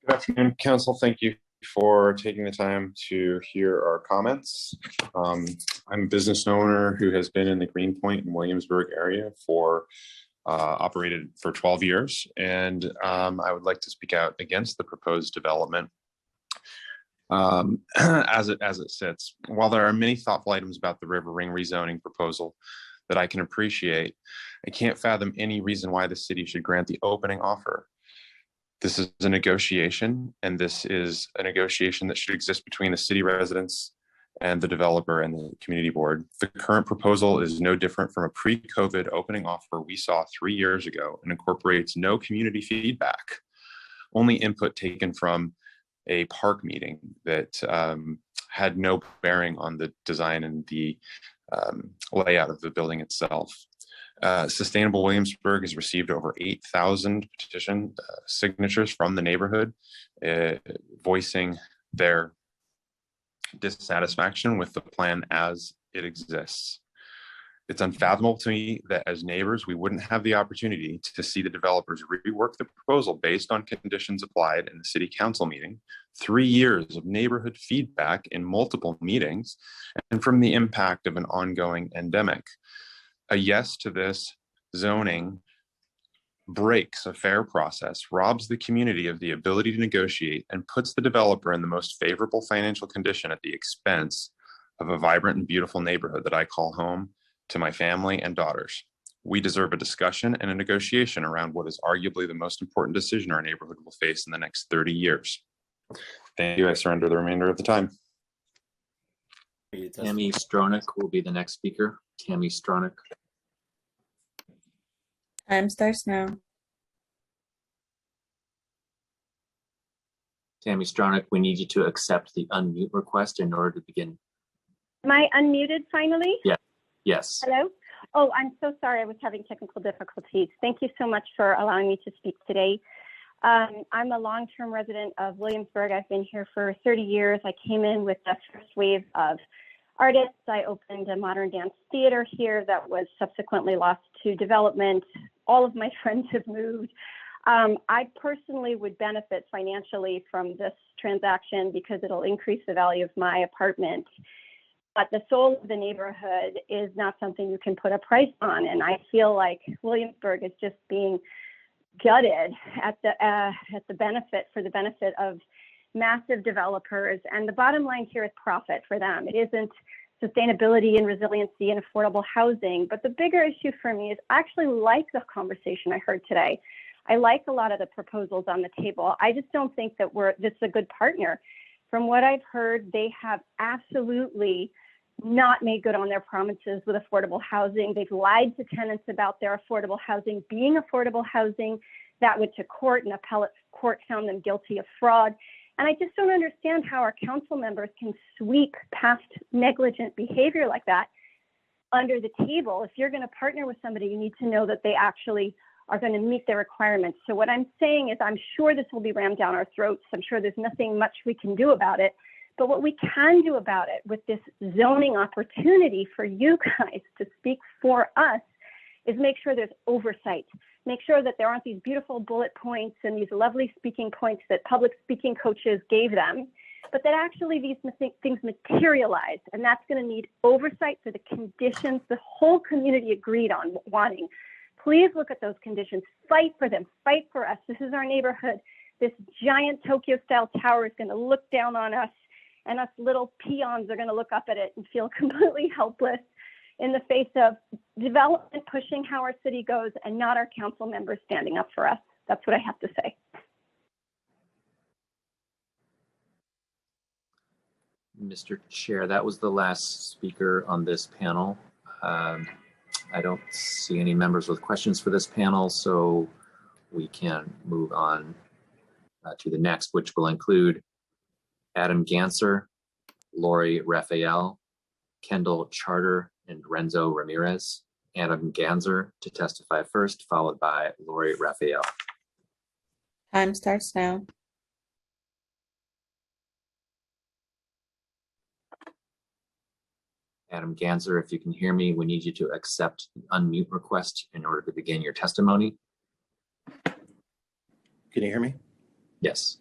Speaker 13: Good afternoon, Council. Thank you for taking the time to hear our comments. I'm a business owner who has been in the Greenpoint and Williamsburg area for operated for 12 years, and I would like to speak out against the proposed development as it sits. While there are many thoughtful items about the River Ring rezoning proposal that I can appreciate, I can't fathom any reason why the city should grant the opening offer. This is a negotiation, and this is a negotiation that should exist between the city residents and the developer and the community board. The current proposal is no different from a pre-COVID opening offer we saw 3 years ago and incorporates no community feedback, only input taken from a park meeting that had no bearing on the design and the layout of the building itself. Sustainable Williamsburg has received over 8,000 petition signatures from the neighborhood, voicing their dissatisfaction with the plan as it exists. It's unfathomable to me that as neighbors, we wouldn't have the opportunity to see the developers rework the proposal based on conditions applied in the city council meeting, 3 years of neighborhood feedback in multiple meetings, and from the impact of an ongoing endemic. A yes to this zoning breaks a fair process, robs the community of the ability to negotiate, and puts the developer in the most favorable financial condition at the expense of a vibrant and beautiful neighborhood that I call home to my family and daughters. We deserve a discussion and a negotiation around what is arguably the most important decision our neighborhood will face in the next 30 years. Thank you. I surrender the remainder of the time.
Speaker 4: Tammy Stronach will be the next speaker. Tammy Stronach.
Speaker 21: Time starts now.
Speaker 4: Tammy Stronach, we need you to accept the unmute request in order to begin.
Speaker 14: Am I unmuted finally?
Speaker 4: Yeah. Yes.
Speaker 14: Hello? Oh, I'm so sorry. I was having technical difficulties. Thank you so much for allowing me to speak today. I'm a long-term resident of Williamsburg. I've been here for 30 years. I came in with the first wave of artists. I opened a modern dance theater here that was subsequently lost to development. All of my friends have moved. I personally would benefit financially from this transaction because it'll increase the value of my apartment. But the soul of the neighborhood is not something you can put a price on. And I feel like Williamsburg is just being gutted at the benefit of massive developers. And the bottom line here is profit for them. It isn't sustainability and resiliency and affordable housing. But the bigger issue for me is I actually like the conversation I heard today. I like a lot of the proposals on the table. I just don't think that this is a good partner. From what I've heard, they have absolutely not made good on their promises with affordable housing. They've lied to tenants about their affordable housing being affordable housing. That went to court, and appellate court found them guilty of fraud. And I just don't understand how our council members can sweep past negligent behavior like that under the table. If you're going to partner with somebody, you need to know that they actually are going to meet their requirements. So what I'm saying is I'm sure this will be rammed down our throats. I'm sure there's nothing much we can do about it. But what we can do about it with this zoning opportunity for you guys to speak for us is make sure there's oversight. Make sure that there aren't these beautiful bullet points and these lovely speaking points that public speaking coaches gave them, but that actually these things materialize. And that's going to need oversight for the conditions the whole community agreed on wanting. Please look at those conditions, fight for them, fight for us. This is our neighborhood. This giant Tokyo-style tower is going to look down on us, and us little peons are going to look up at it and feel completely helpless in the face of development pushing how our city goes and not our council members standing up for us. That's what I have to say.
Speaker 4: Mr. Chair, that was the last speaker on this panel. I don't see any members with questions for this panel, so we can move on to the next, which will include Adam Ganser, Lori Raphael, Kendall Charter, and Renzo Ramirez. Adam Ganzer to testify first, followed by Lori Raphael.
Speaker 21: Time starts now.
Speaker 4: Adam Ganzer, if you can hear me, we need you to accept the unmute request in order to begin your testimony.
Speaker 11: Can you hear me?
Speaker 4: Yes.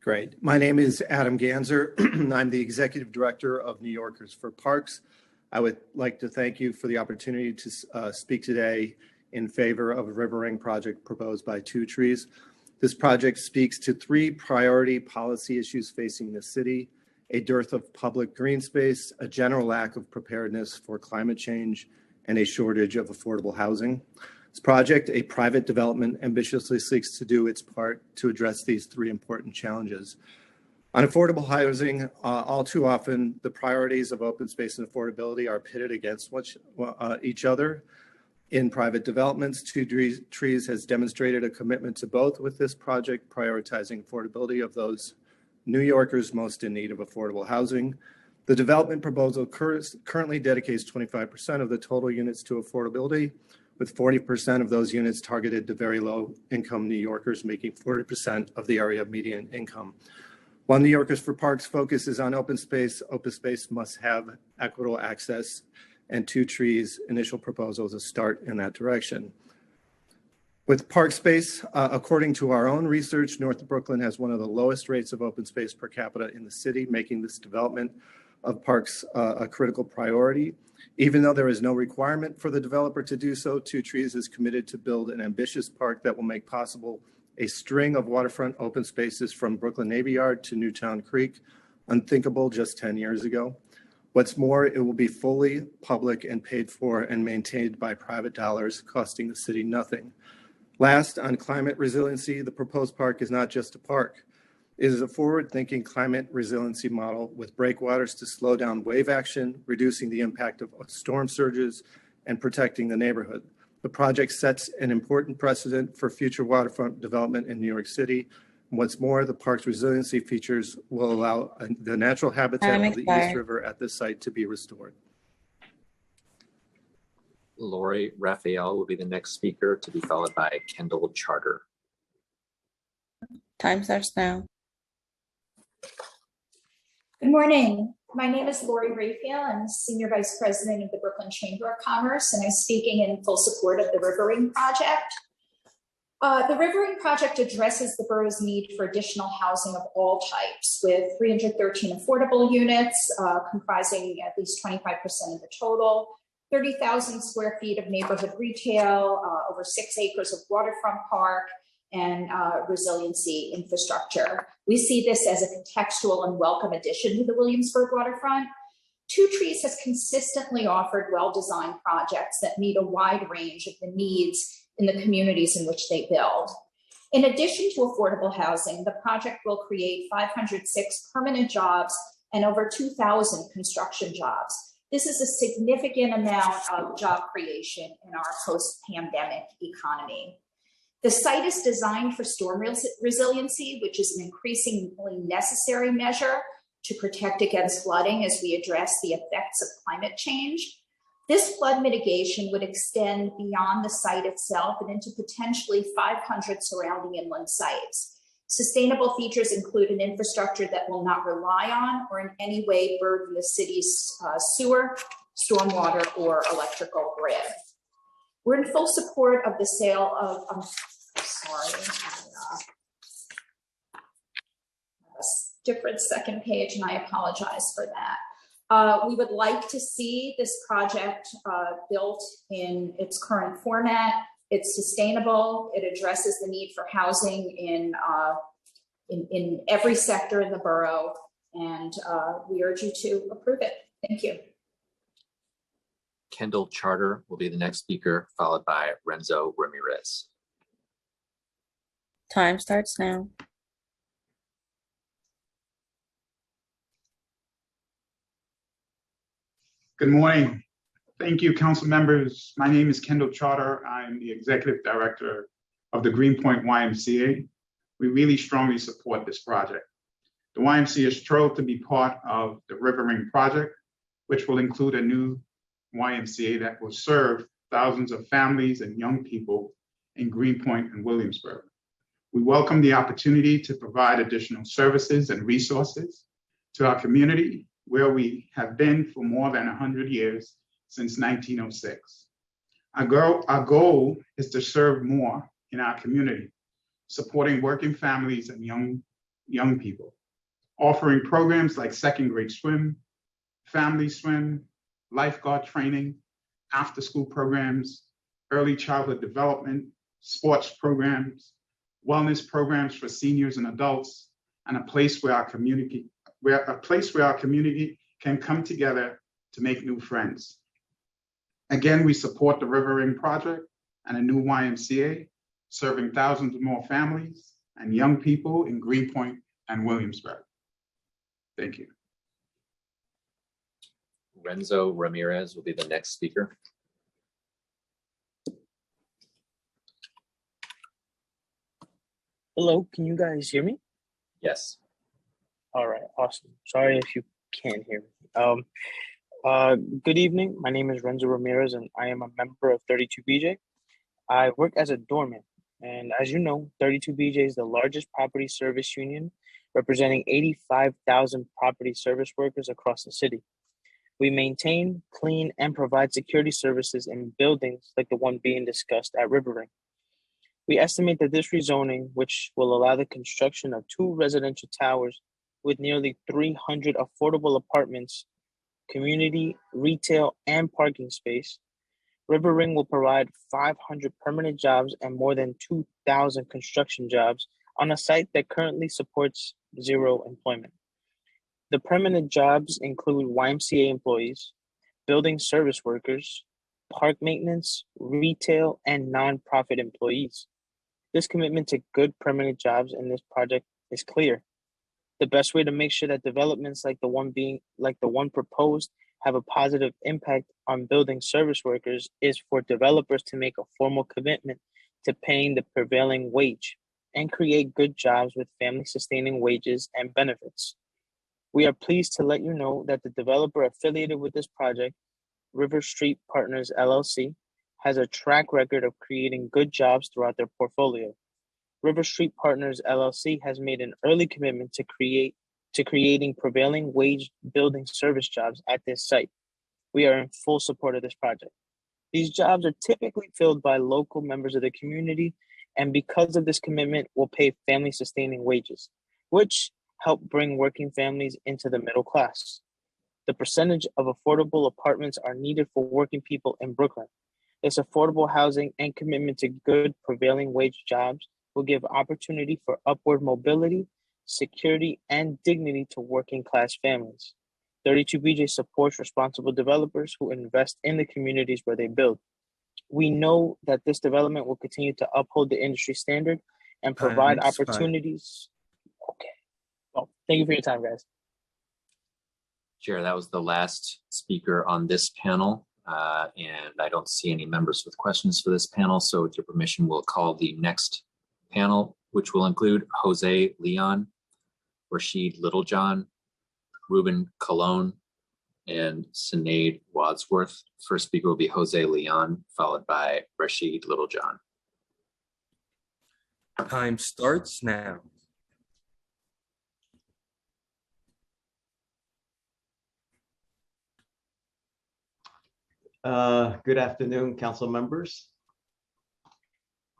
Speaker 11: Great. My name is Adam Ganzer. I'm the Executive Director of New Yorkers for Parks. I would like to thank you for the opportunity to speak today in favor of a River Ring project proposed by Two Trees. This project speaks to three priority policy issues facing the city: a dearth of public green space, a general lack of preparedness for climate change, and a shortage of affordable housing. This project, a private development, ambitiously seeks to do its part to address these three important challenges. On affordable housing, all too often, the priorities of open space and affordability are pitted against each other. In private developments, Two Trees has demonstrated a commitment to both with this project, prioritizing affordability of those New Yorkers most in need of affordable housing. The development proposal currently dedicates 25% of the total units to affordability, with 40% of those units targeted to very low income New Yorkers, making 40% of the area median income. While New Yorkers for Parks focuses on open space must have equitable access, and Two Trees' initial proposal is a start in that direction. With park space, according to our own research, North Brooklyn has one of the lowest rates of open space per capita in the city, making this development of parks a critical priority. Even though there is no requirement for the developer to do so, Two Trees is committed to build an ambitious park that will make possible a string of waterfront open spaces from Brooklyn Navy Yard to Newtown Creek, unthinkable just 10 years ago. What's more, it will be fully public and paid for and maintained by private dollars, costing the city nothing. Last, on climate resiliency, the proposed park is not just a park. It is a forward-thinking climate resiliency model with breakwaters to slow down wave action, reducing the impact of storm surges, and protecting the neighborhood. The project sets an important precedent for future waterfront development in New York City. What's more, the park's resiliency features will allow the natural habitat of the East River at this site to be restored.
Speaker 4: Lori Raphael will be the next speaker, to be followed by Kendall Charter.
Speaker 21: Time starts now.
Speaker 15: Good morning. My name is Lori Raphael. I'm Senior Vice President of the Brooklyn Chamber of Commerce, and I'm speaking in full support of the River Ring project. The River Ring project addresses the borough's need for additional housing of all types, with 313 affordable units comprising at least 25% of the total, 30,000 square feet of neighborhood retail, over 6 acres of waterfront park, and resiliency infrastructure. We see this as a contextual and welcome addition to the Williamsburg waterfront. Two Trees has consistently offered well-designed projects that meet a wide range of the needs in the communities in which they build. In addition to affordable housing, the project will create 506 permanent jobs and over 2,000 construction jobs. This is a significant amount of job creation in our post-pandemic economy. The site is designed for storm resiliency, which is an increasingly necessary measure to protect against flooding as we address the effects of climate change. This flood mitigation would extend beyond the site itself and into potentially 500 surrounding inland sites. Sustainable features include an infrastructure that will not rely on or in any way burden the city's sewer, stormwater, or electrical grid. We're in full support of the sale of, a different second page, and I apologize for that. We would like to see this project built in its current format. It's sustainable. It addresses the need for housing in every sector in the borough, and we urge you to approve it. Thank you.
Speaker 4: Kendall Charter will be the next speaker, followed by Renzo Ramirez.
Speaker 21: Time starts now.
Speaker 23: Good morning. Thank you, council members. My name is Kendall Charter. I'm the executive director of the Greenpoint YMCA. We really strongly support this project. The YMCA is thrilled to be part of the River Ring project, which will include a new YMCA that will serve thousands of families and young people in Greenpoint and Williamsburg. We welcome the opportunity to provide additional services and resources to our community where we have been for more than 100 years since 1906. Our goal is to serve more in our community, supporting working families and young people, offering programs like second grade swim, family swim, lifeguard training, after-school programs, early childhood development, sports programs, wellness programs for seniors and adults, and a place where our community can come together to make new friends. Again, we support the River Ring Project and a new YMCA, serving thousands more families and young people in Greenpoint and Williamsburg. Thank you.
Speaker 4: Renzo Ramirez will be the next speaker.
Speaker 1: Hello, can you guys hear me?
Speaker 4: Yes.
Speaker 1: All right, awesome. Sorry if you can't hear me. Good evening. My name is Renzo Ramirez, and I am a member of 32BJ. I work as a doorman, and as you know, 32BJ is the largest property service union, representing 85,000 property service workers across the city. We maintain, clean, and provide security services in buildings like the one being discussed at River Ring. We estimate that this rezoning, which will allow the construction of 2 residential towers with nearly 300 affordable apartments, community, retail, and parking space, River Ring will provide 500 permanent jobs and more than 2,000 construction jobs on a site that currently supports 0 employment. The permanent jobs include YMCA employees, building service workers, park maintenance, retail, and nonprofit employees. This commitment to good permanent jobs in this project is clear. The best way to make sure that developments like the one proposed have a positive impact on building service workers is for developers to make a formal commitment to paying the prevailing wage and create good jobs with family-sustaining wages and benefits. We are pleased to let you know that the developer affiliated with this project, River Street Partners LLC, has a track record of creating good jobs throughout their portfolio. River Street Partners LLC has made an early commitment to creating prevailing wage building service jobs at this site. We are in full support of this project. These jobs are typically filled by local members of the community, and because of this commitment, will pay family-sustaining wages, which help bring working families into the middle class. The percentage of affordable apartments are needed for working people in Brooklyn. This affordable housing and commitment to good prevailing wage jobs will give opportunity for upward mobility, security, and dignity to working class families. 32BJ supports responsible developers who invest in the communities where they build. We know that this development will continue to uphold the industry standard and provide opportunities. Okay. Well, thank you for your time, guys.
Speaker 4: Chair, that was the last speaker on this panel, and I don't see any members with questions for this panel. So with your permission, we'll call the next panel, which will include Jose Leon, Rashid Littlejohn, Ruben Colon, and Sinead Wadsworth. First speaker will be Jose Leon, followed by Rashid Littlejohn.
Speaker 6: Time starts now.
Speaker 16: Good afternoon, council members.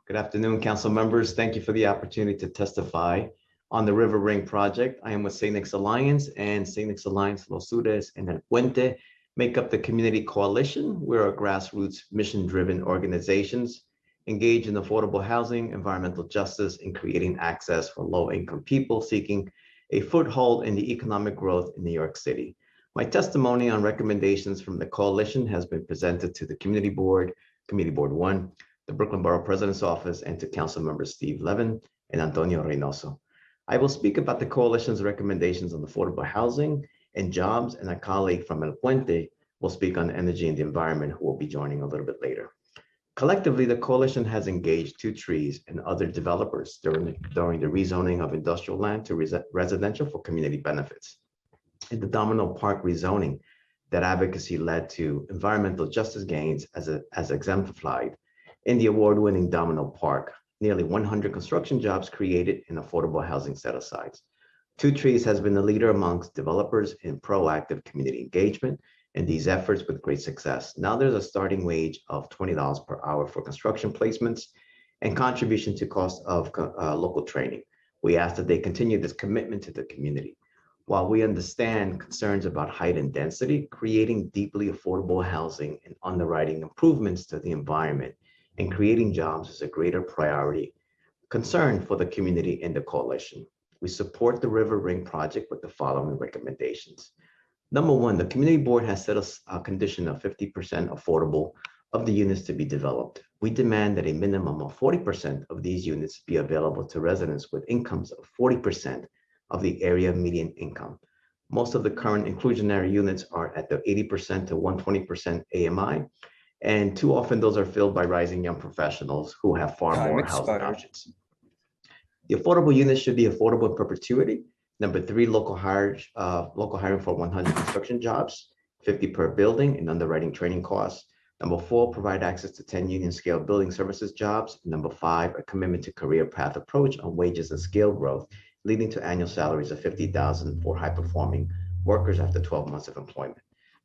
Speaker 16: Good afternoon, council members. Thank you for the opportunity to testify on the River Ring project. I am with St. Nick's Alliance, and St. Nick's Alliance, Los Sures, and El Puente make up the Community Coalition. We're a grassroots, mission-driven organizations engaged in affordable housing, environmental justice, and creating access for low-income people seeking a foothold in the economic growth in New York City. My testimony on recommendations from the coalition has been presented to the Community Board, Committee Board 1, the Brooklyn Borough President's Office, and to Council Members Steve Levin and Antonio Reynoso. I will speak about the coalition's recommendations on affordable housing and jobs, and a colleague from El Puente will speak on energy and the environment, who will be joining a little bit later. Collectively, the coalition has engaged 2 trees and other developers during the rezoning of industrial land to residential for community benefits. In the Domino Park rezoning, That advocacy led to environmental justice gains as exemplified in the award-winning Domino Park, nearly 100 construction jobs created and affordable housing set-asides. Two Trees has been a leader amongst developers in proactive community engagement and these efforts with great success. Now there's a starting wage of $20 per hour for construction placements and contribution to cost of local training. We ask that they continue this commitment to the community. While we understand concerns about height and density, creating deeply affordable housing and underwriting improvements to the environment and creating jobs is a greater priority concern for the community and the coalition. We support the River Ring project with the following recommendations. Number one, the community board has set a condition of 50% affordable of the units to be developed. We demand that a minimum of 40% of these units be available to residents with incomes of 40% of the area median income. Most of the current inclusionary units are at the 80% to 120% AMI, and too often those are filled by rising young professionals who have far more housing options. The affordable units should be affordable in perpetuity. Number three, local hiring for 100 construction jobs, 50 per building and underwriting training costs. Number four, provide access to 10 union scale building services jobs. Number five, a commitment to career path approach on wages and scale growth, leading to annual salaries of $50,000 for high-performing workers after 12 months of employment.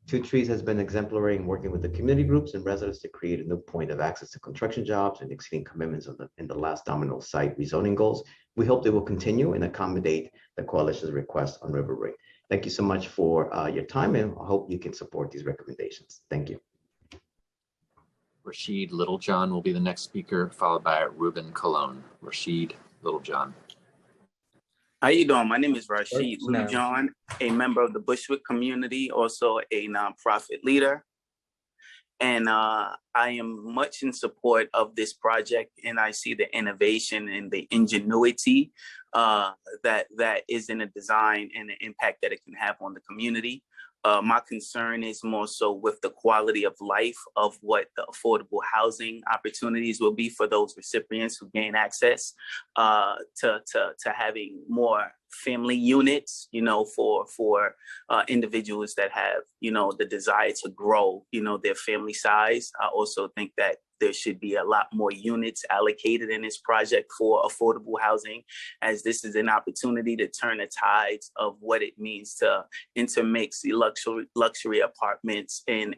Speaker 16: Two Trees has been exemplary in working with the community groups and residents to create a new point of access to construction jobs and exceeding commitments in the last Domino site rezoning goals. We hope they will continue and accommodate the coalition's request on River Ring. Thank you so much for your time, and I hope you can support these recommendations. Thank you.
Speaker 4: Rashid Littlejohn will be the next speaker, followed by Ruben Colon. Rashid Littlejohn.
Speaker 17: How you doing? My name is Rashid Littlejohn, a member of the Bushwick community, also a nonprofit leader. And I am much in support of this project, and I see the innovation and the ingenuity that is in the design and the impact that it can have on the community. My concern is more so with the quality of life of what the affordable housing opportunities will be for those recipients who gain access to having more family units, for individuals that have, the desire to grow, their family size. I also think that there should be a lot more units allocated in this project for affordable housing, as this is an opportunity to turn the tides of what it means to intermix the luxury apartments and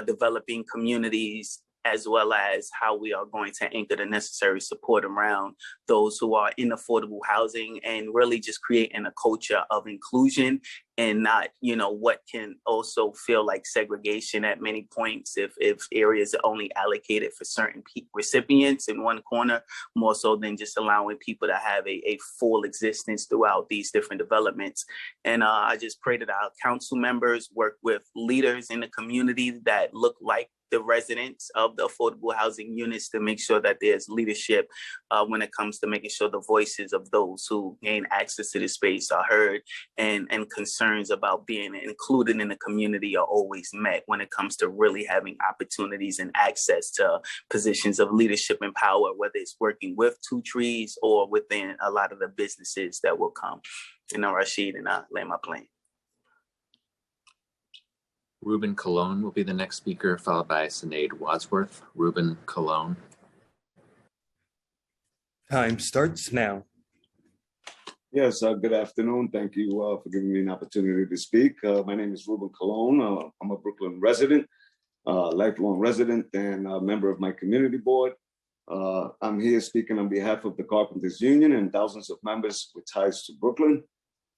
Speaker 17: developing communities, as well as how we are going to anchor the necessary support around those who are in affordable housing, and really just creating a culture of inclusion and not, what can also feel like segregation at many points if areas are only allocated for certain recipients in one corner, more so than just allowing people to have a full existence throughout these different developments. And I just pray that our council members work with leaders in the community that look like the residents of the affordable housing units to make sure that there's leadership when it comes to making sure the voices of those who gain access to this space are heard, and concerns about being included in the community are always met when it comes to really having opportunities and access to positions of leadership and power, whether it's working with Two Trees or within a lot of the businesses that will come. Rashid, and I land my plane.
Speaker 4: Ruben Colon will be the next speaker, followed by Sinead Wadsworth. Ruben Colon.
Speaker 6: Time starts now.
Speaker 19: Yes, good afternoon. Thank you for giving me an opportunity to speak. My name is Ruben Colon. I'm a Brooklyn resident, lifelong resident, and a member of my community board. I'm here speaking on behalf of the Carpenters Union and thousands of members with ties to Brooklyn.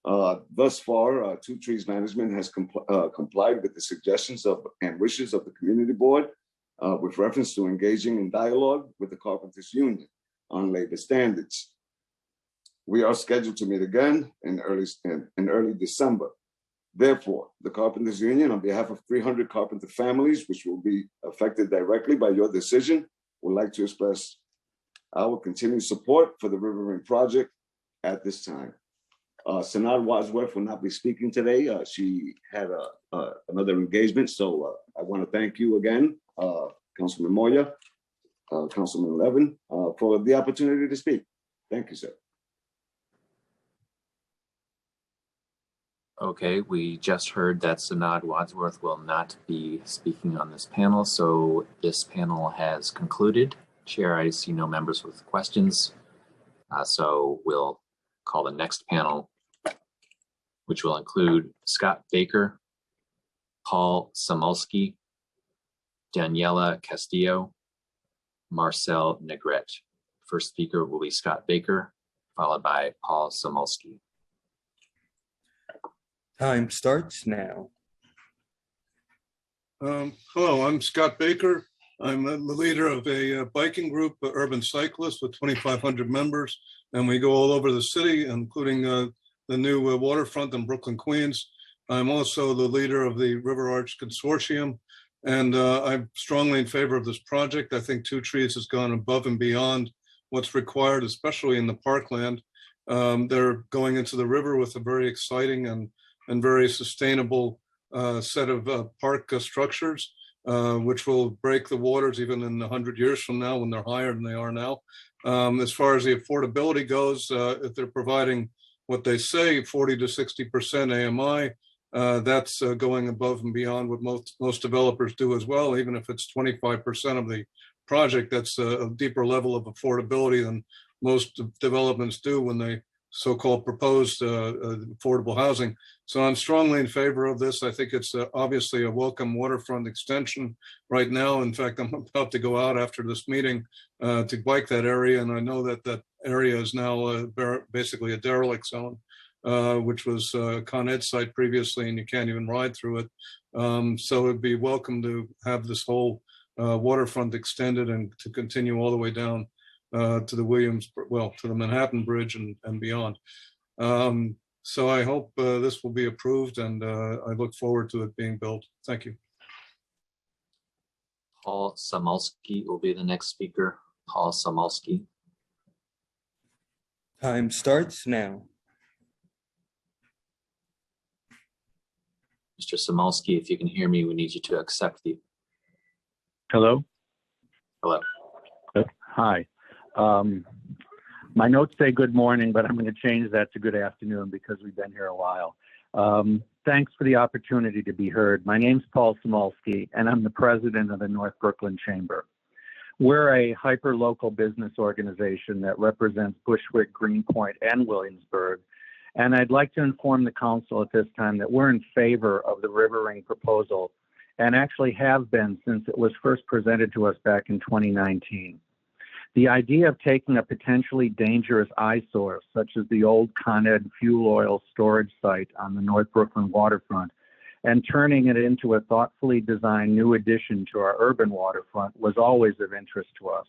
Speaker 19: Thus far, Two Trees Management has complied with the suggestions and wishes of the community board with reference to engaging in dialogue with the Carpenters Union on labor standards. We are scheduled to meet again in early December. Therefore, the Carpenters Union, on behalf of 300 carpenter families, which will be affected directly by your decision, would like to express our continued support for the River Ring project at this time. Sinead Wadsworth will not be speaking today. She had another engagement, so I want to thank you again, Councilman Moya, Councilman Levin, for the opportunity to speak. Thank you, sir.
Speaker 4: Okay, we just heard that Sanad Wadsworth will not be speaking on this panel, so this panel has concluded. Chair, I see no members with questions, so we'll call the next panel, which will include Scott Baker, Paul Samulski, Daniela Castillo, Marcel Negrete. First speaker will be Scott Baker, followed by Paul Samulski.
Speaker 6: Time starts now.
Speaker 3: Hello, I'm Scott Baker. I'm the leader of a biking group, Urban Cyclists, with 2,500 members, and we go all over the city, including the new waterfront in Brooklyn, Queens. I'm also the leader of the River Arch Consortium, and I'm strongly in favor of this project. I think Two Trees has gone above and beyond what's required, especially in the parkland. They're going into the river with a very exciting and very sustainable set of park structures, which will break the waters even in 100 years from now when they're higher than they are now. As far as the affordability goes, if they're providing what they say, 40 to 60% AMI, that's going above and beyond what most developers do as well. Even if it's 25% of the project, that's a deeper level of affordability than most developments do when they so-called proposed affordable housing. So I'm strongly in favor of this. I think it's obviously a welcome waterfront extension right now. In fact, I'm about to go out after this meeting to bike that area. And I know that that area is now basically a derelict zone, which was a Con Ed site previously, and you can't even ride through it. So it'd be welcome to have this whole waterfront extended and to continue all the way down to the Manhattan Bridge and beyond. So I hope this will be approved, and I look forward to it being built. Thank you.
Speaker 4: Paul Samulski will be the next speaker. Paul Samulski.
Speaker 6: Time starts now.
Speaker 4: Mr. Samulski, if you can hear me, we need you to accept the.
Speaker 18: Hello.
Speaker 4: Hello.
Speaker 18: Hi. My notes say good morning, but I'm going to change that to good afternoon because we've been here a while. Thanks for the opportunity to be heard. My name's Paul Samulski, and I'm the president of the North Brooklyn Chamber. We're a hyper-local business organization that represents Bushwick, Greenpoint, and Williamsburg. And I'd like to inform the council at this time that we're in favor of the River Ring proposal, and actually have been since it was first presented to us back in 2019. The idea of taking a potentially dangerous eyesore, such as the old Con Ed fuel oil storage site on the North Brooklyn waterfront, and turning it into a thoughtfully designed new addition to our urban waterfront was always of interest to us.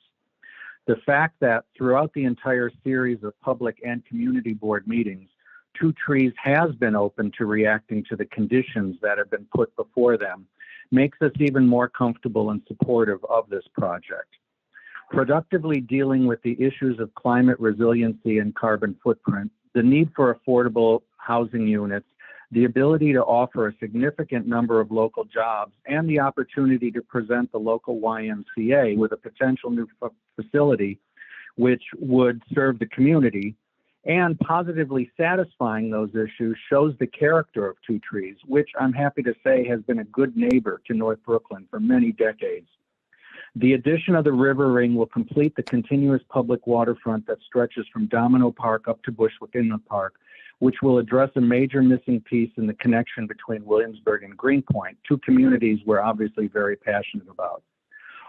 Speaker 18: The fact that throughout the entire series of public and community board meetings, Two Trees has been open to reacting to the conditions that have been put before them makes us even more comfortable and supportive of this project. Productively dealing with the issues of climate resiliency and carbon footprint, the need for affordable housing units, the ability to offer a significant number of local jobs, and the opportunity to present the local YMCA with a potential new facility which would serve the community, and positively satisfying those issues shows the character of Two Trees, which I'm happy to say has been a good neighbor to North Brooklyn for many decades. The addition of the River Ring will complete the continuous public waterfront that stretches from Domino Park up to Bushwick Inlet Park, which will address a major missing piece in the connection between Williamsburg and Greenpoint, two communities we're obviously very passionate about.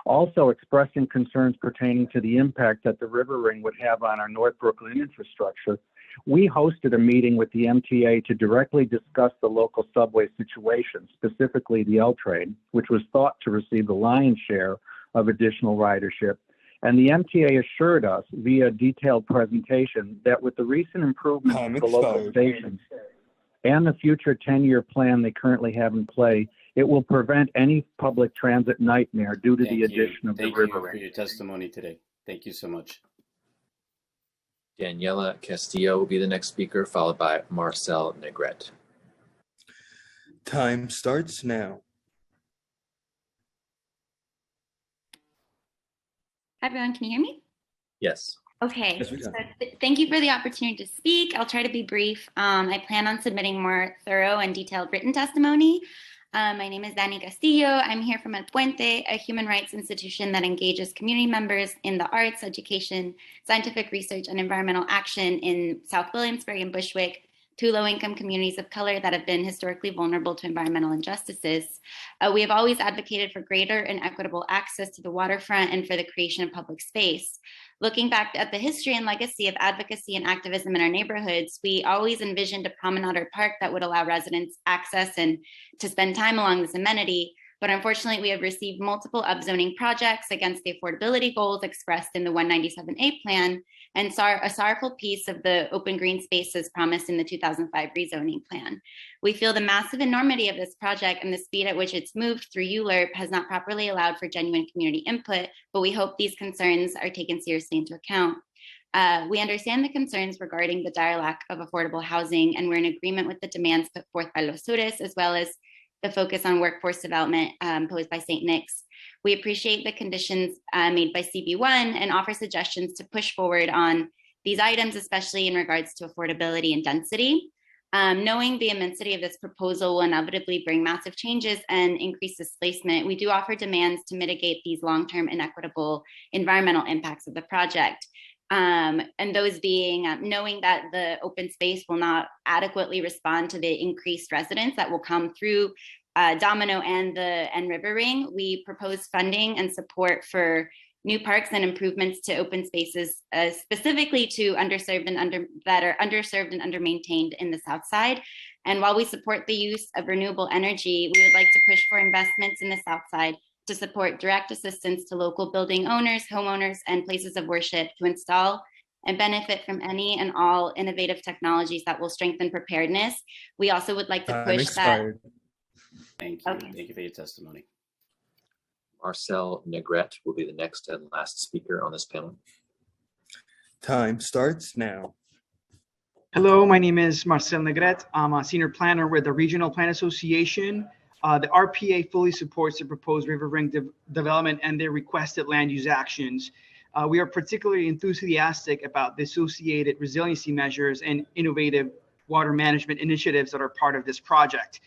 Speaker 18: Also expressing concerns pertaining to the impact that the River Ring would have on our North Brooklyn infrastructure, we hosted a meeting with the MTA to directly discuss the local subway situation, specifically the L-Train, which was thought to receive the lion's share of additional ridership. And the MTA assured us via detailed presentation that with the recent improvements to the local stations and the future 10-year plan they currently have in play, it will prevent any public transit nightmare due to the addition of the River Ring.
Speaker 2: Thank you for your testimony today. Thank you so much.
Speaker 4: Daniela Castillo will be the next speaker, followed by Marcel Negrete.
Speaker 6: Time starts now.
Speaker 20: Hi, everyone. Can you hear me?
Speaker 4: Yes.
Speaker 5: Okay,
Speaker 6: Yes, we
Speaker 5: so
Speaker 6: can.
Speaker 5: thank you for the opportunity to speak. I'll try to be brief. I plan on submitting more thorough and detailed written testimony. My name is Dani Castillo. I'm here from El Puente, a human rights institution that engages community members in the arts, education, scientific research, and environmental action in South Williamsburg and Bushwick, two low-income communities of color that have been historically vulnerable to environmental injustices. We have always advocated for greater and equitable access to the waterfront and for the creation of public space. Looking back at the history and legacy of advocacy and activism in our neighborhoods, we always envisioned a promenade or park that would allow residents access and to spend time along this amenity. But unfortunately, we have received multiple upzoning projects against the affordability goals expressed in the 197A plan, and a sorrowful piece of the open green spaces promised in the 2005 rezoning plan. We feel the massive enormity of this project and the speed at which it's moved through ULURP has not properly allowed for genuine community input, but we hope these concerns are taken seriously into account. We understand the concerns regarding the dire lack of affordable housing, and we're in agreement with the demands put forth by Los Sures, as well as the focus on workforce development posed by St. Nick's. We appreciate the conditions made by CB1 and offer suggestions to push forward on these items, especially in regards to affordability and density. Knowing the immensity of this proposal will inevitably bring massive changes and increase displacement, we do offer demands to mitigate these long-term inequitable environmental impacts of the project. And those being knowing that the open space will not adequately respond to the increased residents that will come through Domino and River Ring. We propose funding and support for new parks and improvements to open spaces, specifically to underserved and undermaintained in the South Side. And while we support the use of renewable energy, we would like to push for investments in the South Side to support direct assistance to local building owners, homeowners, and places of worship to install and benefit from any and all innovative technologies that will strengthen preparedness. We also would like to push that.
Speaker 2: Thank you.
Speaker 5: Okay.
Speaker 2: Thank you for your testimony.
Speaker 4: Marcel Negrete will be the next and last speaker on this panel.
Speaker 6: Time starts now.
Speaker 20: Hello, my name is Marcel Negrete. I'm a senior planner with the Regional Plan Association. The RPA fully supports the proposed River Ring development and their requested land use actions. We are particularly enthusiastic about the associated resiliency measures and innovative water management initiatives that are part of this project.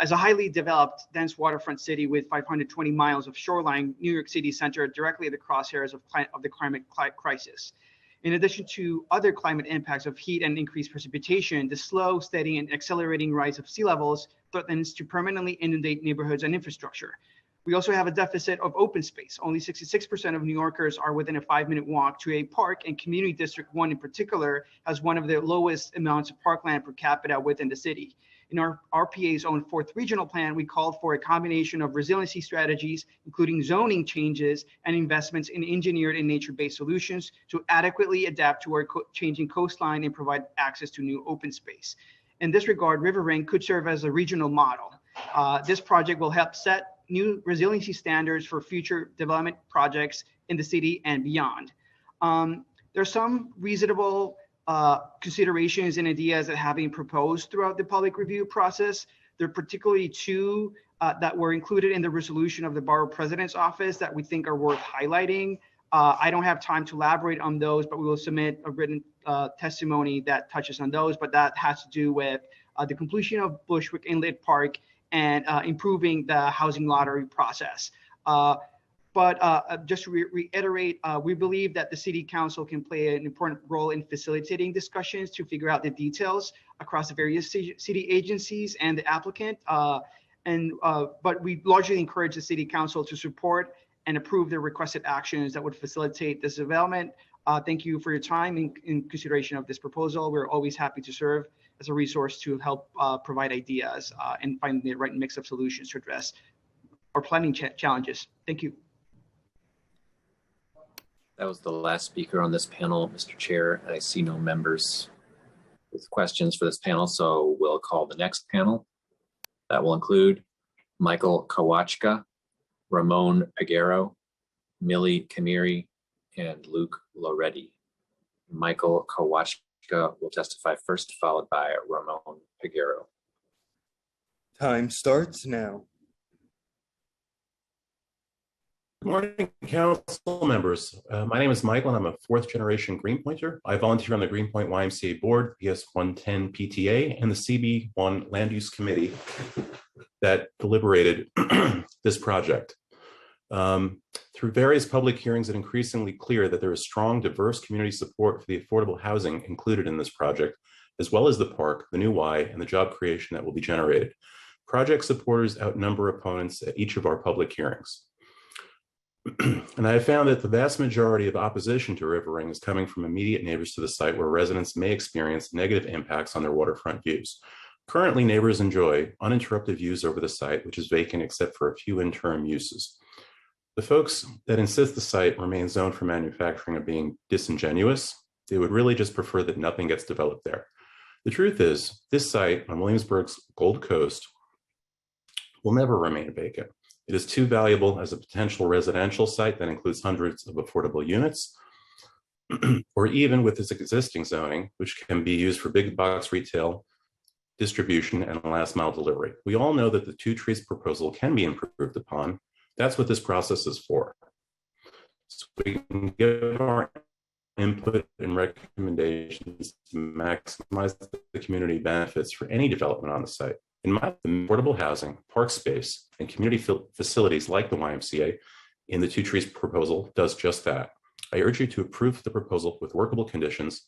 Speaker 20: As a highly developed, dense waterfront city with 520 miles of shoreline, New York City centered directly at the crosshairs of the climate crisis. In addition to other climate impacts of heat and increased precipitation, the slow, steady, and accelerating rise of sea levels threatens to permanently inundate neighborhoods and infrastructure. We also have a deficit of open space. Only 66% of New Yorkers are within a 5-minute walk to a park, and Community District 1 in particular has one of the lowest amounts of parkland per capita within the city. In our RPA's own 4th regional plan, we called for a combination of resiliency strategies, including zoning changes and investments in engineered and nature-based solutions to adequately adapt to our changing coastline and provide access to new open space. In this regard, River Ring could serve as a regional model. This project will help set new resiliency standards for future development projects in the city and beyond. There's some reasonable considerations and ideas that have been proposed throughout the public review process. There are particularly two that were included in the resolution of the Borough President's Office that we think are worth highlighting. I don't have time to elaborate on those, but we will submit a written testimony that touches on those, but that has to do with the completion of Bushwick Inlet Park and improving the housing lottery process. But just to reiterate, we believe that the City Council can play an important role in facilitating discussions to figure out the details across the various city agencies and the applicant. But we largely encourage the City Council to support and approve the requested actions that would facilitate this development. Thank you for your time in consideration of this proposal. We're always happy to serve as a resource to help provide ideas and find the right mix of solutions to address our planning challenges. Thank you.
Speaker 4: That was the last speaker on this panel, Mr. Chair. I see no members with questions for this panel, so we'll call the next panel. That will include Michael Kawachka, Ramon Peguero, Millie Kamiri, and Luke Loretti. Michael Kawachka will testify first, followed by Ramon Peguero.
Speaker 6: Time starts now.
Speaker 7: Good morning, council members. My name is Michael, and I'm a fourth-generation Greenpointer. I volunteer on the Greenpoint YMCA Board, PS 110 PTA, and the CB1 Land Use Committee that deliberated this project. Through various public hearings, it's increasingly clear that there is strong, diverse community support for the affordable housing included in this project, as well as the park, the new Y, and the job creation that will be generated. Project supporters outnumber opponents at each of our public hearings. And I have found that the vast majority of opposition to River Ring is coming from immediate neighbors to the site where residents may experience negative impacts on their waterfront views. Currently, neighbors enjoy uninterrupted views over the site, which is vacant except for a few interim uses. The folks that insist the site remains zoned for manufacturing are being disingenuous. They would really just prefer that nothing gets developed there. The truth is, this site on Williamsburg's Gold Coast will never remain vacant. It is too valuable as a potential residential site that includes hundreds of affordable units, or even with its existing zoning, which can be used for big box retail, distribution, and last mile delivery. We all know that the Two Trees proposal can be improved upon. That's what this process is for. So we can give our input and recommendations to maximize the community benefits for any development on the site. In my affordable housing, park space, and community facilities like the YMCA in the Two Trees proposal does just that. I urge you to approve the proposal with workable conditions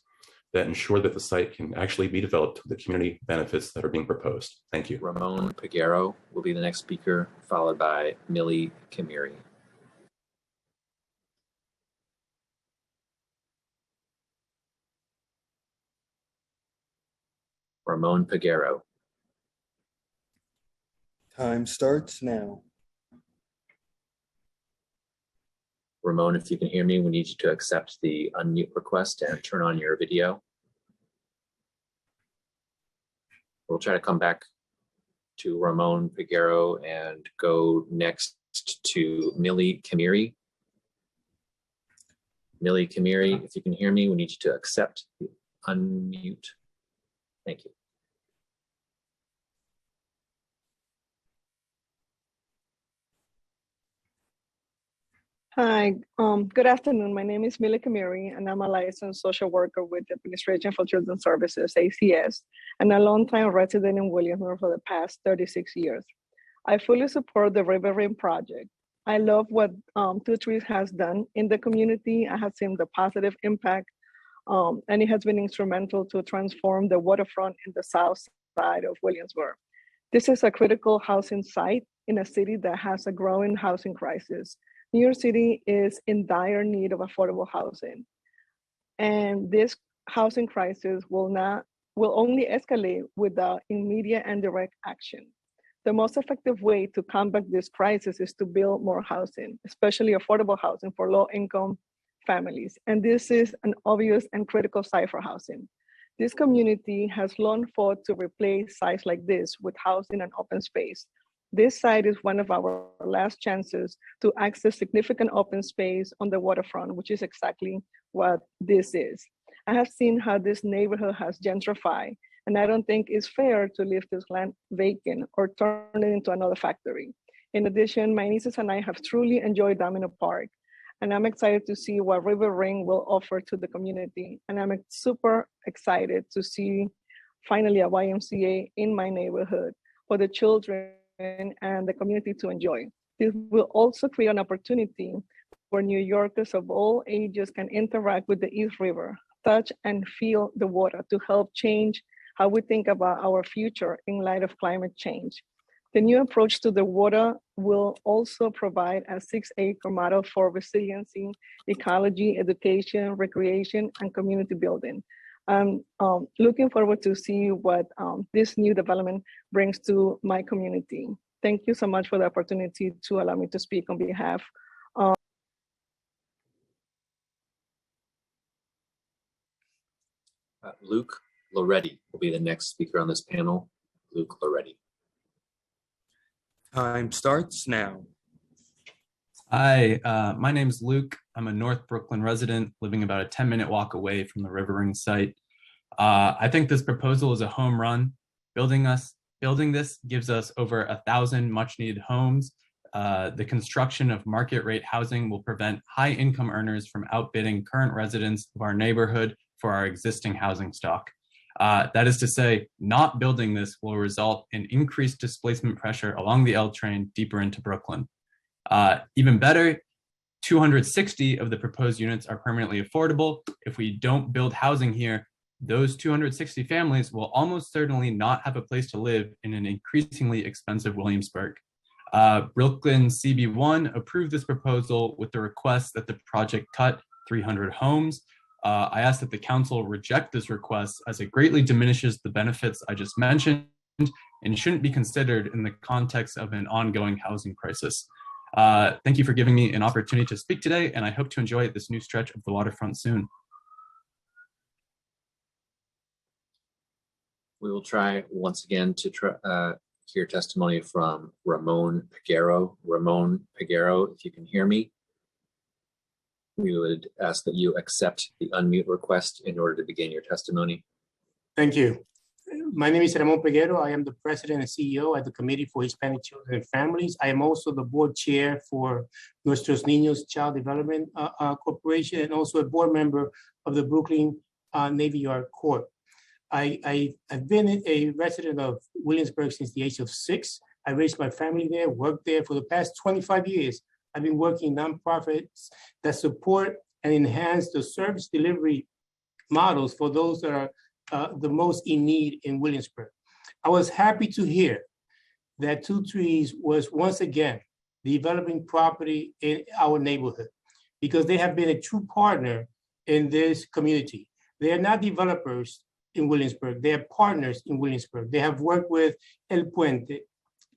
Speaker 7: that ensure that the site can actually be developed with the community benefits that are being proposed. Thank you.
Speaker 4: Ramon Peguero will be the next speaker, followed by Millie Kimiri. Ramon Peguero.
Speaker 6: Time starts now.
Speaker 4: Ramon, if you can hear me, we need you to accept the unmute request and turn on your video. We'll try to come back to Ramon Peguero and go next to Millie Kimiri. Millie Kimiri, if you can hear me, we need you to accept the unmute. Thank you.
Speaker 8: Hi, good afternoon. My name is Millie Kimiri, and I'm a licensed social worker with the Administration for Children's Services, ACS, and a longtime resident in Williamsburg for the past 36 years. I fully support the River Ring project. I love what Two Trees has done in the community. I have seen the positive impact, and it has been instrumental to transform the waterfront in the south side of Williamsburg. This is a critical housing site in a city that has a growing housing crisis. New York City is in dire need of affordable housing. And this housing crisis will only escalate without immediate and direct action. The most effective way to combat this crisis is to build more housing, especially affordable housing for low-income families. And this is an obvious and critical site for housing. This community has long fought to replace sites like this with housing and open space. This site is one of our last chances to access significant open space on the waterfront, which is exactly what this is. I have seen how this neighborhood has gentrified, and I don't think it's fair to leave this land vacant or turn it into another factory. In addition, my nieces and I have truly enjoyed Domino Park, and I'm excited to see what River Ring will offer to the community. And I'm super excited to see finally a YMCA in my neighborhood for the children and the community to enjoy. This will also create an opportunity where New Yorkers of all ages can interact with the East River, touch and feel the water to help change how we think about our future in light of climate change. The new approach to the water will also provide a 6-acre model for resiliency, ecology, education, recreation, and community building. I'm looking forward to see what this new development brings to my community. Thank you so much for the opportunity to allow me to speak on behalf of
Speaker 4: Luke Loretti will be the next speaker on this panel. Luke Loretti.
Speaker 6: Time starts now.
Speaker 22: Hi, my name is Luke. I'm a North Brooklyn resident living about a 10-minute walk away from the River Ring site. I think this proposal is a home run. Building this gives us over 1,000 much needed homes, The construction of market rate housing will prevent high income earners from outbidding current residents of our neighborhood for our existing housing stock. That is to say, not building this will result in increased displacement pressure along the L train deeper into Brooklyn. Even better, 260 of the proposed units are permanently affordable. If we don't build housing here, those 260 families will almost certainly not have a place to live in an increasingly expensive Williamsburg. Brooklyn CB1 approved this proposal with the request that the project cut 300 homes. I ask that the council reject this request as it greatly diminishes the benefits I just mentioned and shouldn't be considered in the context of an ongoing housing crisis. Thank you for giving me an opportunity to speak today, and I hope to enjoy this new stretch of the waterfront soon.
Speaker 4: We will try once again to hear testimony from Ramon Peguero. Ramon Peguero, if you can hear me, we would ask that you accept the unmute request in order to begin your testimony.
Speaker 9: Thank you. My name is Ramon Peguero. I am the president and CEO at the Committee for Hispanic Children and Families. I am also the board chair for Nuestros Niños Child Development Corporation and also a board member of the Brooklyn Navy Yard Court. I've been a resident of Williamsburg since the age of 6. I raised my family there, worked there for the past 25 years. I've been working nonprofits that support and enhance the service delivery models for those that are the most in need in Williamsburg. I was happy to hear that Two Trees was once again developing property in our neighborhood because they have been a true partner in this community. They are not developers in Williamsburg, they are partners in Williamsburg. They have worked with El Puente,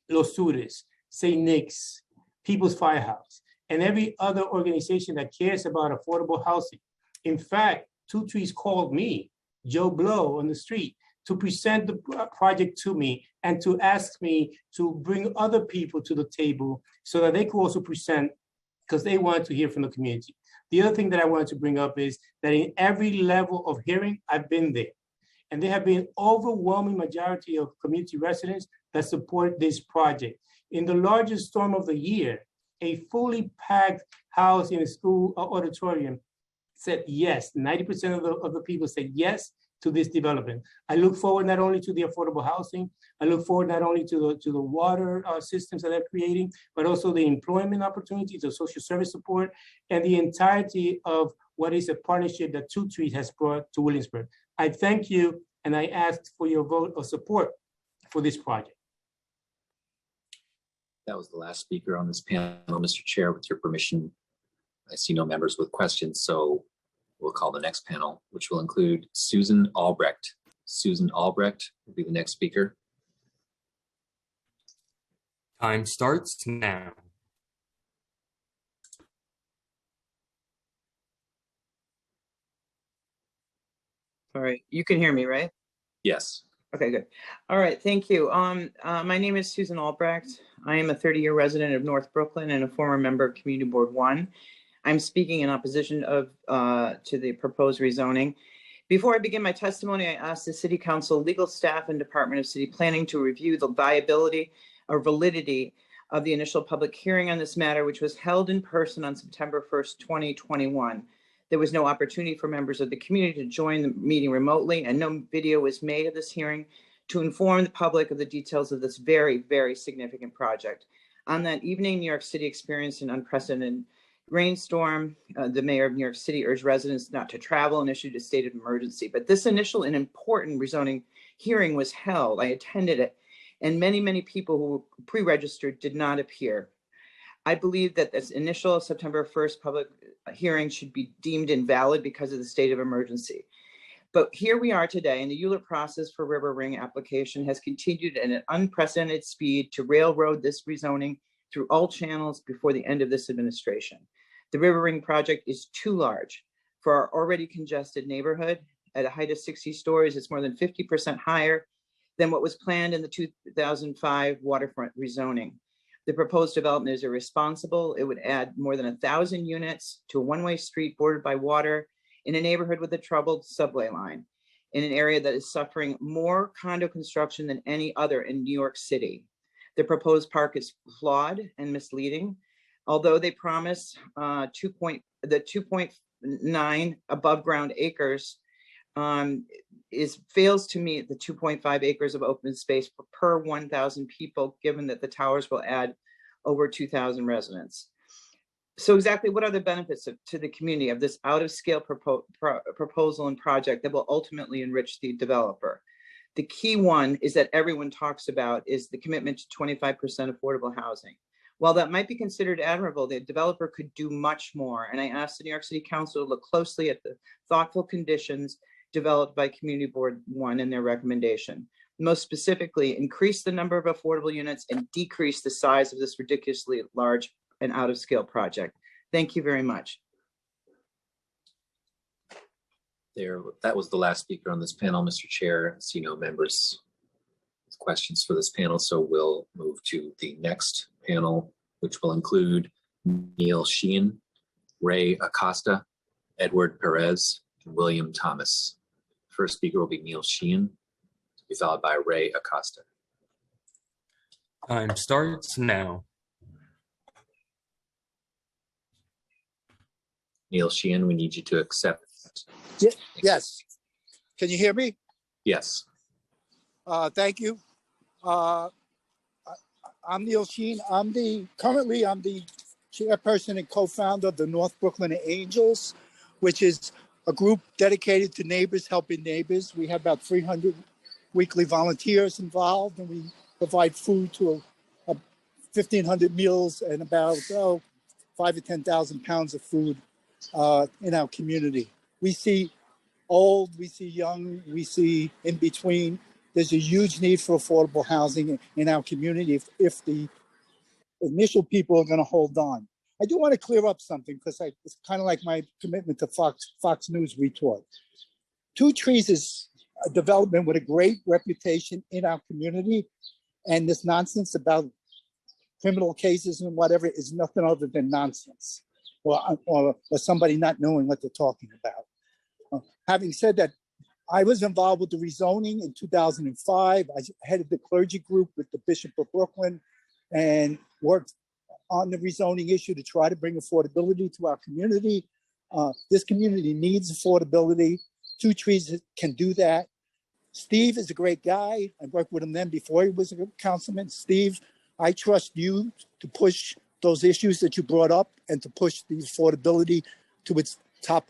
Speaker 9: Los Sures, St. Nick's, People's Firehouse, and every other organization that cares about affordable housing. In fact, Two Trees called me, Joe Blow, on the street to present the project to me and to ask me to bring other people to the table so that they could also present because they wanted to hear from the community. The other thing that I wanted to bring up is that in every level of hearing, I've been there. And there have been overwhelming majority of community residents that support this project. In the largest storm of the year, a fully packed house in a school auditorium said yes. 90% of the people said yes to this development. I look forward not only to the affordable housing, I look forward not only to the water systems that they're creating, but also the employment opportunities, the social service support, and the entirety of what is a partnership that Two Trees has brought to Williamsburg. I thank you, and I ask for your vote of support for this project.
Speaker 4: That was the last speaker on this panel, Mr. Chair. With your permission, I see no members with questions, so we'll call the next panel, which will include Susan Albrecht. Susan Albrecht will be the next speaker.
Speaker 6: Time starts now.
Speaker 10: All right, you can hear me, right?
Speaker 4: Yes.
Speaker 10: Okay, good. All right, thank you. My name is Susan Albrecht. I am a 30-year resident of North Brooklyn and a former member of Community Board 1. I'm speaking in opposition to the proposed rezoning. Before I begin my testimony, I ask the City Council, legal staff, and Department of City Planning to review the viability or validity of the initial public hearing on this matter, which was held in person on September 1st, 2021. There was no opportunity for members of the community to join the meeting remotely, and no video was made of this hearing to inform the public of the details of this very, very significant project. On that evening, New York City experienced an unprecedented rainstorm. The mayor of New York City urged residents not to travel and issued a state of emergency. But this initial and important rezoning hearing was held. I attended it, and many, many people who pre-registered did not appear. I believe that this initial September 1st public hearing should be deemed invalid because of the state of emergency. But here we are today, and the ULURP process for River Ring application has continued at an unprecedented speed to railroad this rezoning through all channels before the end of this administration. The River Ring project is too large for our already congested neighborhood. At a height of 60 stories, it's more than 50% higher than what was planned in the 2005 waterfront rezoning. The proposed development is irresponsible. It would add more than 1,000 units to a one-way street bordered by water in a neighborhood with a troubled subway line, in an area that is suffering more condo construction than any other in New York City. The proposed park is flawed and misleading. Although they promise 2.9 above ground acres, fails to meet the 2.5 acres of open space per 1,000 people, given that the towers will add over 2,000 residents. So exactly what are the benefits to the community of this out of scale proposal and project that will ultimately enrich the developer? The key one is that everyone talks about is the commitment to 25% affordable housing. While that might be considered admirable, the developer could do much more. And I asked the New York City Council to look closely at the thoughtful conditions developed by Community Board 1 in their recommendation. Most specifically, increase the number of affordable units and decrease the size of this ridiculously large and out of scale project. Thank you very much.
Speaker 12: That was the last speaker on this panel, Mr. Chair. I see no members with questions for this panel, so we'll move to the next panel, which will include Neil Sheehan, Ray Acosta, Edward Perez, and William Thomas. First speaker will be Neil Sheehan, to be followed by Ray Acosta.
Speaker 6: Time starts now.
Speaker 12: Neil Sheehan, we need you to accept.
Speaker 13: Yes. Can you hear me?
Speaker 12: Yes.
Speaker 13: Thank you. I'm Neil Sheen. Currently I'm the chairperson and co-founder of the North Brooklyn Angels, which is a group dedicated to neighbors helping neighbors. We have about 300 weekly volunteers involved, and we provide food to 1,500 meals and about 5,000 to 10,000 pounds of food in our community. We see old, we see young, we see in between. There's a huge need for affordable housing in our community if the initial people are going to hold on. I do want to clear up something because it's kind of like my commitment to Fox News retort. Two Trees is a development with a great reputation in our community, and this nonsense about criminal cases and whatever is nothing other than nonsense, or somebody not knowing what they're talking about. Having said that, I was involved with the rezoning in 2005. I headed the clergy group with the Bishop of Brooklyn and worked on the rezoning issue to try to bring affordability to our community. This community needs affordability. Two Trees can do that. Steve is a great guy. I worked with him then before he was a councilman. Steve, I trust you to push those issues that you brought up and to push the affordability to its top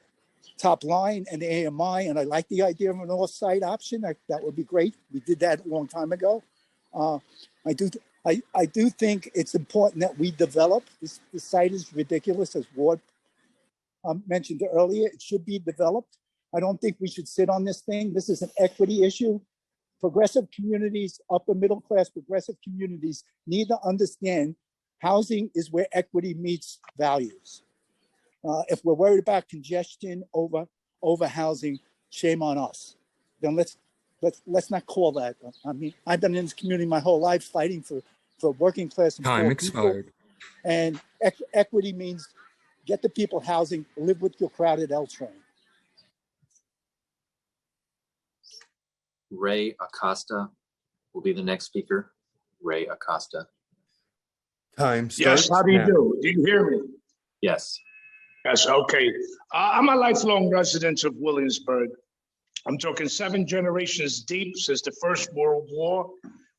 Speaker 13: line and the AMI, and I like the idea of an off-site option. That would be great. We did that a long time ago. I do think it's important that we develop. This site is ridiculous, as Ward mentioned earlier. It should be developed. I don't think we should sit on this thing. This is an equity issue. Progressive communities, upper middle class progressive communities need to understand housing is where equity meets values. If we're worried about congestion over housing, shame on us. Then let's not call that. I mean, I've been in this community my whole life fighting for working class and
Speaker 6: Time
Speaker 13: poor
Speaker 6: expired.
Speaker 13: people. And equity means get the people housing, live with your crowded L train.
Speaker 12: Ray Acosta will be the next speaker. Ray Acosta.
Speaker 6: Time
Speaker 14: Yes,
Speaker 6: starts
Speaker 14: how do you
Speaker 6: now.
Speaker 14: do? Do you hear me?
Speaker 12: Yes.
Speaker 14: Yes, okay. I'm a lifelong resident of Williamsburg. I'm talking 7 generations deep since the First World War.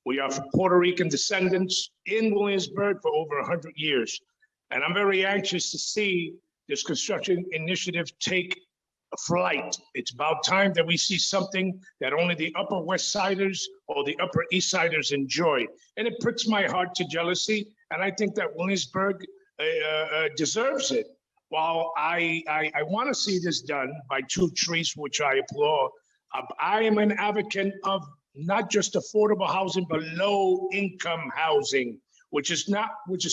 Speaker 14: We are Puerto Rican descendants in Williamsburg for over 100 years. And I'm very anxious to see this construction initiative take flight. It's about time that we see something that only the Upper West Siders or the Upper East Siders enjoy. And it pricks my heart to jealousy. And I think that Williamsburg deserves it. While I want to see this done by Two Trees, which I applaud, I am an advocate of not just affordable housing, but low income housing, which is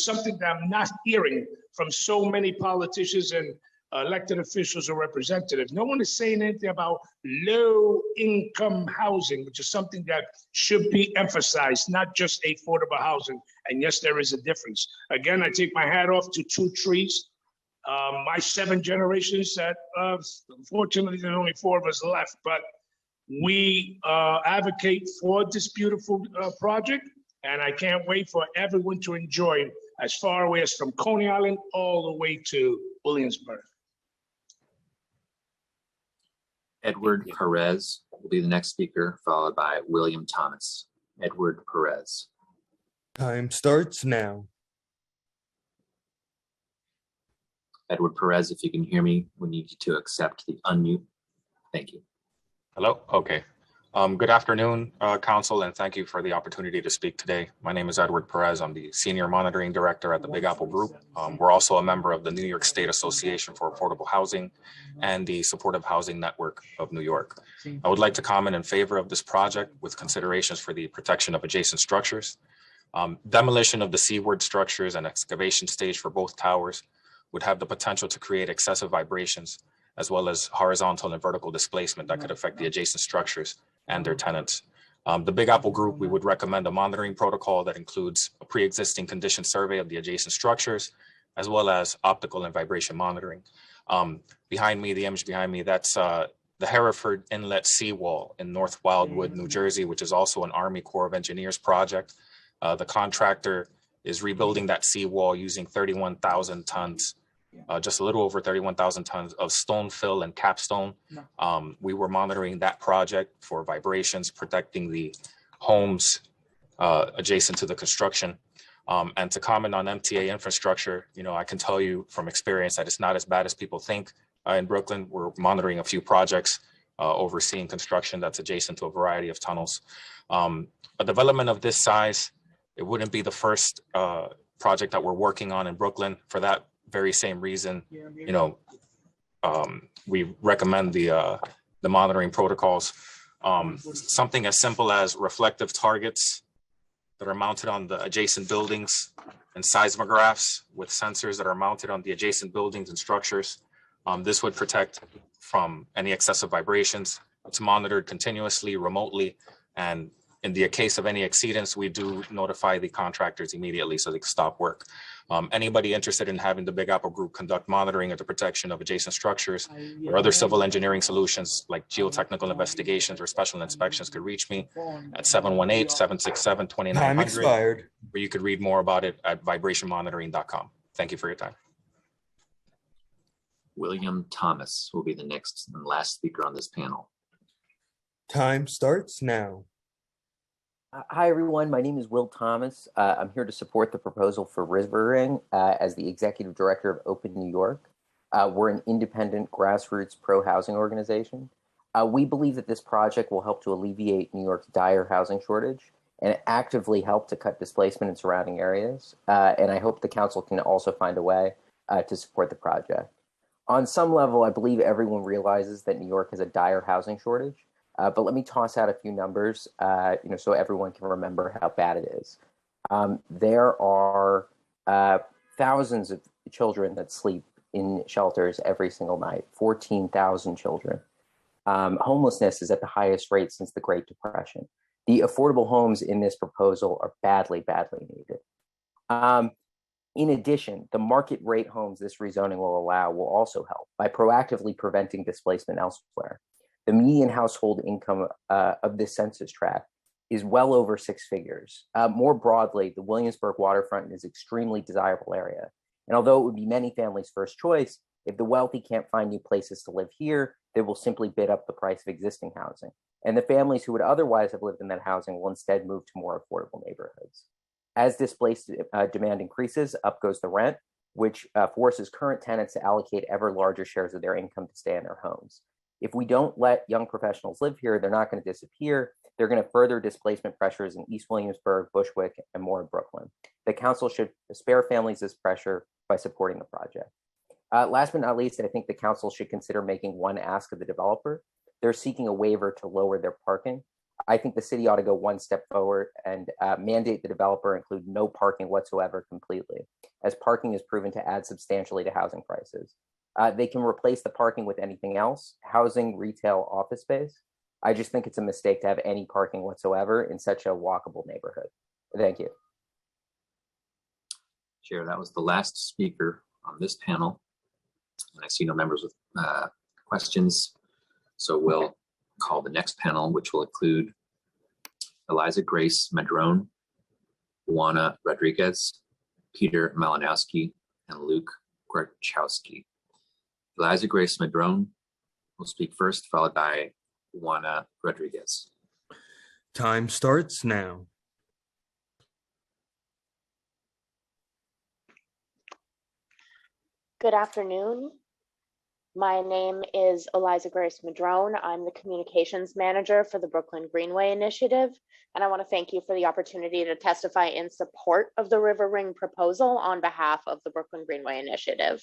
Speaker 14: something that I'm not hearing from so many politicians and elected officials or representatives. No one is saying anything about low income housing, which is something that should be emphasized, not just affordable housing. And yes, there is a difference. Again, I take my hat off to Two Trees. My 7 generations that unfortunately there's only 4 of us left, but we advocate for this beautiful project. And I can't wait for everyone to enjoy as far away as from Coney Island all the way to Williamsburg.
Speaker 12: Edward Perez will be the next speaker, followed by William Thomas. Edward Perez.
Speaker 6: Time starts now.
Speaker 12: Edward Perez, if you can hear me, we need you to accept the unmute. Thank you.
Speaker 11: Hello? Okay. Good afternoon, Council, and thank you for the opportunity to speak today. My name is Edward Perez. I'm the Senior Monitoring Director at the Big Apple Group. We're also a member of the New York State Association for Affordable Housing and the Supportive Housing Network of New York. I would like to comment in favor of this project with considerations for the protection of adjacent structures. Demolition of the seaward structures and excavation stage for both towers would have the potential to create excessive vibrations, as well as horizontal and vertical displacement that could affect the adjacent structures and their tenants. The Big Apple Group, we would recommend a monitoring protocol that includes a pre-existing condition survey of the adjacent structures, as well as optical and vibration monitoring. Behind me, the image behind me, that's the Hereford Inlet Seawall in North Wildwood, New Jersey, which is also an Army Corps of Engineers project. The contractor is rebuilding that seawall using 31,000 tons, just a little over 31,000 tons of stone fill and capstone. We were monitoring that project for vibrations, protecting the homes adjacent to the construction. And to comment on MTA infrastructure, I can tell you from experience that it's not as bad as people think. In Brooklyn, we're monitoring a few projects, overseeing construction that's adjacent to a variety of tunnels. A development of this size, it wouldn't be the first project that we're working on in Brooklyn. For that very same reason, we recommend the monitoring protocols. Something as simple as reflective targets that are mounted on the adjacent buildings and seismographs with sensors that are mounted on the adjacent buildings and structures. This would protect from any excessive vibrations. It's monitored continuously, remotely, and in the case of any exceedance, we do notify the contractors immediately so they can stop work. Anybody interested in having the Big Apple Group conduct monitoring of the protection of adjacent structures or other civil engineering solutions like geotechnical investigations or special inspections could reach me at 718-767-2900.
Speaker 6: Time expired.
Speaker 11: Or you could read more about it at vibrationmonitoring.com. Thank you for your time.
Speaker 12: William Thomas will be the next and last speaker on this panel.
Speaker 6: Time starts now.
Speaker 15: Hi, everyone. My name is Will Thomas. I'm here to support the proposal for River Ring as the Executive Director of Open New York. We're an independent grassroots pro-housing organization. We believe that this project will help to alleviate New York's dire housing shortage and actively help to cut displacement in surrounding areas. And I hope the council can also find a way to support the project. On some level, I believe everyone realizes that New York has a dire housing shortage. But let me toss out a few numbers, so everyone can remember how bad it is. There are thousands of children that sleep in shelters every single night, 14,000 children. Homelessness is at the highest rate since the Great Depression. The affordable homes in this proposal are badly, badly needed. In addition, the market rate homes this rezoning will allow will also help by proactively preventing displacement elsewhere. The median household income of this census tract is well over 6 figures. More broadly, the Williamsburg waterfront is an extremely desirable area. And although it would be many families' first choice, if the wealthy can't find new places to live here, they will simply bid up the price of existing housing. And the families who would otherwise have lived in that housing will instead move to more affordable neighborhoods. As displaced demand increases, up goes the rent, which forces current tenants to allocate ever larger shares of their income to stay in their homes. If we don't let young professionals live here, they're not going to disappear. They're going to further displacement pressures in East Williamsburg, Bushwick, and more in Brooklyn. The council should spare families this pressure by supporting the project. Last but not least, I think the council should consider making one ask of the developer. They're seeking a waiver to lower their parking. I think the city ought to go one step forward and mandate the developer include no parking whatsoever completely, as parking is proven to add substantially to housing prices. They can replace the parking with anything else, housing, retail, office space. I just think it's a mistake to have any parking whatsoever in such a walkable neighborhood. Thank you.
Speaker 12: Chair, that was the last speaker on this panel. And I see no members with questions. So we'll call the next panel, which will include Eliza Grace Madrone, Juana Rodriguez, Peter Malinowski, and Luke Gwarchowski. Eliza Grace Madrone will speak first, followed by Juana Rodriguez.
Speaker 6: Time starts now.
Speaker 1: Good afternoon. My name is Eliza Grace Madrone. I'm the communications manager for the Brooklyn Greenway Initiative, and I want to thank you for the opportunity to testify in support of the River Ring proposal on behalf of the Brooklyn Greenway Initiative.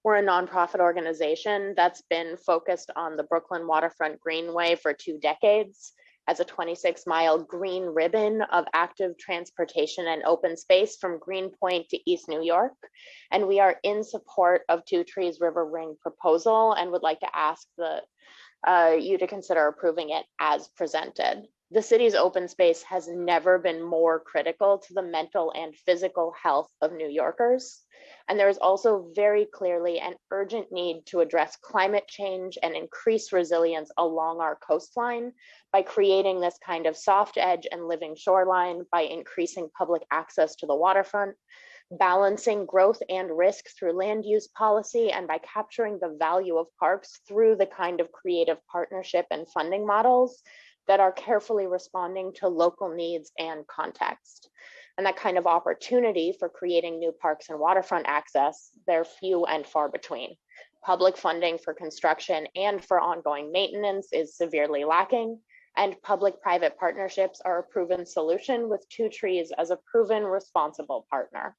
Speaker 1: We're a nonprofit organization that's been focused on the Brooklyn Waterfront Greenway for 2 decades as a 26-mile green ribbon of active transportation and open space from Greenpoint to East New York. And we are in support of Two Trees River Ring proposal and would like to ask you to consider approving it as presented. The city's open space has never been more critical to the mental and physical health of New Yorkers. And there is also very clearly an urgent need to address climate change and increase resilience along our coastline by creating this kind of soft edge and living shoreline, by increasing public access to the waterfront, balancing growth and risk through land use policy, and by capturing the value of parks through the kind of creative partnership and funding models that are carefully responding to local needs and context. And that kind of opportunity for creating new parks and waterfront access, they're few and far between. Public funding for construction and for ongoing maintenance is severely lacking, and public-private partnerships are a proven solution, with Two Trees as a proven responsible partner.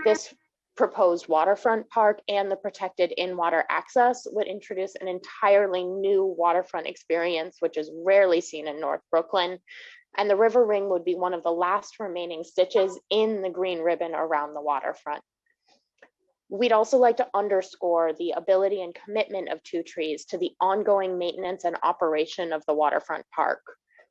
Speaker 1: This proposed waterfront park and the protected in-water access would introduce an entirely new waterfront experience, which is rarely seen in North Brooklyn. And the River Ring would be one of the last remaining stitches in the green ribbon around the waterfront. We'd also like to underscore the ability and commitment of Two Trees to the ongoing maintenance and operation of the waterfront park,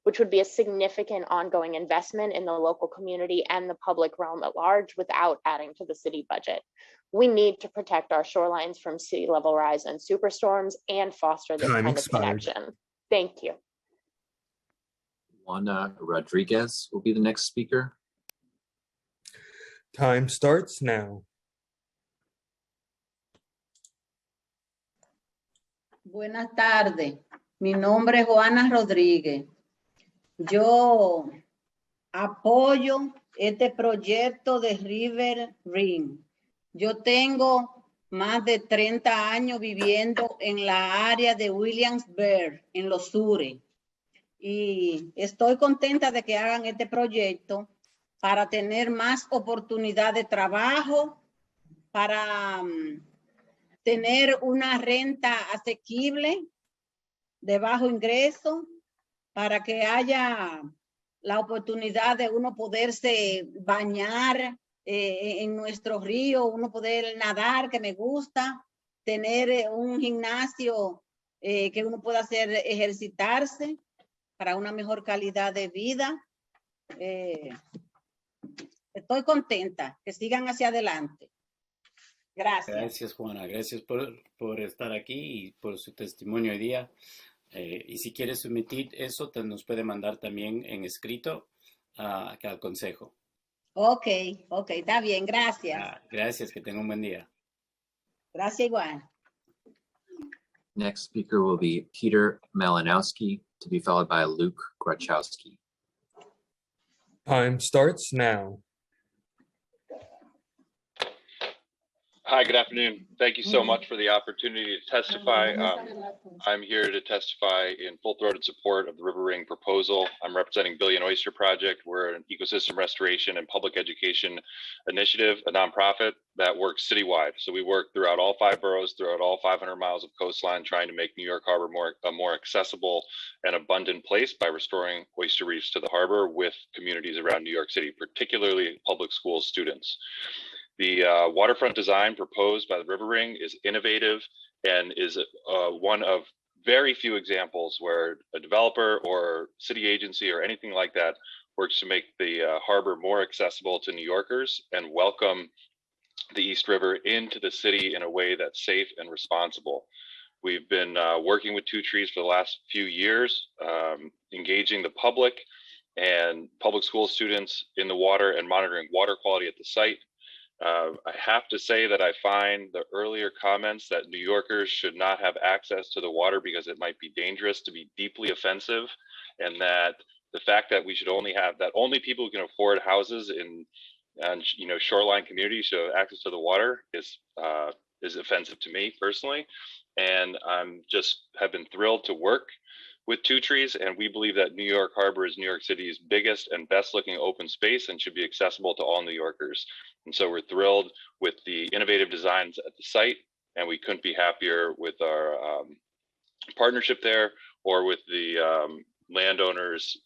Speaker 1: which would be a significant ongoing investment in the local community and the public realm at large without adding to the city budget. We need to protect our shorelines from sea level rise and superstorms and foster this
Speaker 6: Time
Speaker 1: kind
Speaker 6: expired.
Speaker 1: of connection. Thank you.
Speaker 12: Juana Rodriguez will be the next speaker.
Speaker 6: Time starts now.
Speaker 21: Buenas tardes. Mi nombre es Juana Rodríguez. Yo apoyo este proyecto de River Ring. Yo tengo más de 30 años viviendo en la área de Williamsburg, en los sures. Y estoy contenta de que hagan este proyecto para tener más oportunidad de trabajo, para tener una renta asequible de bajo ingreso, para que haya la oportunidad de uno poderse bañar en nuestro río, uno poder nadar, que me gusta, tener un gimnasio que uno pueda hacer ejercitarse para una mejor calidad de vida. Estoy contenta, que sigan hacia adelante. Gracias.
Speaker 2: Gracias, Juana. Gracias por estar aquí y por su testimonio hoy día. Y si quieres emitir eso, nos puede mandar también en escrito acá al consejo.
Speaker 21: Ok, está bien, gracias.
Speaker 2: Gracias, que tenga un buen día.
Speaker 21: Gracias igual.
Speaker 12: Next speaker will be Peter Malinowski, to be followed by Luke Gwarchowski.
Speaker 6: Time starts now.
Speaker 23: Hi, good afternoon. Thank you so much for the opportunity to testify. I'm here to testify in full-throated support of the River Ring proposal. I'm representing Billion Oyster Project. We're an ecosystem restoration and public education initiative, a nonprofit that works citywide. So we work throughout all 5 boroughs, throughout all 500 miles of coastline, trying to make New York Harbor a more accessible and abundant place by restoring oyster reefs to the harbor with communities around New York City, particularly public school students. The waterfront design proposed by the River Ring is innovative and is one of very few examples where a developer or city agency or anything like that works to make the harbor more accessible to New Yorkers and welcome the East River into the city in a way that's safe and responsible. We've been working with Two Trees for the last few years, engaging the public and public school students in the water and monitoring water quality at the site. I have to say that I find the earlier comments that New Yorkers should not have access to the water because it might be dangerous to be deeply offensive, and that the fact that we should only have that only people who can afford houses in shoreline communities should have access to the water is offensive to me personally. And I'm just have been thrilled to work with Two Trees, and we believe that New York Harbor is New York City's biggest and best looking open space and should be accessible to all New Yorkers. And so we're thrilled with the innovative designs at the site, and we couldn't be happier with our partnership there or with the landowners,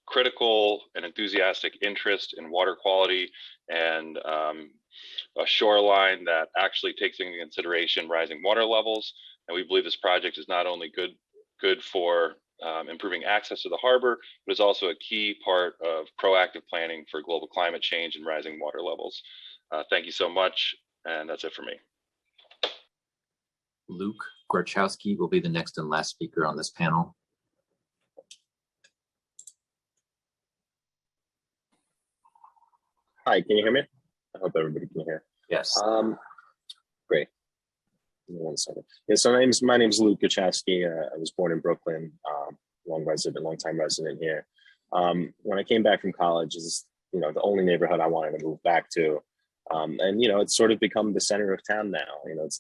Speaker 23: critical and enthusiastic interest in water quality and a shoreline that actually takes into consideration rising water levels. And we believe this project is not only good for improving access to the harbor, but is also a key part of proactive planning for global climate change and rising water levels. Thank you so much, and that's it for me.
Speaker 12: Luke Gorchowski will be the next and last speaker on this panel.
Speaker 16: Hi, can you hear me? I hope everybody can hear.
Speaker 12: Yes.
Speaker 16: Great. Give me 1 second. Yeah, so my name's Luke Gorchowski. I was born in Brooklyn, long-time resident here. When I came back from college, is the only neighborhood I wanted to move back to, and it's sort of become the center of town now. It's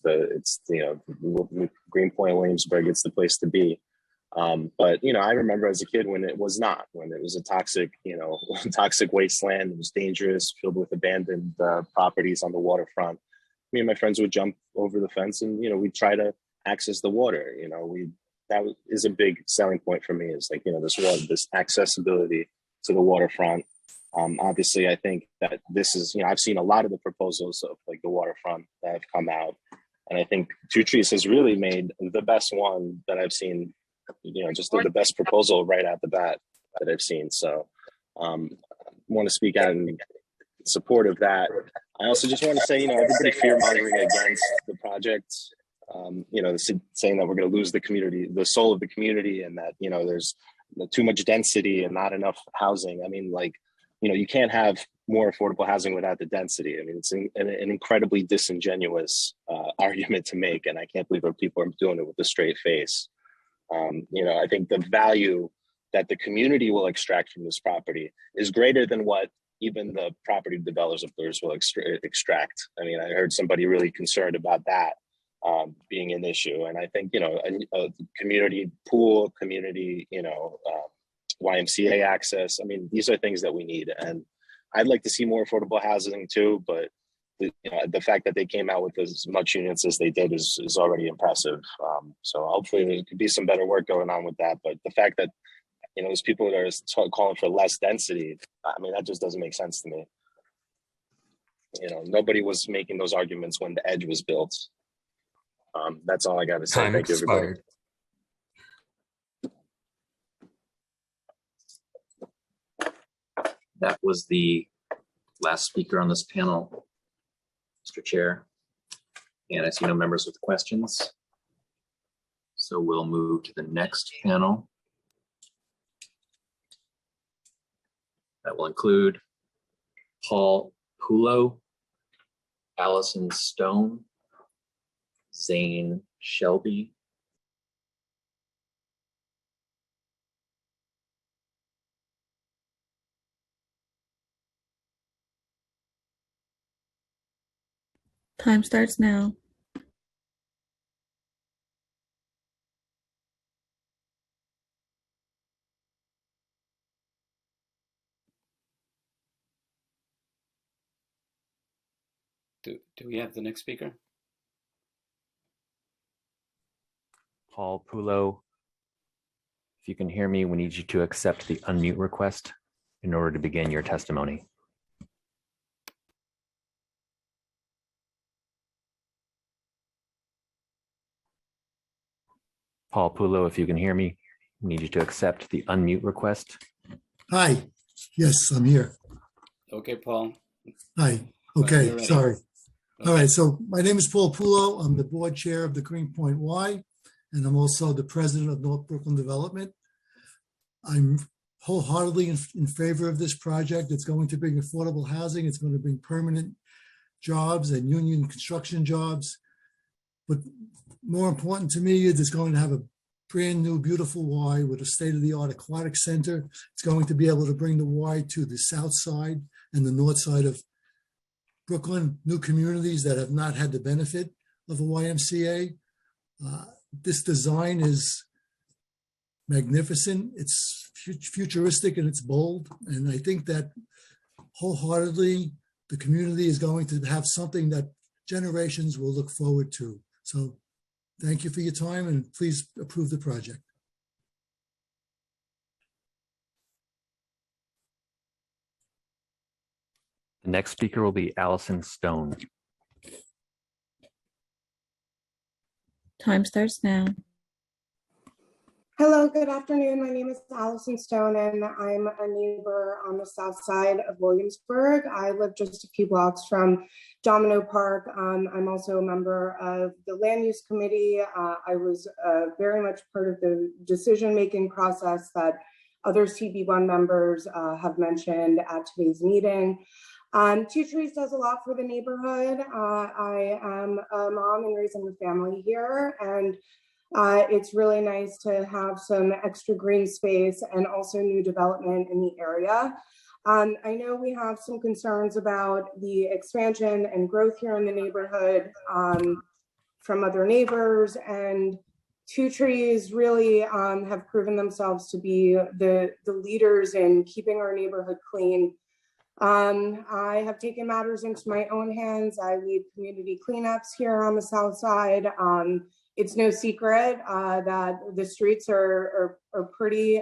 Speaker 16: Greenpoint, Williamsburg. It's the place to be. But I remember as a kid when it was not, when it was a toxic wasteland. It was dangerous, filled with abandoned properties on the waterfront. Me and my friends would jump over the fence and we'd try to access the water. That is a big selling point for me, is this accessibility to the waterfront. Obviously, I think that this is, I've seen a lot of the proposals of the waterfront that have come out, and I think Two Trees has really made the best one that I've seen. Just the best proposal right out the bat that I've seen. So want to speak out in support of that. I also just want to say, everybody fear mongering against the project, saying that we're going to lose the community, the soul of the community, and that, there's too much density and not enough housing. I mean, you can't have more affordable housing without the density. I mean, it's an incredibly disingenuous argument to make, and I can't believe that people are doing it with a straight face. I think the value that the community will extract from this property is greater than what even the property developers will extract. I mean, I heard somebody really concerned about that being an issue. And I think, a community pool, community, YMCA access. I mean, these are things that we need. And I'd like to see more affordable housing too, but the fact that they came out with as much units as they did is already impressive. So hopefully there could be some better work going on with that. But the fact that, there's people that are calling for less density, I mean, that just doesn't make sense to me. Nobody was making those arguments when the edge was built. That's all I got to say.
Speaker 6: Time
Speaker 16: Thank you, everybody.
Speaker 6: expired.
Speaker 12: That was the last speaker on this panel, Mr. Chair. And I see no members with questions. So we'll move to the next panel. That will include Paul Pulo, Allison Stone, Zane Shelby,
Speaker 17: Time starts now.
Speaker 2: Do we have the next speaker?
Speaker 4: Paul Pulo, if you can hear me, we need you to accept the unmute request in order to begin your testimony. Paul Pulo, if you can hear me, we need you to accept the unmute request.
Speaker 19: Hi. Yes, I'm here.
Speaker 2: Okay, Paul.
Speaker 19: Hi.
Speaker 2: You're
Speaker 19: Okay,
Speaker 2: ready.
Speaker 19: sorry. All right, so my name is Paul Pulo. I'm the board chair of the Greenpoint Y, and I'm also the president of North Brooklyn Development. I'm wholeheartedly in favor of this project. It's going to bring affordable housing. It's going to bring permanent jobs and union construction jobs. But more important to me is it's going to have a brand new, beautiful Y with a state-of-the-art aquatic center. It's going to be able to bring the Y to the south side and the north side of Brooklyn, new communities that have not had the benefit of a YMCA. This design is magnificent. It's futuristic and it's bold. And I think that wholeheartedly, the community is going to have something that generations will look forward to. So thank you for your time and please approve the project.
Speaker 4: The next speaker will be Allison Stone.
Speaker 17: Time starts now.
Speaker 3: Hello, good afternoon. My name is Allison Stone and I'm a neighbor on the south side of Williamsburg. I live just a few blocks from Domino Park. I'm also a member of the Land Use Committee. I was very much part of the decision-making process that other CB1 members have mentioned at today's meeting. Two Trees does a lot for the neighborhood. I am a mom and raising a family here, and it's really nice to have some extra green space and also new development in the area. I know we have some concerns about the expansion and growth here in the neighborhood from other neighbors, and Two Trees really have proven themselves to be the leaders in keeping our neighborhood clean. I have taken matters into my own hands. I lead community cleanups here on the south side. It's no secret that the streets are pretty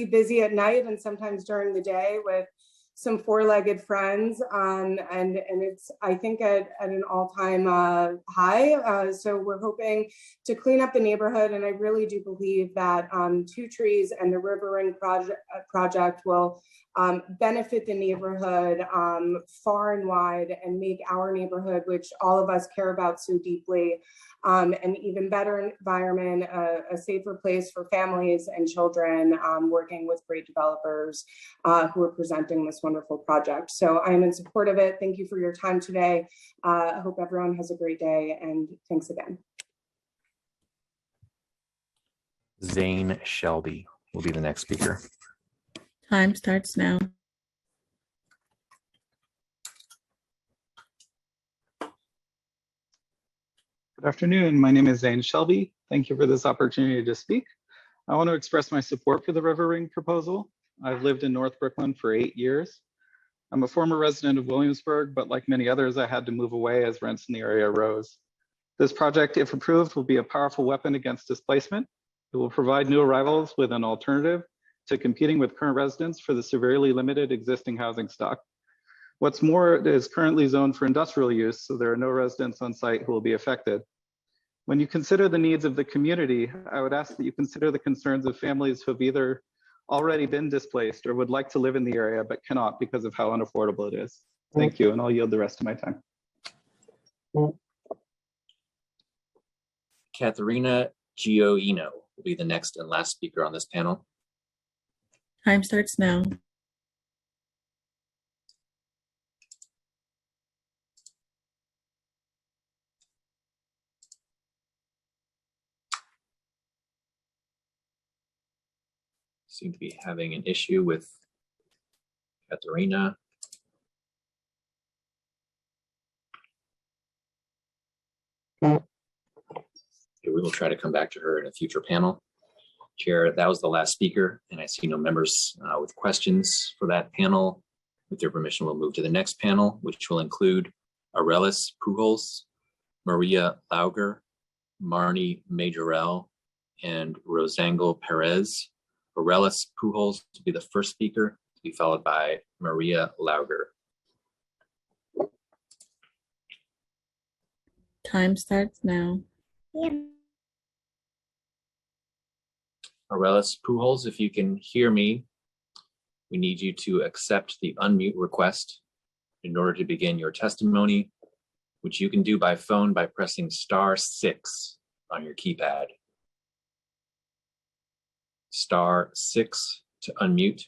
Speaker 3: busy at night and sometimes during the day with some four-legged friends, and it's, I think, at an all-time high. So we're hoping to clean up the neighborhood, and I really do believe that Two Trees and the River Ring project will benefit the neighborhood far and wide and make our neighborhood, which all of us care about so deeply, an even better environment, a safer place for families and children, working with great developers who are presenting this wonderful project. So I am in support of it. Thank you for your time today. I hope everyone has a great day, and thanks again.
Speaker 4: Zane Shelby will be the next speaker.
Speaker 17: Time starts now.
Speaker 5: Good afternoon. My name is Zane Shelby. Thank you for this opportunity to speak. I want to express my support for the River Ring proposal. I've lived in North Brooklyn for 8 years. I'm a former resident of Williamsburg, but like many others, I had to move away as rents in the area rose. This project, if approved, will be a powerful weapon against displacement. It will provide new arrivals with an alternative to competing with current residents for the severely limited existing housing stock. What's more, it is currently zoned for industrial use, so there are no residents on site who will be affected. When you consider the needs of the community, I would ask that you consider the concerns of families who have either already been displaced or would like to live in the area but cannot because of how unaffordable it is. Thank you, and I'll yield the rest of my time.
Speaker 12: Katharina Gioino will be the next and last speaker on this panel.
Speaker 17: Time starts now.
Speaker 12: Seem to be having an issue with Katharina. Okay, we will try to come back to her in a future panel. Chair, that was the last speaker, and I see no members with questions for that panel. With your permission, we'll move to the next panel, which will include Arelis Pujols, Maria Lauger, Marnie Majorel, and Rosangel Perez. Arelis Pujols to be the first speaker, to be followed by Maria Lauger.
Speaker 17: Time starts now.
Speaker 12: Arelis Pujols, if you can hear me, we need you to accept the unmute request in order to begin your testimony, which you can do by phone by pressing *6 on your keypad. *6 to unmute.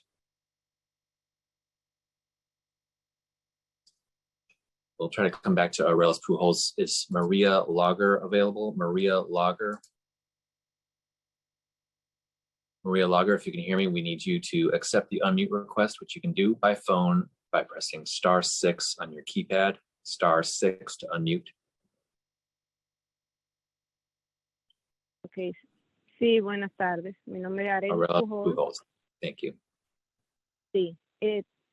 Speaker 12: We'll try to come back to Arelis Pujols. Is Maria Lager available? Maria Lager. Maria Lager, if you can hear me, we need you to accept the unmute request, which you can do by phone by pressing *6 on your keypad, *6 to unmute.
Speaker 7: Okay. Sí, buenas tardes. Mi nombre es Arelis
Speaker 12: Arelis
Speaker 7: Pujols.
Speaker 12: Pujols. Thank you.
Speaker 7: Sí.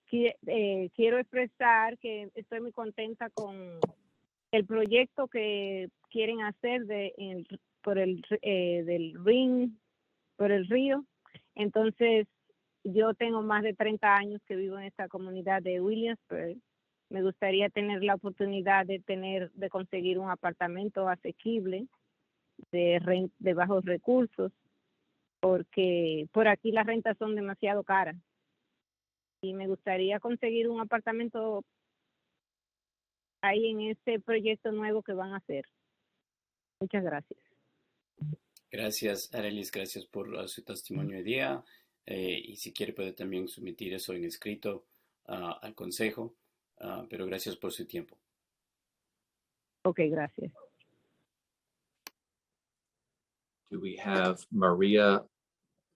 Speaker 7: Quiero expresar que estoy muy contenta con el proyecto que quieren hacer por el río. Entonces, yo tengo más de 30 años que vivo en esta comunidad de Williamsburg. Me gustaría tener la oportunidad de conseguir un apartamento asequible de bajos recursos, porque por aquí las rentas son demasiado caras. Y me gustaría conseguir un apartamento ahí en este proyecto nuevo que van a hacer. Muchas gracias.
Speaker 2: Gracias, Arelis, gracias por su testimonio de día. Y si quiere puede también someter eso en escrito al consejo, pero gracias por su tiempo.
Speaker 7: Ok, gracias.
Speaker 12: Do we have Maria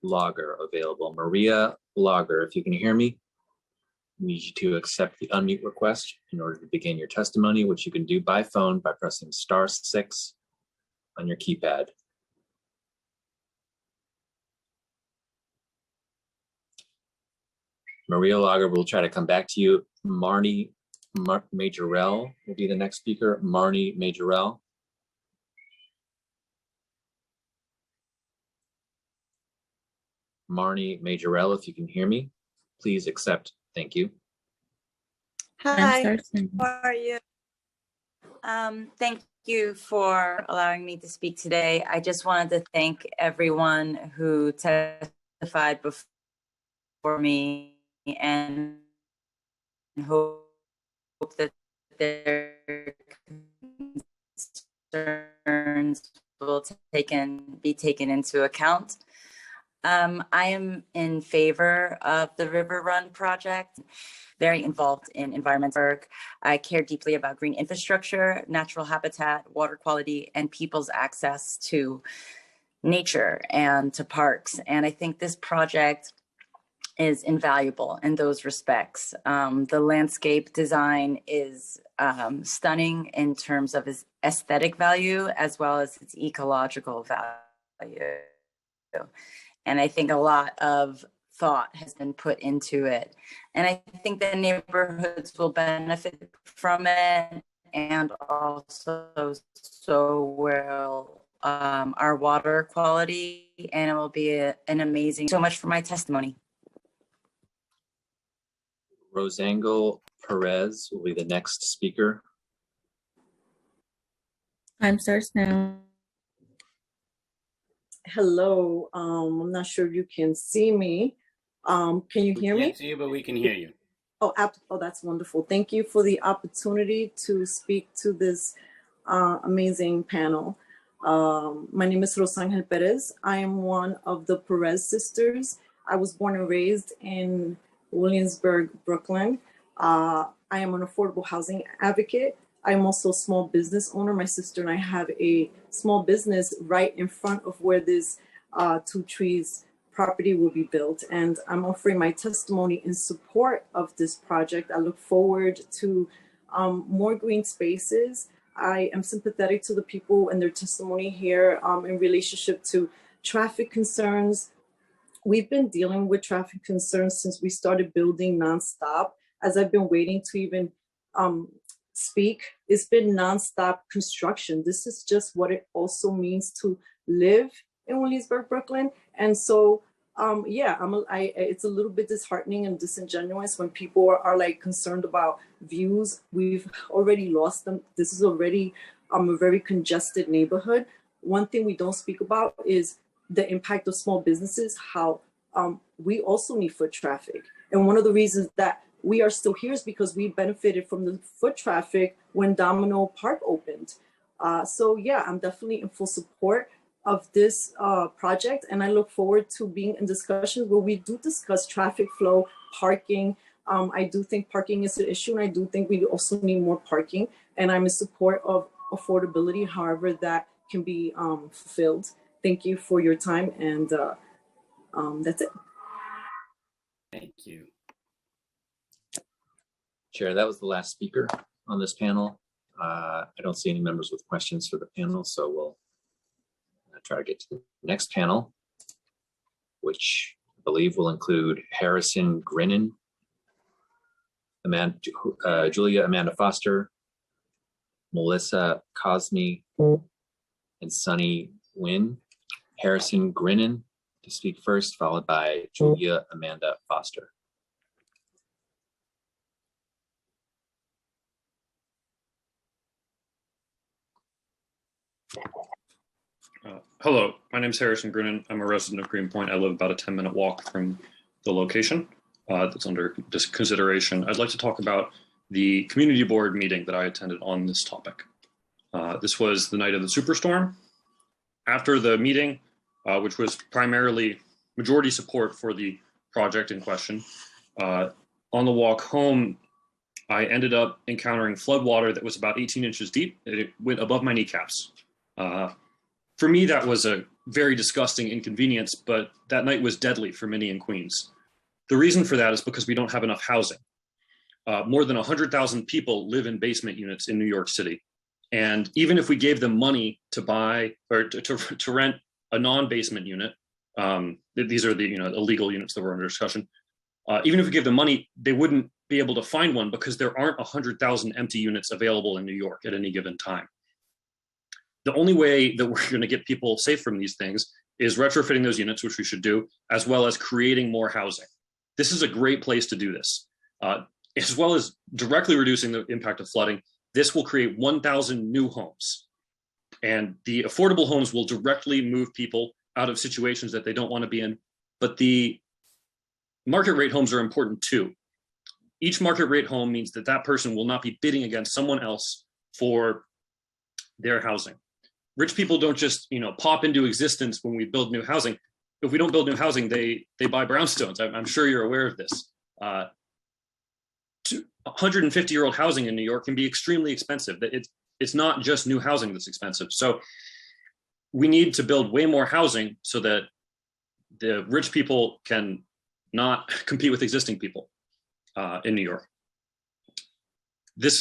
Speaker 12: Lager available? Maria Lager, if you can hear me, I need you to accept the unmute request in order to begin your testimony, which you can do by phone by pressing *6 on your keypad. Maria Lager will try to come back to you. Marnie Majorel will be the next speaker. Marnie Majorel. Marnie Majorel, if you can hear me, please accept. Thank you.
Speaker 17: Time
Speaker 18: Hi,
Speaker 17: starts now.
Speaker 18: how are you? Thank you for allowing me to speak today. I just wanted to thank everyone who testified before me and hope that their concerns will be taken into account. I am in favor of the River Run project, very involved in environmental work. I care deeply about green infrastructure, natural habitat, water quality, and people's access to nature and to parks. And I think this project is invaluable in those respects. The landscape design is stunning in terms of its aesthetic value as well as its ecological value. And I think a lot of thought has been put into it. And I think the neighborhoods will benefit from it, and also so will our water quality, and it will be an amazing, so much for my testimony.
Speaker 12: Rosangel Perez will be the next speaker.
Speaker 17: Time starts now.
Speaker 20: Hello, I'm not sure if you can see me. Can you hear me?
Speaker 2: We can't see you, but we can hear you.
Speaker 20: Oh, that's wonderful. Thank you for the opportunity to speak to this amazing panel. My name is Rosangel Perez. I am one of the Perez sisters. I was born and raised in Williamsburg, Brooklyn. I am an affordable housing advocate. I'm also a small business owner. My sister and I have a small business right in front of where this Two Trees property will be built. And I'm offering my testimony in support of this project. I look forward to more green spaces. I am sympathetic to the people and their testimony here in relationship to traffic concerns. We've been dealing with traffic concerns since we started building nonstop. As I've been waiting to even speak, it's been nonstop construction. This is just what it also means to live in Williamsburg, Brooklyn. And so, yeah, it's a little bit disheartening and disingenuous when people are like concerned about views. We've already lost them. This is already a very congested neighborhood. One thing we don't speak about is the impact of small businesses, how we also need foot traffic. And one of the reasons that we are still here is because we benefited from the foot traffic when Domino Park opened. So yeah, I'm definitely in full support. of this project, and I look forward to being in discussions where we do discuss traffic flow, parking. I do think parking is an issue, and I do think we also need more parking, and I'm in support of affordability, however that can be fulfilled. Thank you for your time, and that's it.
Speaker 2: Thank you.
Speaker 12: Chair, that was the last speaker on this panel. I don't see any members with questions for the panel, so we'll try to get to the next panel, which I believe will include Harrison Grinnan, Julia Amanda Foster, Melissa Cosme, and Sunny Nguyen. Harrison Grinnan to speak first, followed by Julia Amanda Foster.
Speaker 8: Hello, my name is Harrison Grinnan. I'm a resident of Greenpoint. I live about a 10-minute walk from the location that's under consideration. I'd like to talk about the community board meeting that I attended on this topic. This was the night of the superstorm. After the meeting, which was primarily majority support for the project in question, on the walk home, I ended up encountering floodwater that was about 18 inches deep. It went above my kneecaps. For me, that was a very disgusting inconvenience, but that night was deadly for many in Queens. The reason for that is because we don't have enough housing. More than 100,000 people live in basement units in New York City. And even if we gave them money to buy or to rent a non-basement unit, these are the illegal units that were under discussion. Even if we give them money, they wouldn't be able to find one because there aren't 100,000 empty units available in New York at any given time. The only way that we're going to get people safe from these things is retrofitting those units, which we should do, as well as creating more housing. This is a great place to do this. As well as directly reducing the impact of flooding, this will create 1,000 new homes. And the affordable homes will directly move people out of situations that they don't want to be in. But the market rate homes are important too. Each market rate home means that that person will not be bidding against someone else for their housing. Rich people don't just pop into existence when we build new housing. If we don't build new housing, they buy brownstones. I'm sure you're aware of this. 150-year-old housing in New York can be extremely expensive. It's not just new housing that's expensive. So we need to build way more housing so that the rich people can not compete with existing people in New York. The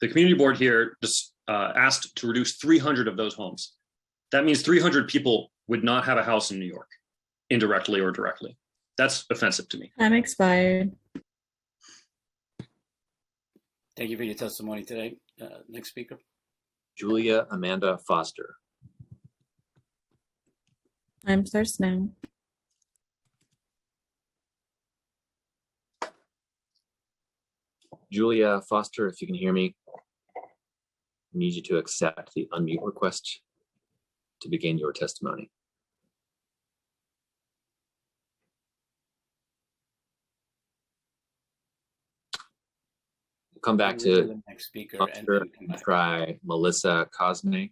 Speaker 8: community board here just asked to reduce 300 of those homes. That means 300 people would not have a house in New York, indirectly or directly. That's offensive to me.
Speaker 17: Time expired.
Speaker 2: Thank you for your testimony today. Next speaker.
Speaker 12: Julia Amanda Foster.
Speaker 17: Time starts now.
Speaker 12: Julia Foster, if you can hear me, I need you to accept the unmute request to begin your testimony. We'll come back to
Speaker 2: the next speaker
Speaker 12: Foster and try Melissa Cosme.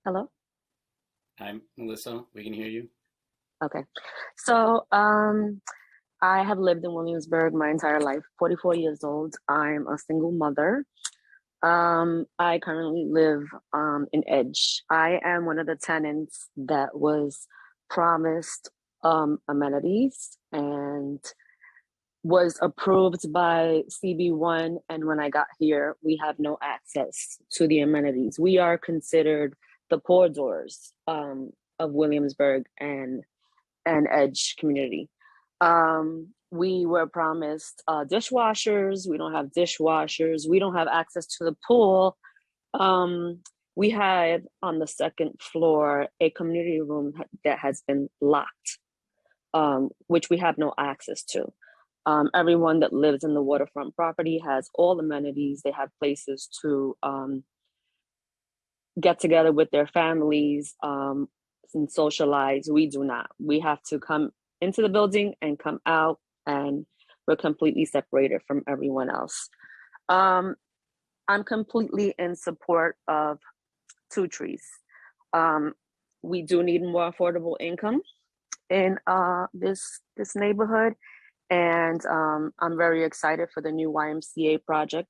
Speaker 9: Hello?
Speaker 2: Hi, Melissa, we can hear you.
Speaker 9: Okay. So I have lived in Williamsburg my entire life, 44 years old. I'm a single mother. I currently live in Edge. I am one of the tenants that was promised amenities and was approved by CB1. And when I got here, we have no access to the amenities. We are considered the poor doors of Williamsburg and Edge community. We were promised dishwashers. We don't have dishwashers. We don't have access to the pool. We had on the second floor a community room that has been locked, which we have no access to. Everyone that lives in the waterfront property has all amenities. They have places to get together with their families and socialize. We do not. We have to come into the building and come out, and we're completely separated from everyone else. I'm completely in support of Two Trees. We do need more affordable income in this neighborhood, and I'm very excited for the new YMCA project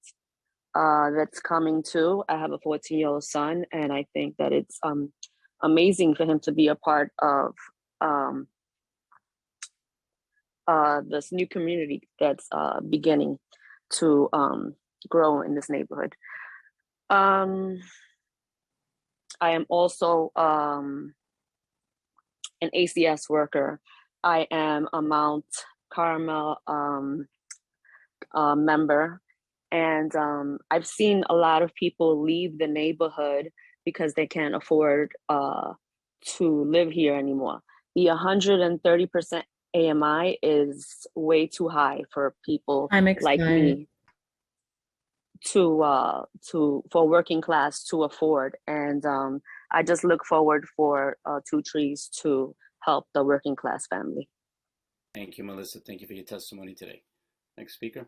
Speaker 9: that's coming too. I have a 14-year-old son, and I think that it's amazing for him to be a part of this new community that's beginning to grow in this neighborhood. I am also an ACS worker. I am a Mount Carmel member, and I've seen a lot of people leave the neighborhood because they can't afford to live here anymore. The 130% AMI is way too high for people like me for working class to afford, and I just look forward for Two Trees to help the working class family.
Speaker 2: Thank you, Melissa. Thank you for your testimony today. Next speaker.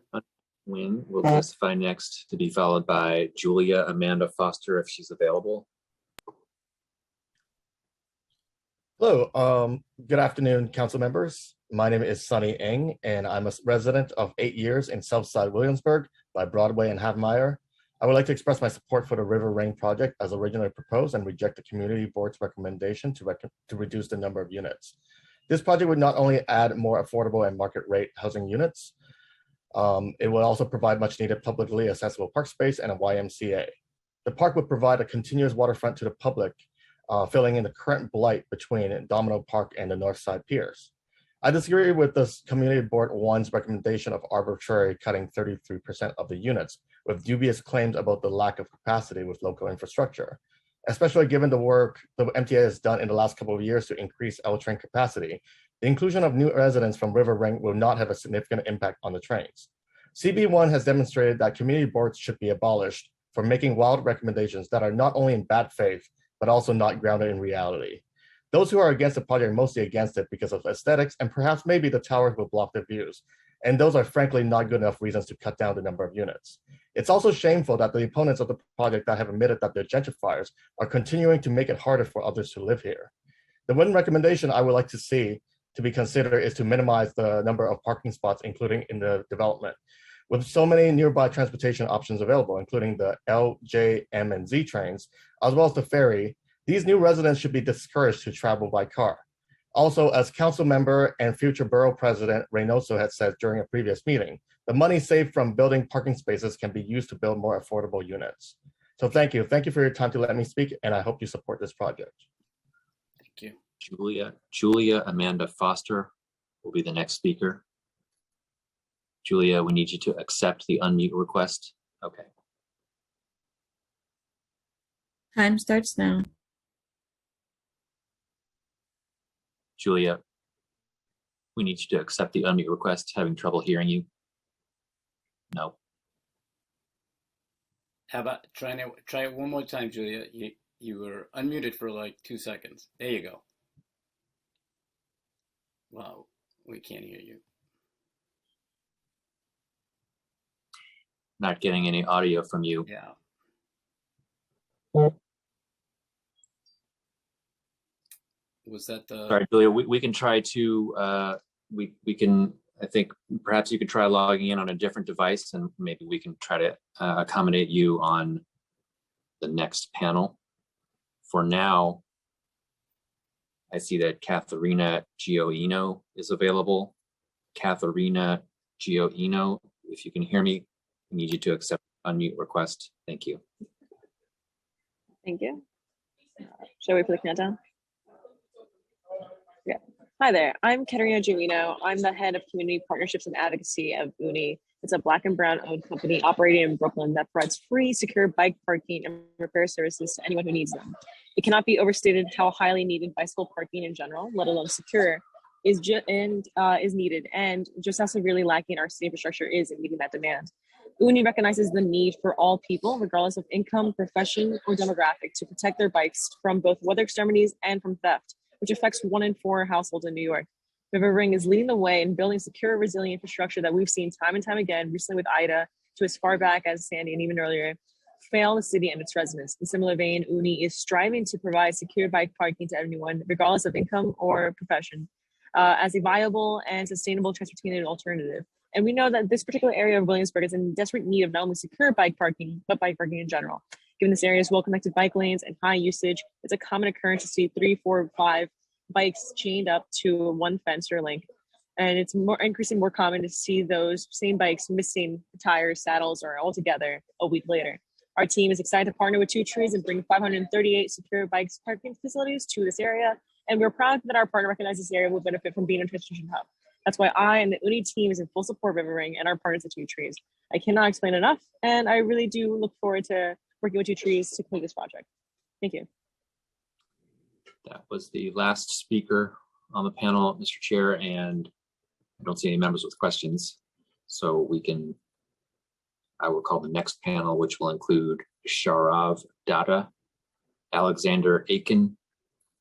Speaker 12: Nguyen will testify next, to be followed by Julia Amanda Foster if she's available.
Speaker 10: Hello, good afternoon, council members. My name is Sunny Ng, and I'm a resident of 8 years in Southside Williamsburg by Broadway and Havemeyer. I would like to express my support for the River Ring project as originally proposed and reject the community board's recommendation to reduce the number of units. This project would not only add more affordable and market rate housing units, it will also provide much needed publicly accessible park space and a YMCA. The park would provide a continuous waterfront to the public, filling in the current blight between Domino Park and the Northside Piers. I disagree with this Community Board 1's recommendation of arbitrary cutting 33% of the units, with dubious claims about the lack of capacity with local infrastructure, especially given the work the MTA has done in the last couple of years to increase L train capacity. The inclusion of new residents from River Ring will not have a significant impact on the trains. CB1 has demonstrated that community boards should be abolished for making wild recommendations that are not only in bad faith, but also not grounded in reality. Those who are against the project are mostly against it because of aesthetics, and perhaps maybe the towers will block their views. And those are frankly not good enough reasons to cut down the number of units. It's also shameful that the opponents of the project that have admitted that they're gentrifiers are continuing to make it harder for others to live here. The one recommendation I would like to see to be considered is to minimize the number of parking spots, including in the development. With so many nearby transportation options available, including the L, J, M, and Z trains, as well as the ferry, these new residents should be discouraged to travel by car. Also, as council member and future borough president Reynoso had said during a previous meeting, the money saved from building parking spaces can be used to build more affordable units. So thank you. Thank you for your time to let me speak, and I hope you support this project.
Speaker 2: Thank you.
Speaker 12: Julia Amanda Foster will be the next speaker. Julia, we need you to accept the unmute request. Okay.
Speaker 17: Time starts now.
Speaker 12: Julia, we need you to accept the unmute request. Having trouble hearing you? No.
Speaker 2: How about try it one more time, Julia? You were unmuted for like 2 seconds. There you go. Wow, we can't hear you.
Speaker 12: Not getting any audio from you.
Speaker 2: Yeah. Was that the?
Speaker 12: Sorry, Julia, we can try to, we can, I think perhaps you could try logging in on a different device, and maybe we can try to accommodate you on the next panel. For now, I see that Katharina Gioino is available. Katharina Gioino, if you can hear me, I need you to accept unmute request. Thank you.
Speaker 13: Thank you. Should I wait for the countdown? Yeah. Hi there. I'm Katerina Gioino. I'm the head of community partnerships and advocacy of UNI. It's a Black and Brown owned company operating in Brooklyn that provides free, secure bike parking and repair services to anyone who needs them. It cannot be overstated how highly needed bicycle parking in general, let alone secure, is needed, and just how severely lacking our city infrastructure is in meeting that demand. UNI recognizes the need for all people, regardless of income, profession, or demographic, to protect their bikes from both weather extremities and from theft, which affects 1 in 4 households in New York. River Ring is leading the way in building secure, resilient infrastructure that we've seen time and time again, recently with Ida, to as far back as Sandy and even earlier. fail the city and its residents. In similar vein, UNI is striving to provide secure bike parking to everyone, regardless of income or profession, as a viable and sustainable transportation alternative. And we know that this particular area of Williamsburg is in desperate need of not only secure bike parking, but bike parking in general. Given this area's well-connected bike lanes and high usage, it's a common occurrence to see 3, 4, 5 bikes chained up to one fence or link. And it's increasingly more common to see those same bikes missing tires, saddles, or altogether a week later. Our team is excited to partner with Two Trees and bring 538 secure bikes parking facilities to this area. And we're proud that our partner recognizes this area will benefit from being a transportation hub. That's why I and the UNI team is in full support of River Ring and our partners at Two Trees. I cannot explain enough, and I really do look forward to working with Two Trees to complete this project. Thank you.
Speaker 12: That was the last speaker on the panel, Mr. Chair, and I don't see any members with questions. So I will call the next panel, which will include Sharav Dada, Alexander Aiken,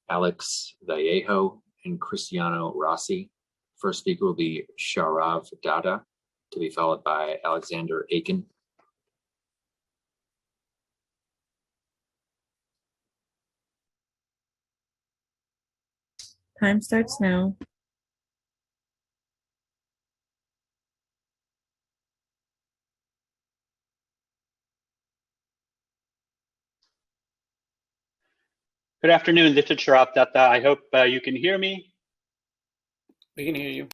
Speaker 12: Alex Vallejo, and Cristiano Rossi. First speaker will be Sharav Dada, to be followed by Alexander Aiken.
Speaker 17: Time starts now.
Speaker 11: Good afternoon, this is Sharav Datta. I hope you can hear me.
Speaker 2: We can hear you.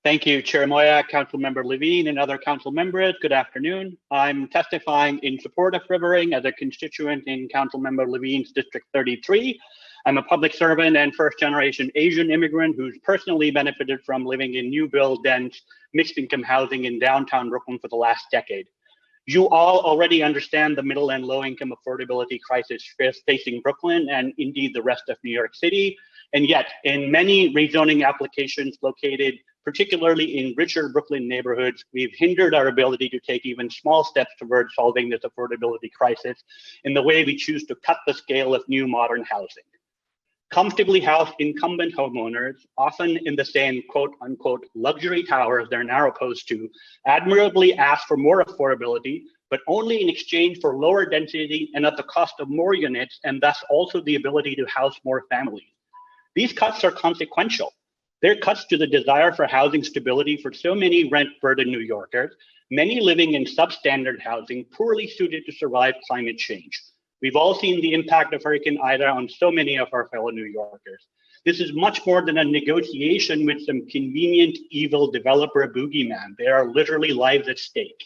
Speaker 11: Thank you, Chair Moya, Councilmember Levine, and other council members. Good afternoon. I'm testifying in support of River Ring as a constituent in Councilmember Levine's District 33. I'm a public servant and first-generation Asian immigrant who's personally benefited from living in new build, dense, mixed-income housing in downtown Brooklyn for the last decade. You all already understand the middle and low-income affordability crisis facing Brooklyn and indeed the rest of New York City. And yet, in many rezoning applications located particularly in richer Brooklyn neighborhoods, we've hindered our ability to take even small steps towards solving this affordability crisis in the way we choose to cut the scale of new modern housing. Comfortably housed incumbent homeowners, often in the same quote unquote luxury towers they're now opposed to, admirably ask for more affordability, but only in exchange for lower density and at the cost of more units, and thus also the ability to house more families. These cuts are consequential. They're cuts to the desire for housing stability for so many rent-burdened New Yorkers, many living in substandard housing, poorly suited to survive climate change. We've all seen the impact of Hurricane Ida on so many of our fellow New Yorkers. This is much more than a negotiation with some convenient, evil developer boogeyman. There are literally lives at stake.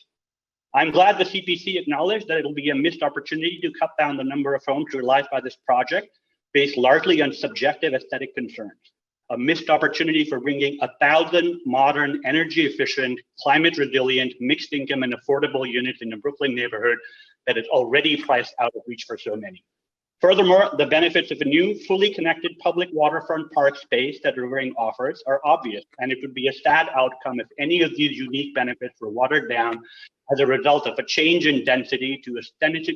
Speaker 11: I'm glad the CPC acknowledged that it'll be a missed opportunity to cut down the number of homes realized by this project based largely on subjective aesthetic concerns. A missed opportunity for bringing 1,000 modern, energy-efficient, climate-resilient, mixed-income, and affordable units in a Brooklyn neighborhood that is already priced out of reach for so many. Furthermore, the benefits of a new, fully connected public waterfront park space that River Ring offers are obvious, and it would be a sad outcome if any of these unique benefits were watered down as a result of a change in density to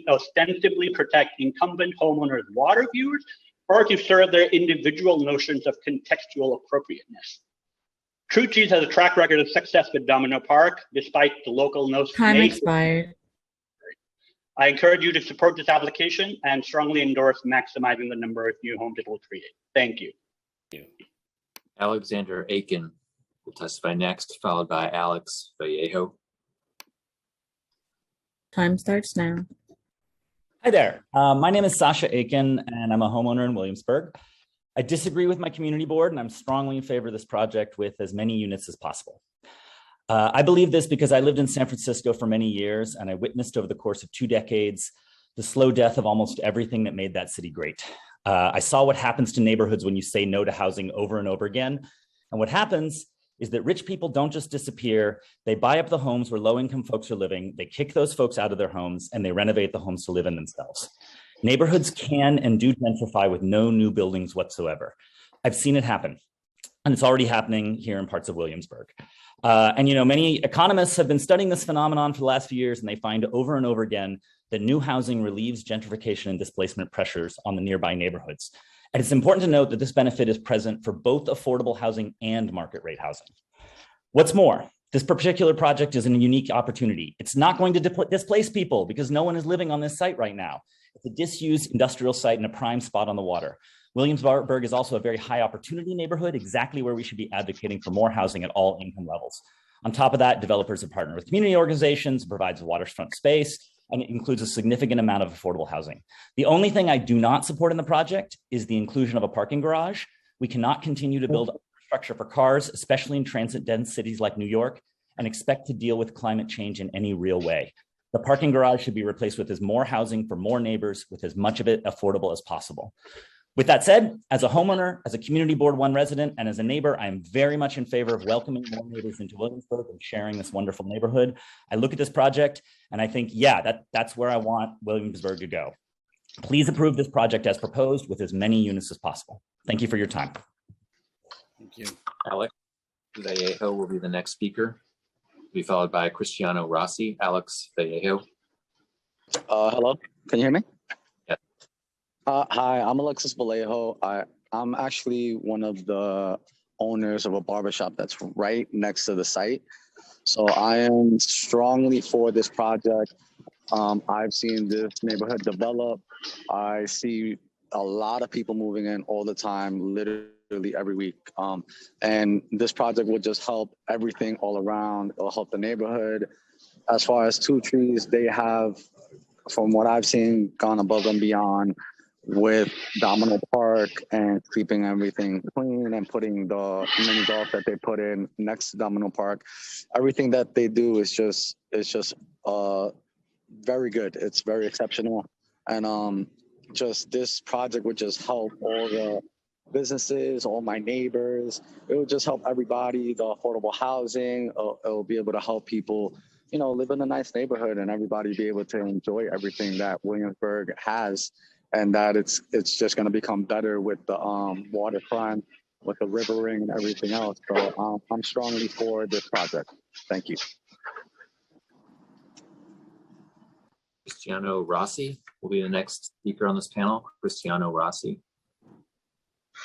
Speaker 11: ostensibly protect incumbent homeowners' water views or to serve their individual notions of contextual appropriateness. Two Trees has a track record of success with Domino Park, despite the local
Speaker 17: Time expired.
Speaker 11: I encourage you to support this application and strongly endorse maximizing the number of new homes it will create. Thank you.
Speaker 12: Alexander Aiken will testify next, followed by Alex Vallejo.
Speaker 17: Time starts now.
Speaker 14: Hi there. My name is Sasha Aiken, and I'm a homeowner in Williamsburg. I disagree with my community board, and I'm strongly in favor of this project with as many units as possible. I believe this because I lived in San Francisco for many years, and I witnessed over the course of 2 decades the slow death of almost everything that made that city great. I saw what happens to neighborhoods when you say no to housing over and over again. And what happens is that rich people don't just disappear. They buy up the homes where low-income folks are living, they kick those folks out of their homes, and they renovate the homes to live in themselves. Neighborhoods can and do gentrify with no new buildings whatsoever. I've seen it happen, and it's already happening here in parts of Williamsburg. And many economists have been studying this phenomenon for the last few years, and they find over and over again that new housing relieves gentrification and displacement pressures on the nearby neighborhoods. And it's important to note that this benefit is present for both affordable housing and market rate housing. What's more, This particular project is a unique opportunity. It's not going to displace people because no one is living on this site right now. It's a disused industrial site in a prime spot on the water. Williamsburg is also a very high opportunity neighborhood, exactly where we should be advocating for more housing at all income levels. On top of that, developers have partnered with community organizations, provides waterfront space, and it includes a significant amount of affordable housing. The only thing I do not support in the project is the inclusion of a parking garage. We cannot continue to build infrastructure for cars, especially in transit-dense cities like New York, and expect to deal with climate change in any real way. The parking garage should be replaced with more housing for more neighbors, with as much of it affordable as possible. With that said, as a homeowner, as a Community Board 1 resident, and as a neighbor, I am very much in favor of welcoming more neighbors into Williamsburg and sharing this wonderful neighborhood. I look at this project and I think, yeah, that's where I want Williamsburg to go. Please approve this project as proposed with as many units as possible. Thank you for your time.
Speaker 2: Thank you.
Speaker 12: Alex Vallejo will be the next speaker, to be followed by Cristiano Rossi. Alex Vallejo.
Speaker 1: Hello, can you hear me?
Speaker 12: Yeah.
Speaker 1: Hi, I'm Alexis Vallejo. I'm actually one of the owners of a barbershop that's right next to the site. So I am strongly for this project. I've seen this neighborhood develop. I see a lot of people moving in all the time, literally every week. And this project will just help everything all around. It'll help the neighborhood. As far as Two Trees, they have, from what I've seen, gone above and beyond with Domino Park and keeping everything clean and putting the mini golf that they put in next to Domino Park. Everything that they do is just very good. It's very exceptional. And just this project would just help all the businesses, all my neighbors. It would just help everybody, the affordable housing. It'll be able to help people, you know, live in a nice neighborhood and everybody be able to enjoy everything that Williamsburg has. And that it's just going to become better with the waterfront, with the river ring and everything else. So I'm strongly for this project. Thank you.
Speaker 12: Cristiano Rossi will be the next speaker on this panel. Cristiano Rossi.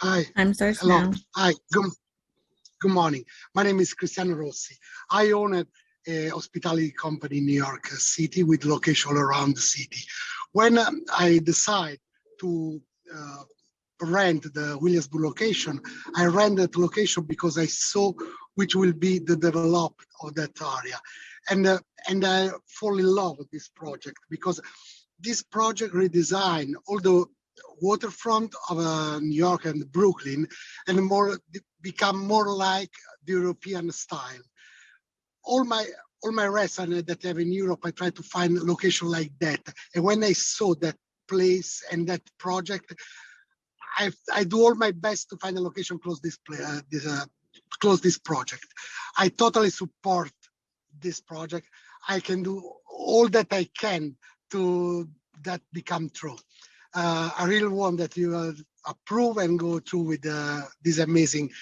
Speaker 17: Hi. Time starts
Speaker 15: Hello.
Speaker 17: now.
Speaker 15: Hi. Good morning. My name is Cristiano Rossi. I own a hospitality company in New York City with location all around the city. When I decide to rent the Williamsburg location, I rent that location because I saw which will be the development of that area. And I fall in love with this project because this project redesign all the waterfront of New York and Brooklyn and become more like the European style. All my restaurants that I have in Europe, I try to find a location like that. And when I saw that place and that project, I do all my best to find a location close this project. I totally support this project. I can do all that I can to that become true. I really want that you approve and go through with this amazing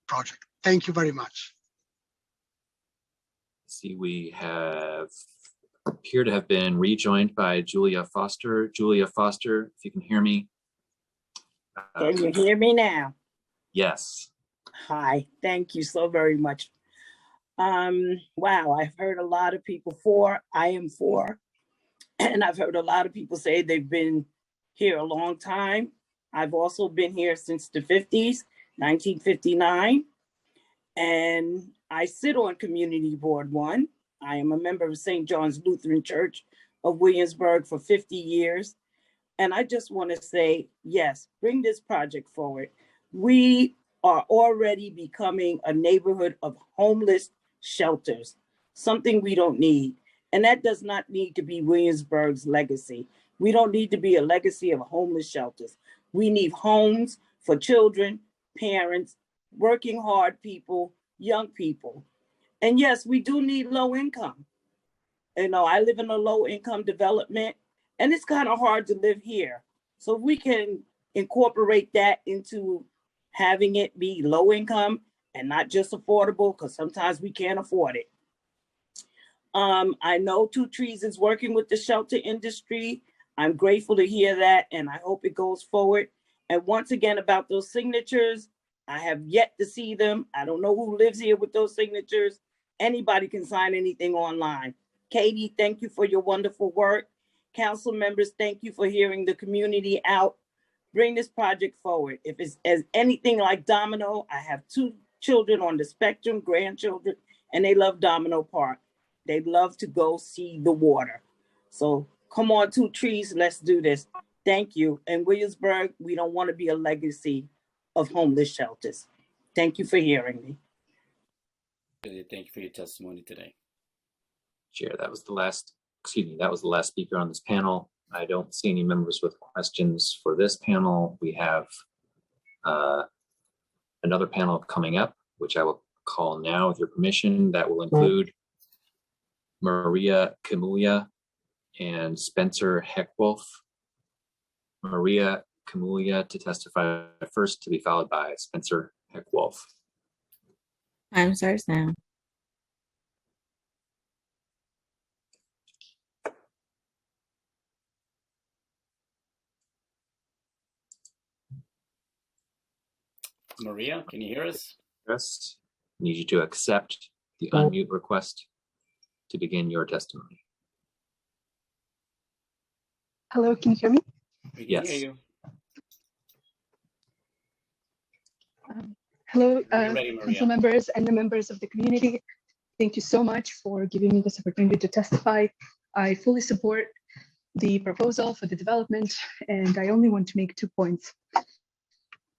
Speaker 15: project. Thank you very much.
Speaker 12: See, we appear to have been rejoined by Julia Foster. Julia Foster, if you can hear me.
Speaker 22: Can you hear me now?
Speaker 12: Yes.
Speaker 22: Hi, thank you so very much. Wow, I've heard a lot of people for, I am for, and I've heard a lot of people say they've been here a long time. I've also been here since the 50s, 1959, and I sit on Community Board 1. I am a member of St. John's Lutheran Church of Williamsburg for 50 years. And I just want to say, yes, bring this project forward. We are already becoming a neighborhood of homeless shelters, something we don't need. And that does not need to be Williamsburg's legacy. We don't need to be a legacy of homeless shelters. We need homes for children, parents, working hard people, young people. And yes, we do need low income. You know, I live in a low income development and it's kind of hard to live here. So if we can incorporate that into having it be low income and not just affordable, because sometimes we can't afford it. I know Two Trees is working with the shelter industry. I'm grateful to hear that, and I hope it goes forward. And once again, about those signatures, I have yet to see them. I don't know who lives here with those signatures, Anybody can sign anything online. Katie, thank you for your wonderful work. Council members, thank you for hearing the community out. Bring this project forward. If it's as anything like Domino, I have 2 children on the spectrum, grandchildren, and they love Domino Park. They love to go see the water. So come on, 2 trees, let's do this. Thank you. In Williamsburg, we don't want to be a legacy of homeless shelters. Thank you for hearing me.
Speaker 2: Thank you for your testimony today.
Speaker 12: Chair, that was the last speaker on this panel. I don't see any members with questions for this panel. We have another panel coming up, which I will call now with your permission. That will include Maria Kamuya and Spencer Heckwolf. Maria Kamuya to testify first, to be followed by Spencer Heckwolf.
Speaker 17: Time starts now.
Speaker 2: Maria, can you hear us?
Speaker 12: Yes. I need you to accept the unmute request to begin your testimony.
Speaker 16: Hello, can you hear me?
Speaker 2: We can
Speaker 12: Yes.
Speaker 2: hear you.
Speaker 16: Hello,
Speaker 2: You're ready, Maria.
Speaker 16: council members and the members of the community. Thank you so much for giving me this opportunity to testify. I fully support the proposal for the development, and I only want to make 2 points.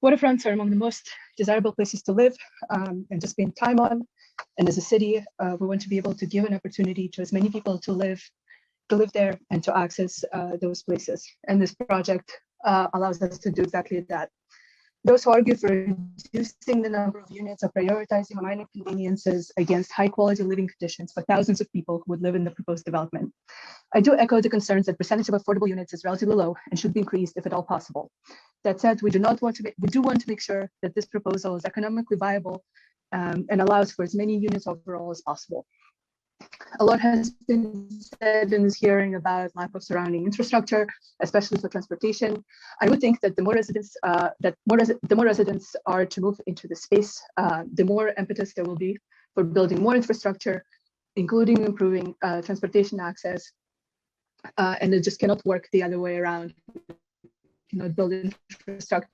Speaker 16: Waterfronts are among the most desirable places to live and to spend time on. And as a city, we want to be able to give an opportunity to as many people to live there and to access those places. And this project allows us to do exactly that. Those who argue for reducing the number of units are prioritizing minor conveniences against high quality living conditions for thousands of people who would live in the proposed development. I do echo the concerns that percentage of affordable units is relatively low and should be increased if at all possible. That said, we do want to make sure that this proposal is economically viable and allows for as many units overall as possible. A lot has been said in this hearing about lack of surrounding infrastructure, especially for transportation. I would think that the more residents are to move into the space, the more impetus there will be for building more infrastructure, including improving transportation access. And it just cannot work the other way around. You know, build infrastructure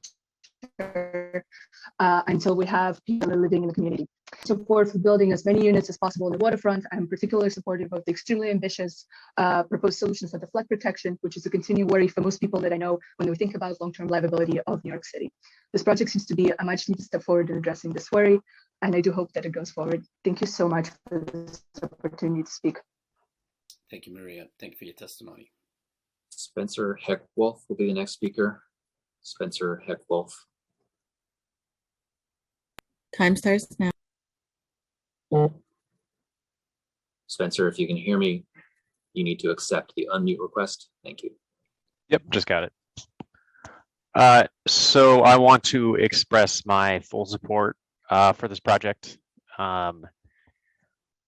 Speaker 16: until we have people living in the community. Support for building as many units as possible on the waterfront. I'm particularly supportive of the extremely ambitious proposed solutions for the flood protection, which is a continued worry for most people that I know when we think about long-term livability of New York City. This project seems to be a much needed step forward in addressing this worry, and I do hope that it goes forward. Thank you so much for this opportunity to speak.
Speaker 2: Thank you, Maria. Thank you for your testimony.
Speaker 12: Spencer Heckwolf will be the next speaker. Spencer Heckwolf.
Speaker 17: Time starts now.
Speaker 12: Spencer, if you can hear me, you need to accept the unmute request. Thank you.
Speaker 21: Yep, just got it. So I want to express my full support for this project.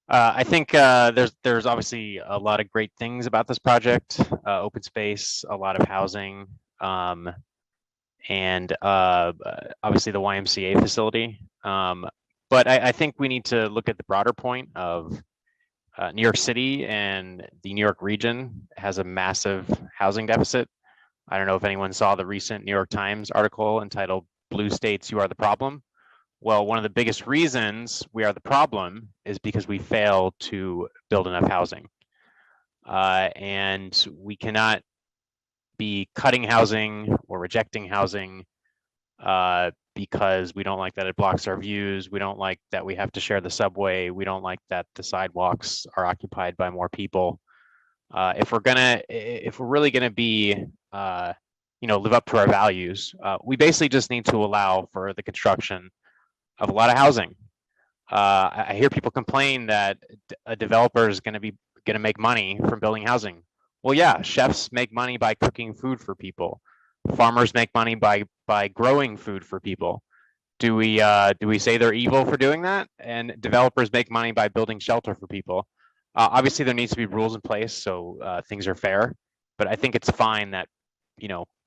Speaker 21: I think there's obviously a lot of great things about this project, open space, a lot of housing, and obviously the YMCA facility. But I think we need to look at the broader point of New York City and the New York region has a massive housing deficit. I don't know if anyone saw the recent New York Times article entitled "Blue States, You Are the Problem." Well, one of the biggest reasons we are the problem is because we fail to build enough housing. And we cannot be cutting housing or rejecting housing because we don't like that it blocks our views. We don't like that we have to share the subway. We don't like that the sidewalks are occupied by more people. If we're really gonna be, live up to our values, we basically just need to allow for the construction of a lot of housing. I hear people complain that a developer is gonna make money from building housing. Well, yeah, chefs make money by cooking food for people. Farmers make money by growing food for people. Do we say they're evil for doing that? And developers make money by building shelter for people. Obviously, there needs to be rules in place so things are fair. But I think it's fine that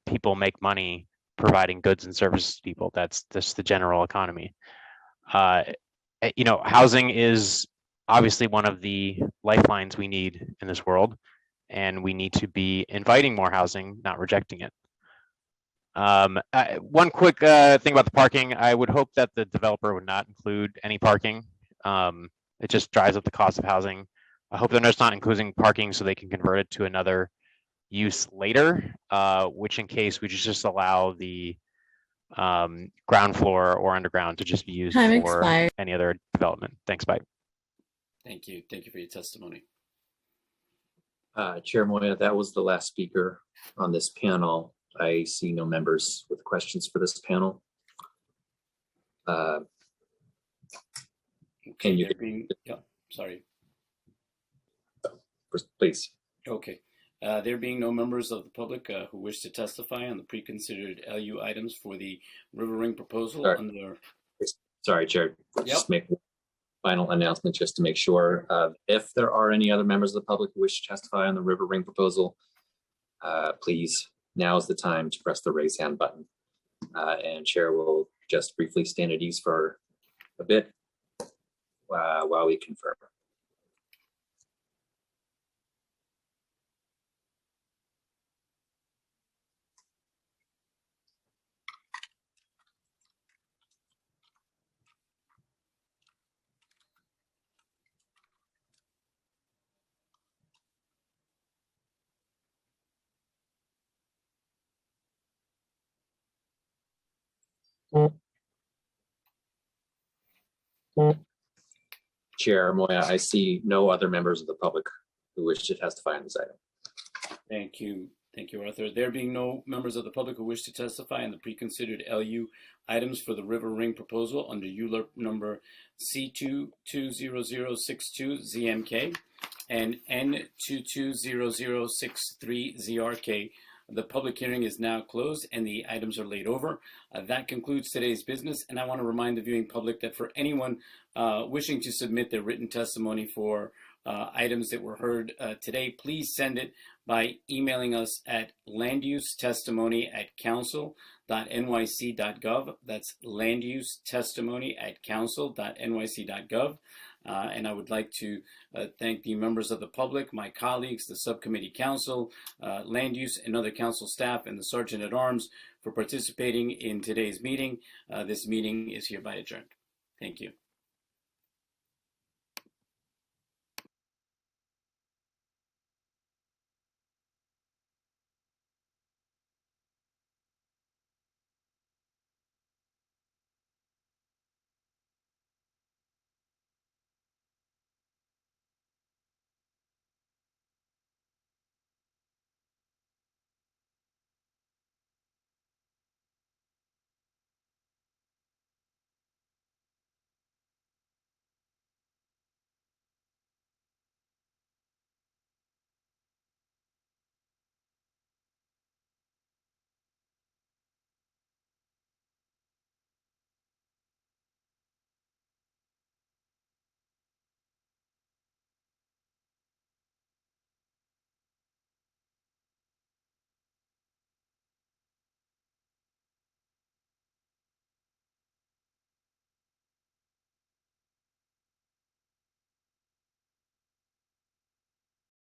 Speaker 21: people make money providing goods and services to people. That's just the general economy. Housing is obviously one of the lifelines we need in this world, and we need to be inviting more housing, not rejecting it. One quick thing about the parking, I would hope that the developer would not include any parking. It just drives up the cost of housing. I hope they're just not including parking so they can convert it to another use later, which in case we just allow the ground floor or underground to just be used
Speaker 17: Time
Speaker 21: for
Speaker 17: expired.
Speaker 21: any other development. Thanks, bye.
Speaker 2: Thank you. Thank you for your testimony.
Speaker 12: Chair Moya, that was the last speaker on this panel. I see no members with questions for this panel. Can you,
Speaker 2: Yeah, sorry.
Speaker 12: please?
Speaker 2: Okay. There being no members of the public who wish to testify on the pre-considered LU items for the River Ring proposal
Speaker 12: Sorry, Chair. Just make one final announcement just to make sure. If there are any other members of the public who wish to testify on the River Ring proposal, please, now is the time to press the raise hand button. And Chair will just briefly stand at ease for a bit while we confirm. Chair Moya, I see no other members of the public who wish to testify on this item.
Speaker 2: Thank you. Thank you, Arthur. There being no members of the public who wish to testify on the pre-considered LU items for the River Ring proposal under ULURP number C220062ZMK and N220063ZRK, the public hearing is now closed and the items are laid over. That concludes today's business, and I want to remind the viewing public that for anyone wishing to submit their written testimony for items that were heard today, please send it by emailing us at landusetestimony@council.nyc.gov. That's landusetestimony@council.nyc.gov. And I would like to thank the members of the public, my colleagues, the subcommittee council, land use and other council staff, and the Sergeant at Arms for participating in today's meeting. This meeting is hereby adjourned. Thank you.